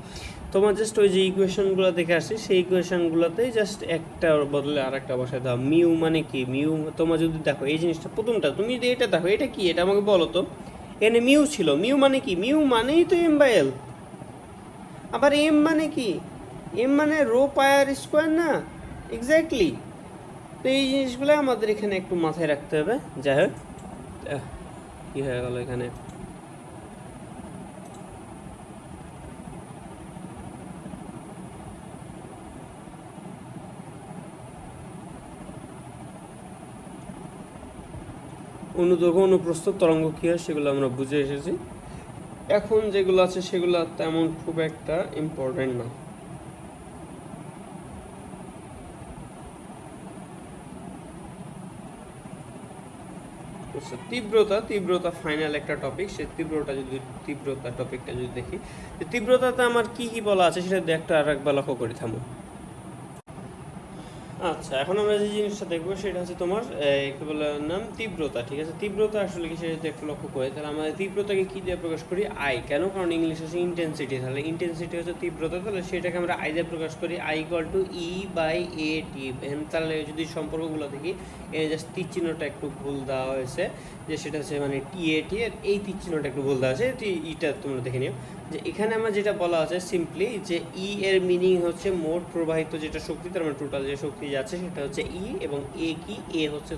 [SPEAKER 2] তোমার জাস্ট ওই যে ইকুয়েশনগুলো দেখে আসছি সেই ইকুয়েশনগুলোতেই জাস্ট একটা বদলে আর একটা বসায় দাও। মিউ মানে কি, মিউ তোমার যদি দেখো এই জিনিসটা প্রথমটা তুমি যদি এটা দেখো এটা কি, এটা আমাকে বলো তো। এখানে মিউ ছিল, মিউ মানে কি, মিউ মানেই তো এম বাই এল। আবার এম মানে কি, এম মানে রো পাই আর স্কোয়ার না, এক্স্যাক্টলি। তো এই জিনিসগুলো আমাদের এখানে একটু মাথায় রাখতে হবে। যাই হোক, কী হয়ে গেল এখানে, অনুদৈর্ঘ্য অনুপ্রস্থ তরঙ্গ কী হয় সেগুলো আমরা বুঝে এসেছি। এখন যেগুলো আছে সেগুলো তেমন খুব একটা ইম্পর্টেন্ট না। তীব্রতা ফাইনাল একটা টপিক। সে তীব্রতা টপিকটা যদি দেখি, তীব্রতাতে আমার কি কি বলা আছে সেটা একটা আর একবার লক্ষ্য করে থামো। আচ্ছা, এখন আমরা যে জিনিসটা দেখবো সেটা হচ্ছে তোমার কি বলে নাম, তীব্রতা। ঠিক আছে, তীব্রতা আসলে কি সেটা একটু লক্ষ্য করে, তাহলে আমরা তীব্রতাকে কি দিয়ে প্রকাশ করি, আই। কেন, কারণ ইংলিশ হচ্ছে ইন্টেন্সিটি, তাহলে ইন্টেন্সিটি হচ্ছে তীব্রতা, তাহলে সেটাকে আমরা আই দিয়ে প্রকাশ করি, I equal to E by A T. তাহলে যদি সম্পর্কগুলো দেখি, এই জাস্ট তীর চিহ্নটা একটু ভুল দেওয়া হয়েছে, যে সেটা হচ্ছে মানে টি এ টি, আর এই তীর চিহ্নটা একটু ভুল দেওয়া আছে, ইটা তোমরা দেখে নিও। যে এখানে আমার যেটা বলা আছে সিম্পলি যে ই এর মিনিং হচ্ছে মোট প্রবাহিত যেটা শক্তি, তার মানে টোটাল যে শক্তি যাচ্ছে সেটা হচ্ছে ই, এবং এ কি, এ হচ্ছে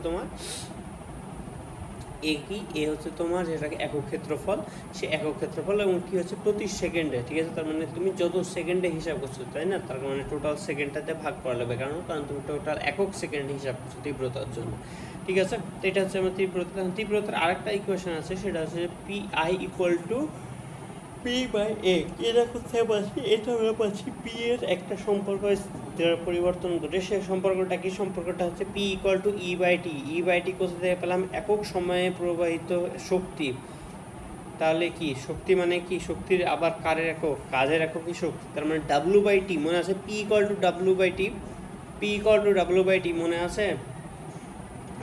[SPEAKER 2] তোমার যেটাকে একক ক্ষেত্রফল, সে একক ক্ষেত্রফল, এবং কি হচ্ছে প্রতি সেকেন্ডে। ঠিক আছে, তার মানে তুমি যত সেকেন্ডে হিসাব করছো তাই না, তার মানে টোটাল সেকেন্ডটাতে ভাগ করা লাগবে, কারণ তুমি টোটাল একক সেকেন্ড হিসাব করছো তীব্রতার জন্য। ঠিক আছে, তো এটা হচ্ছে আমার তীব্রতার আরেকটা ইকুয়েশন আছে, সেটা হচ্ছে P I equal to P by A. এটা কোথায় পাচ্ছি, এটা আমরা পাচ্ছি পি এর একটা সম্পর্ক পরিবর্তন করে, সে সম্পর্কটা কি, সম্পর্কটা হচ্ছে P equal to E by T. E by T কোথা থেকে পেলাম, একক সময়ে প্রবাহিত শক্তি। তাহলে কি শক্তি মানে কি, শক্তির আবার কারের একক, কাজের একক কি শক্তি, তার মানে ডাব্লু বাই টি মনে আছে, P equal to W by T, P equal to W by T মনে আছে,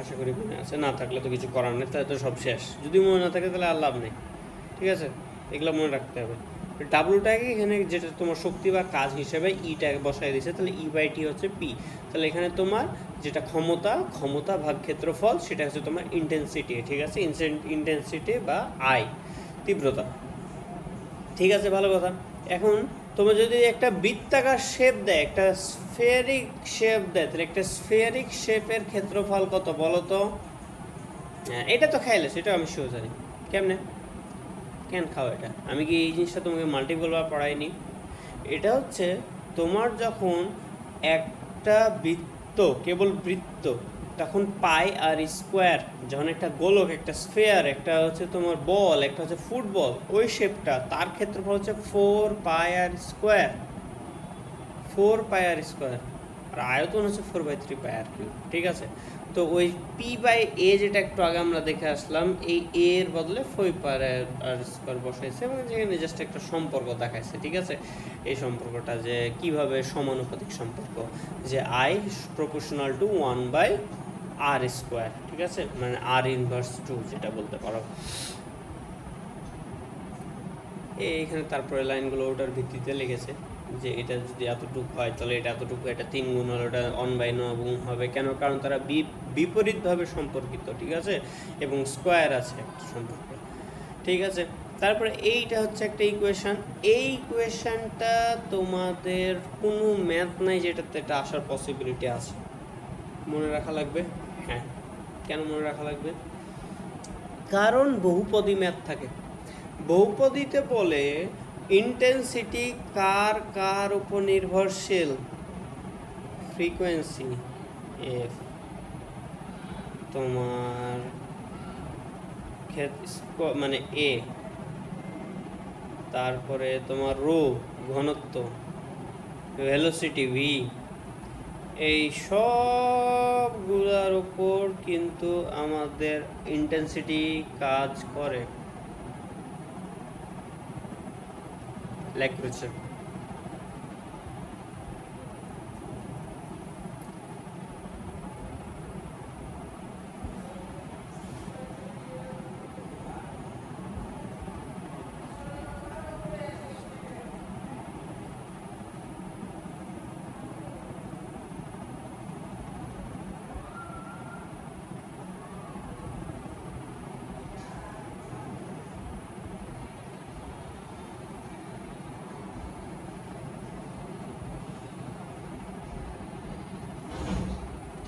[SPEAKER 2] আশা করি মনে আছে। না থাকলে তো কিছু করার নেই, তাহলে তো সব শেষ। যদি মনে না থাকে তাহলে আর লাভ নেই। ঠিক আছে, এগুলো মনে রাখতে হবে। ডাব্লুটাকে এখানে যেটা তোমার শক্তি বা কাজ হিসেবে ইটাকে বসাই দিয়েছে, তাহলে ই বাই টি হচ্ছে পি। তাহলে এখানে তোমার যেটা ক্ষমতা ভাগ ক্ষেত্রফল, সেটা হচ্ছে তোমার ইন্টেন্সিটি। ঠিক আছে, ইন্টেন্সিটি বা আই, তীব্রতা। ঠিক আছে, ভালো কথা। এখন তোমার যদি একটা বৃত্তাকার শেপ দেয়, একটা স্ফেরিক শেপ দেয়, তাহলে একটা স্ফেরিক শেপের ক্ষেত্রফল কত বলো তো? হ্যাঁ, এটা তো খাইলে, সেটা আমি শিওর জানি। কেমনে কেন খাও এটা, আমি কি এই জিনিসটা তোমাকে মাল্টিপল বার পড়াইনি? এটা হচ্ছে তোমার যখন একটা বৃত্ত, কেবল বৃত্ত, তখন পাই আর স্কোয়ার, যখন একটা গোলক, একটা স্ফেয়ার, একটা হচ্ছে তোমার বল, একটা হচ্ছে ফুটবল, ওই শেপটা, তার ক্ষেত্রফল হচ্ছে 4 পাই আর স্কোয়ার, 4 পাই আর স্কোয়ার, আর আয়তন হচ্ছে 4/3 পাই আর কিউব। ঠিক আছে, তো ওই পি বাই এ যেটা একটু আগে আমরা দেখে আসলাম, এই এ এর বদলে 4 পাই আর স্কোয়ার বসাইছে, এবং যেখানে জাস্ট একটা সম্পর্ক দেখাইছে। ঠিক আছে, এই সম্পর্কটা যে কিভাবে সমানুপাতিক সম্পর্ক, যে I proportional to 1 by R square. ঠিক আছে, মানে আর ইনভার্স 2 যেটা বলতে পারো। এইখানে তারপরে লাইনগুলো ওটার ভিত্তিতে লেগেছে, যে এটা যদি এতটুকু হয় তাহলে এটা এতটুকু, এটা 3 গুণ হলে ওটা 1/9 হবে। কেন, কারণ তারা বিপরীতভাবে সম্পর্কিত। ঠিক আছে, এবং স্কোয়ার আছে একটা সম্পর্ক। ঠিক আছে, তারপরে এইটা হচ্ছে একটা ইকুয়েশন। এই ইকুয়েশনটা তোমাদের কোনো ম্যাথ নাই যেটাতে এটা আসার পসিবিলিটি আছে, মনে রাখা লাগবে। হ্যাঁ, কেন মনে রাখা লাগবে, কারণ বহুপদী ম্যাথ থাকে। বহুপদীতে বলে ইন্টেন্সিটি কার উপর নির্ভরশীল, ফ্রিকোয়েন্সি এফ, তোমার মানে এ, তারপরে তোমার রো ঘনত্ব, ভেলোসিটি ভি, এই সবগুলোর উপর কিন্তু আমাদের ইন্টেন্সিটি কাজ করে। ল্যাগ করেছে।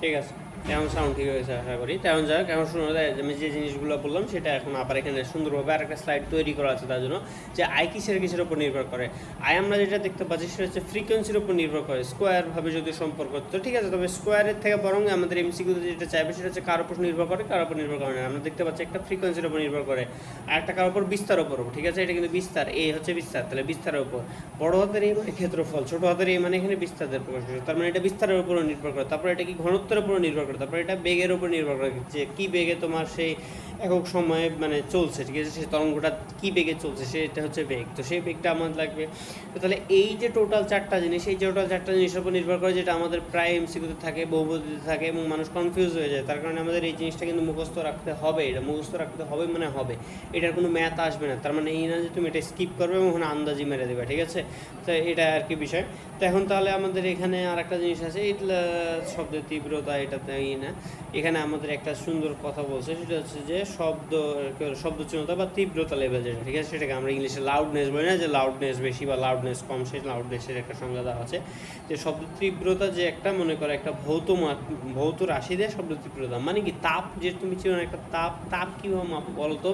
[SPEAKER 2] ঠিক আছে, এখন সাউন্ড ঠিক হয়েছে আশা করি। তেমন যাক, এখন শুনে আমি যে জিনিসগুলো বললাম সেটা এখন আবার এখানে সুন্দরভাবে আর একটা স্লাইড তৈরি করা আছে তার জন্য, যে আই কিসের উপর নির্ভর করে। আই আমরা যেটা দেখতে পাচ্ছি সেটা হচ্ছে ফ্রিকোয়েন্সির উপর নির্ভর করে, স্কোয়ারভাবে যদি সম্পর্ক, তো ঠিক আছে। তবে স্কোয়ারের থেকে বরং আমাদের এমসিকিউতে যেটা চাইবে সেটা হচ্ছে কার উপর নির্ভর করে, কার উপর নির্ভর করে না। আমরা দেখতে পাচ্ছি একটা ফ্রিকোয়েন্সির উপর নির্ভর করে, আর একটা কার উপর, বিস্তার উপর, ঠিক আছে। এটা কিন্তু বিস্তার, এ হচ্ছে বিস্তার, তাহলে বিস্তারের উপর। বড় হাতের এই মানে ক্ষেত্রফল, ছোট হাতের এই মানে এখানে বিস্তারের প্রকাশ করে, তার মানে এটা বিস্তারের উপর নির্ভর করে। তারপর এটা কি ঘনত্বের উপর নির্ভর করে, তারপর এটা বেগের উপর নির্ভর করে, যে কী বেগে তোমার সেই একক সময়ে মানে চলছে, ঠিক আছে, সেই তরঙ্গটা কী বেগে চলছে, সেটা হচ্ছে বেগ। তো সেই বেগটা আমাদের লাগবে। তো তাহলে এই যে টোটাল চারটা জিনিস, এই টোটাল চারটা জিনিসের উপর নির্ভর করে, যেটা আমাদের প্রায় এমসিকিউতে থাকে, বহুপদীতে থাকে এবং মানুষ কনফিউজ হয়ে যায়। তার কারণে আমাদের এই জিনিসটা কিন্তু মুখস্থ রাখতে হবে। এটা মুখস্থ রাখতে হবে মানে হবে, এটার কোনো ম্যাথ আসবে না। তার মানে এই না যে তুমি এটা স্কিপ করবে এবং ওখানে আন্দাজি মেরে দেবে, ঠিক আছে। তো এটা আর কি বিষয়। তো এখন তাহলে আমাদের এখানে আর একটা জিনিস আছে, এই শব্দের তীব্রতা, এটাতে না, এখানে আমাদের একটা সুন্দর কথা বলছে, সেটা হচ্ছে যে শব্দ চিহ্নতা বা তীব্রতা লেভেল যেটা, ঠিক আছে, সেটাকে আমরা ইংলিশে লাউডনেস বলি না, যে লাউডনেস বেশি বা লাউডনেস কম, সেই লাউডনেসের একটা সংজ্ঞা দেওয়া আছে। যে শব্দ তীব্রতা যে একটা, মনে করো একটা ভৌত রাশি দেয় শব্দ তীব্রতা, মানে কি তাপ, যে তুমি চিনো না একটা তাপ কীভাবে মাপ বলো তো?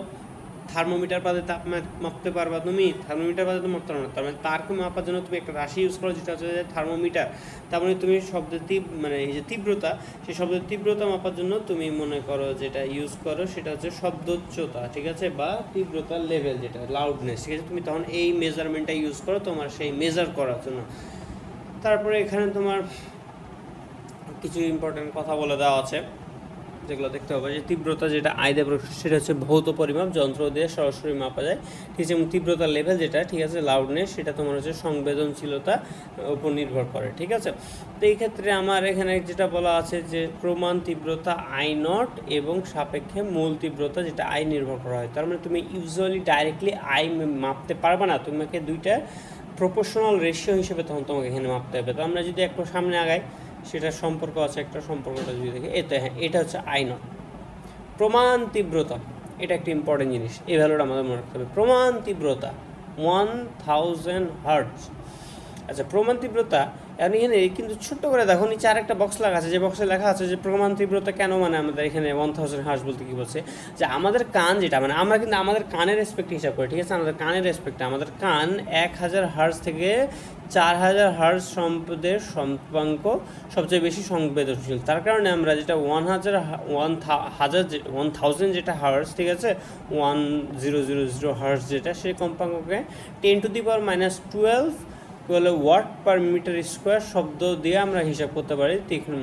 [SPEAKER 2] থার্মোমিটার বাদে তাপ মাপতে পারবা তুমি? থার্মোমিটার বাদে তো মাপতে পারো না। তার মানে তারকে মাপার জন্য তুমি একটা রাশি ইউজ করো, যেটা হচ্ছে থার্মোমিটার। তার মানে তুমি শব্দের মানে এই যে তীব্রতা, সেই শব্দের তীব্রতা মাপার জন্য তুমি মনে করো যেটা ইউজ করো সেটা হচ্ছে শব্দোচ্চতা, ঠিক আছে, বা তীব্রতার লেভেল যেটা লাউডনেস, ঠিক আছে। তুমি তখন এই মেজারমেন্টটা ইউজ করো তোমার সেই মেজার করার জন্য। তারপরে এখানে তোমার কিছু ইম্পর্টেন্ট কথা বলে দেওয়া আছে, যেগুলো দেখতে হবে। যে তীব্রতা যেটা আয়দা প্রকাশ, সেটা হচ্ছে ভৌত পরিমাপ, যন্ত্র দিয়ে সরাসরি মাপা যায়, ঠিক আছে। এবং তীব্রতার লেভেল যেটা, ঠিক আছে, লাউডনেস, সেটা তোমার হচ্ছে সংবেদনশীলতা উপর নির্ভর করে, ঠিক আছে। তো এই ক্ষেত্রে আমার এখানে যেটা বলা আছে যে প্রমাণ তীব্রতা আই নট এবং সাপেক্ষে মূল তীব্রতা যেটা আই নির্ভর করা হয়। তার মানে তুমি ইউজুয়ালি ডাইরেক্টলি আই মাপতে পারবে না, তোমাকে দুইটা প্রপোর্শনাল রেশিও হিসেবে তখন তোমাকে এখানে মাপতে হবে। তো আমরা যদি একটু সামনে আগাই, সেটার সম্পর্ক আছে, একটা সম্পর্কটা যদি দেখি, হ্যাঁ, এটা হচ্ছে আই নট। প্রমাণ তীব্রতা, এটা একটা ইম্পর্টেন্ট জিনিস, এই ভ্যালুটা আমাদের মনে রাখতে হবে। প্রমাণ তীব্রতা 1000 হার্টজ। আচ্ছা, প্রমাণ তীব্রতা এখন এখানে কিন্তু ছোট্ট করে দেখো, নিচে আরেকটা বক্স লেখা আছে, যে বক্সে লেখা আছে যে প্রমাণ তীব্রতা কেন, মানে আমাদের এখানে 1000 হার্টজ বলতে কী বলছে, যে আমাদের কান যেটা, মানে আমরা কিন্তু আমাদের কানের রেসপেক্ট হিসাব করি, ঠিক আছে, আমাদের কানের রেসপেক্টে আমাদের কান 1000 হার্টজ থেকে 4000 হার্টজ সম্পদের সম্পাঙ্ক সবচেয়ে বেশি সংবেদনশীল। তার কারণে আমরা যেটা 1000 যেটা হার্টজ, ঠিক আছে, 1000 হার্টজ যেটা, সেই কম্পাঙ্ককে 10⁻12 ওয়াট পার মিটার স্কোয়ার শব্দ দিয়ে আমরা হিসাব করতে পারি,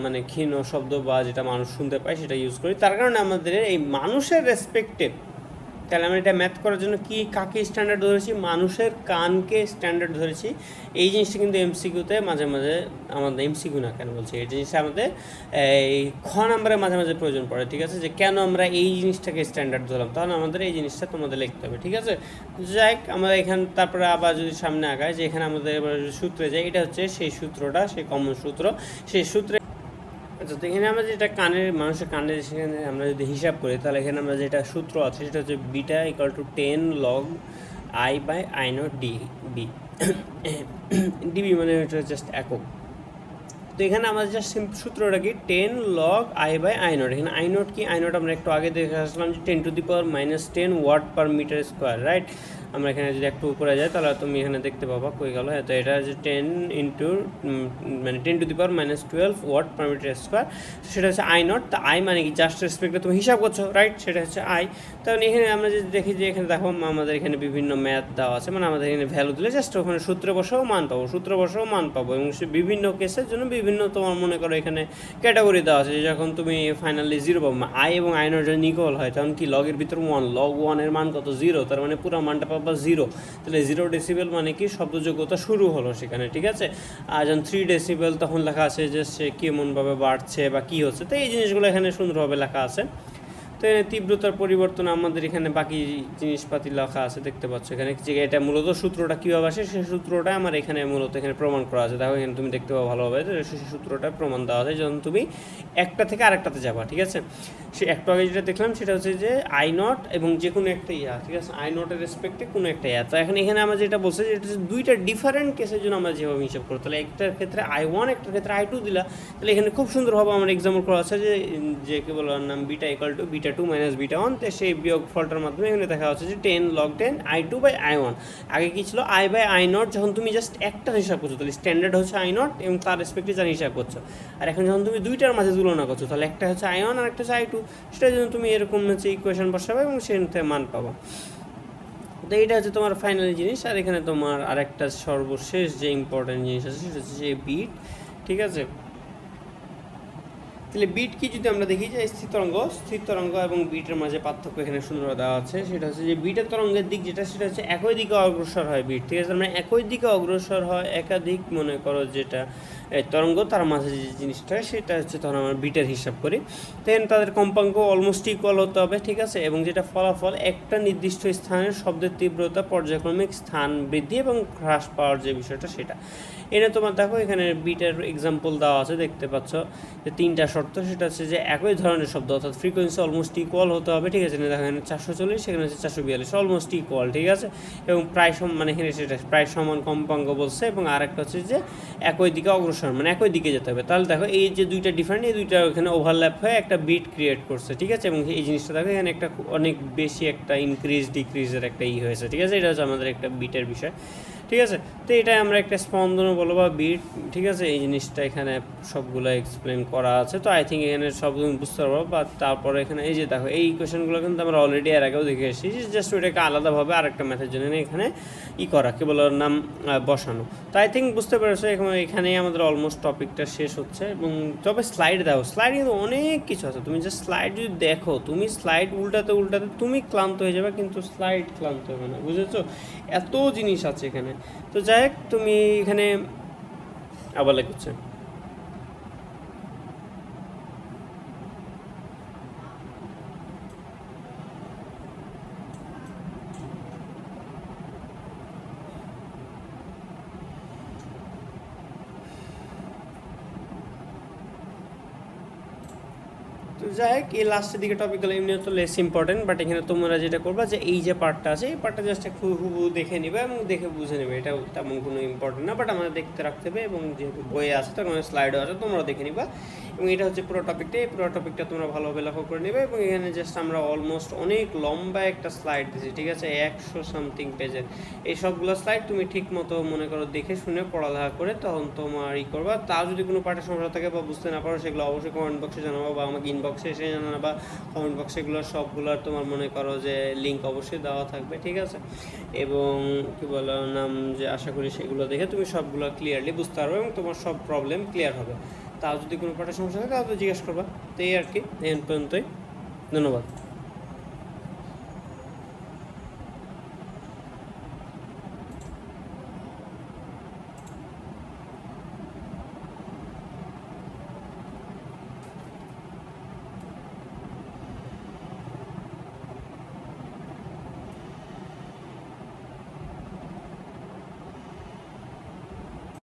[SPEAKER 2] মানে ক্ষীণ শব্দ বা যেটা মানুষ শুনতে পায় সেটা ইউজ করি। তার কারণে আমাদের এই মানুষের রেসপেক্টে, তাহলে আমরা এটা ম্যাথ করার জন্য কাকে স্ট্যান্ডার্ড ধরেছি? মানুষের কানকে স্ট্যান্ডার্ড ধরেছি। এই জিনিসটা কিন্তু এমসিকিউতে মাঝে মাঝে, আমাদের এমসিকিউ না কেন বলছি, এই জিনিসটা আমাদের এই খ নাম্বারে মাঝে মাঝে প্রয়োজন পড়ে, ঠিক আছে, যে কেন আমরা এই জিনিসটাকে স্ট্যান্ডার্ড ধরলাম, তাহলে আমাদের এই জিনিসটা তোমাদের লিখতে হবে, ঠিক আছে। যাই হোক, আমরা এখানে তারপরে আবার যদি সামনে আগাই, যে এখানে আমাদের এবার সূত্রে যাই, এটা হচ্ছে সেই সূত্রটা, সেই কমন সূত্র, সেই সূত্রে। আচ্ছা, তো এখানে আমরা যেটা মানুষের কানের সেখানে আমরা যদি হিসাব করি, তাহলে এখানে আমরা যেটা সূত্র আছে সেটা হচ্ছে beta = 10 log I/I0 dB। DB মানে এটা জাস্ট একক। তো এখানে আমাদের জাস্ট সূত্রটা কি, 10 log I/I0। এখানে I0 কি, I0 আমরা একটু আগে দেখে আসলাম যে 10⁻10 watt per metre square, right. আমরা এখানে যদি একটু উপরে যাই, তাহলে তুমি এখানে দেখতে পাবা কই গেল, হ্যাঁ। তো এটা যে 10 মানে 10⁻12 ওয়াট পার মিটার স্কোয়ার, সেটা হচ্ছে I0। তো আই মানে কি, জাস্ট রেসপেক্টে তুমি হিসাব করছো, রাইট, সেটা হচ্ছে আই। তখন এখানে আমরা যদি দেখি যে এখানে দেখো আমাদের এখানে বিভিন্ন ম্যাথ দেওয়া আছে, মানে আমাদের এখানে ভ্যালু দিলে জাস্ট ওখানে সূত্রে বসাও মান পাবো, এবং সে বিভিন্ন কেসের জন্য বিভিন্ন, তোমার মনে করো এখানে ক্যাটাগরি দেওয়া আছে, যখন তুমি ফাইনালি 0 পাবো, আই এবং I0 যদি ইকুয়াল হয়, তখন কি লগের ভিতর 1, log 1 এর মান কত, 0, তার মানে পুরো মানটা পাবো বা 0, তাহলে 0 ডেসিবেল মানে কি শব্দযোগ্যতা শুরু হলো সেখানে, ঠিক আছে। আর যখন 3 ডেসিবেল তখন লেখা আছে যে সে কেমনভাবে বাড়ছে বা কী হচ্ছে, তো এই জিনিসগুলো এখানে সুন্দরভাবে লেখা আছে। তো এখানে তীব্রতার পরিবর্তন আমাদের এখানে বাকি জিনিসপাতি লেখা আছে দেখতে পাচ্ছ এখানে, যে এটা মূলত সূত্রটা কীভাবে আসে সেই সূত্রটা আমার এখানে মূলত এখানে প্রমাণ করা আছে। দেখো এখানে তুমি দেখতে পাবো ভালোভাবে, সেই সূত্রটা প্রমাণ দেওয়া আছে যখন তুমি একটা থেকে আরেকটাতে যাবা, ঠিক আছে। সে একটু আগে যেটা দেখলাম সেটা হচ্ছে যে I0 এবং যে কোনো একটা ঠিক আছে, I0 এর রেসপেক্টে কোনো একটা তো এখানে আমরা যেটা বলছি যে এটা হচ্ছে দুইটা ডিফারেন্ট কেসের জন্য আমরা যেভাবে হিসাব করবো, তাহলে একটার ক্ষেত্রে I1 একটার ক্ষেত্রে I2 দিলা, তাহলে এখানে খুব সুন্দরভাবে আমার এক্সাম্পল করা আছে যে কি বলার নাম β = β2 - β1, তো সেই বিয়োগ ফলটার মাধ্যমে এখানে দেখা হচ্ছে যে 10 log 10 I2/I1। আগে কি ছিল I/I0, যখন তুমি জাস্ট একটা হিসাব করছো তাহলে স্ট্যান্ডার্ড হচ্ছে I0 এবং তার রেসপেক্টে যার হিসাব করছো। আর এখন যখন তুমি দুইটার মাঝে তুলনা করছো তাহলে একটা হচ্ছে I1 আর একটা হচ্ছে I2, সেটার জন্য তুমি এরকম হচ্ছে ইকুয়েশন বসাবে এবং সেখান থেকে মান পাবো। তো এইটা হচ্ছে তোমার ফাইনাল জিনিস। আর এখানে তোমার আরেকটা সর্বশেষ যে ইম্পর্টেন্ট জিনিস আছে সেটা হচ্ছে যে বিট, ঠিক আছে। তাহলে বিট কি যদি আমরা দেখি যে স্থির তরঙ্গ এবং বিটের মাঝে পার্থক্য এখানে সুন্দর দেওয়া আছে, সেটা হচ্ছে যে বিটের তরঙ্গের দিক যেটা সেটা হচ্ছে একই দিকে অগ্রসর হয় বিট, ঠিক আছে। মানে একই দিকে অগ্রসর হয় একাধিক মনে করো যেটা তরঙ্গ তার মাঝে যে জিনিসটা সেটা হচ্ছে তখন আমরা বিটের হিসাব করি। দেন তাদের কম্পাঙ্ক অলমোস্ট ইকুয়াল হতে হবে, ঠিক আছে। এবং যেটা ফলাফল একটা নির্দিষ্ট স্থানের শব্দের তীব্রতা পর্যায়ক্রমিক স্থান বৃদ্ধি এবং হ্রাস পাওয়ার যে বিষয়টা সেটা এনে তোমার দেখো এখানে বিটের এক্সাম্পল দেওয়া আছে দেখতে পাচ্ছ যে 3টা শর্ত, সেটা হচ্ছে যে একই ধরনের শব্দ অর্থাৎ ফ্রিকোয়েন্সি অলমোস্ট ইকুয়াল হতে হবে, ঠিক আছে। দেখো এখানে 440 সেখানে হচ্ছে 442 অলমোস্ট ইকুয়াল, ঠিক আছে। এবং প্রায় মানে এখানে সেটা প্রায় সমান কম্পাঙ্ক বলছে, এবং আরেকটা হচ্ছে যে একই দিকে অগ্রসর মানে একই দিকে যেতে হবে। তাহলে দেখো এই যে দুইটা ডিফারেন্ট, এই দুইটা এখানে ওভারল্যাপ হয়ে একটা বিট ক্রিয়েট করছে, ঠিক আছে। এবং এই জিনিসটা দেখো এখানে একটা অনেক বেশি একটা ইনক্রিজ ডিক্রিজের একটা হয়েছে, ঠিক আছে। এটা হচ্ছে আমাদের একটা বিটের বিষয়, ঠিক আছে। তো এটা আমরা একটা স্পন্দনও বলো বা বিট, ঠিক আছে। এই জিনিসটা এখানে সবগুলো এক্সপ্লেন করা আছে। তো আই থিঙ্ক এখানে সব তুমি বুঝতে পারবো। বা তারপরে এখানে এই যে দেখো এই কোয়েশনগুলো কিন্তু আমরা অলরেডি এর আগেও দেখে এসেছি, জাস্ট ওইটাকে আলাদাভাবে আরেকটা ম্যাথের জন্য এখানে করা কি বলার নাম বসানো। তো আই থিঙ্ক বুঝতে পেরেছো এখানেই আমাদের অলমোস্ট টপিকটা শেষ হচ্ছে। এবং তবে স্লাইড দাও, স্লাইড কিন্তু অনেক কিছু আছে, তুমি জাস্ট স্লাইড যদি দেখো, তুমি স্লাইড উল্টাতে তুমি ক্লান্ত হয়ে যাবে, কিন্তু স্লাইড ক্লান্ত হবে না, বুঝেছো। এত জিনিস আছে এখানে। তো যাই হোক, তুমি এখানে আবার লেখছে তো যাই হোক, এই লাস্টের দিকে টপিকগুলো এমনি তো লেস ইম্পর্টেন্ট, বাট এখানে তোমরা যেটা করবা যে এই যে পার্টটা আছে এই পার্টটা জাস্ট একটু হুবহু দেখে নিবে এবং দেখে বুঝে নেবে, এটা তেমন কোনো ইম্পর্টেন্ট না, বাট আমাদের দেখতে রাখতে হবে। এবং যেহেতু বইয়ে আছে তখন স্লাইডও আছে, তোমরা দেখে নিবা। এবং এটা হচ্ছে পুরো টপিকটা, এই পুরো টপিকটা তোমরা ভালোভাবে লক্ষ্য করে নেবে। এবং এখানে জাস্ট আমরা অলমোস্ট অনেক লম্বা একটা স্লাইড দিয়েছি, ঠিক আছে, 100 সামথিং পেজের। এই সবগুলো স্লাইড তুমি ঠিক মতো মনে করো দেখে শুনে পড়ালেখা করে তখন তোমার করবা। তাও যদি কোনো পার্টের সমস্যা থাকে বা বুঝতে না পারো সেগুলো অবশ্যই কমেন্ট বক্সে জানাবো বা আমাকে ইনবক্সে এসে জানাবো বা কমেন্ট বক্সে, এগুলো সবগুলোর তোমার মনে করো যে লিঙ্ক অবশ্যই দেওয়া থাকবে, ঠিক আছে। এবং কী বলো নাম যে আশা করি সেগুলো দেখে তুমি সবগুলো ক্লিয়ারলি বুঝতে পারবে এবং তোমার সব প্রবলেম ক্লিয়ার হবে। তাও যদি কোনো পার্টের সমস্যা থাকে তাহলে জিজ্ঞেস করবা। তো এই আর কি, এই পর্যন্তই, ধন্যবাদ।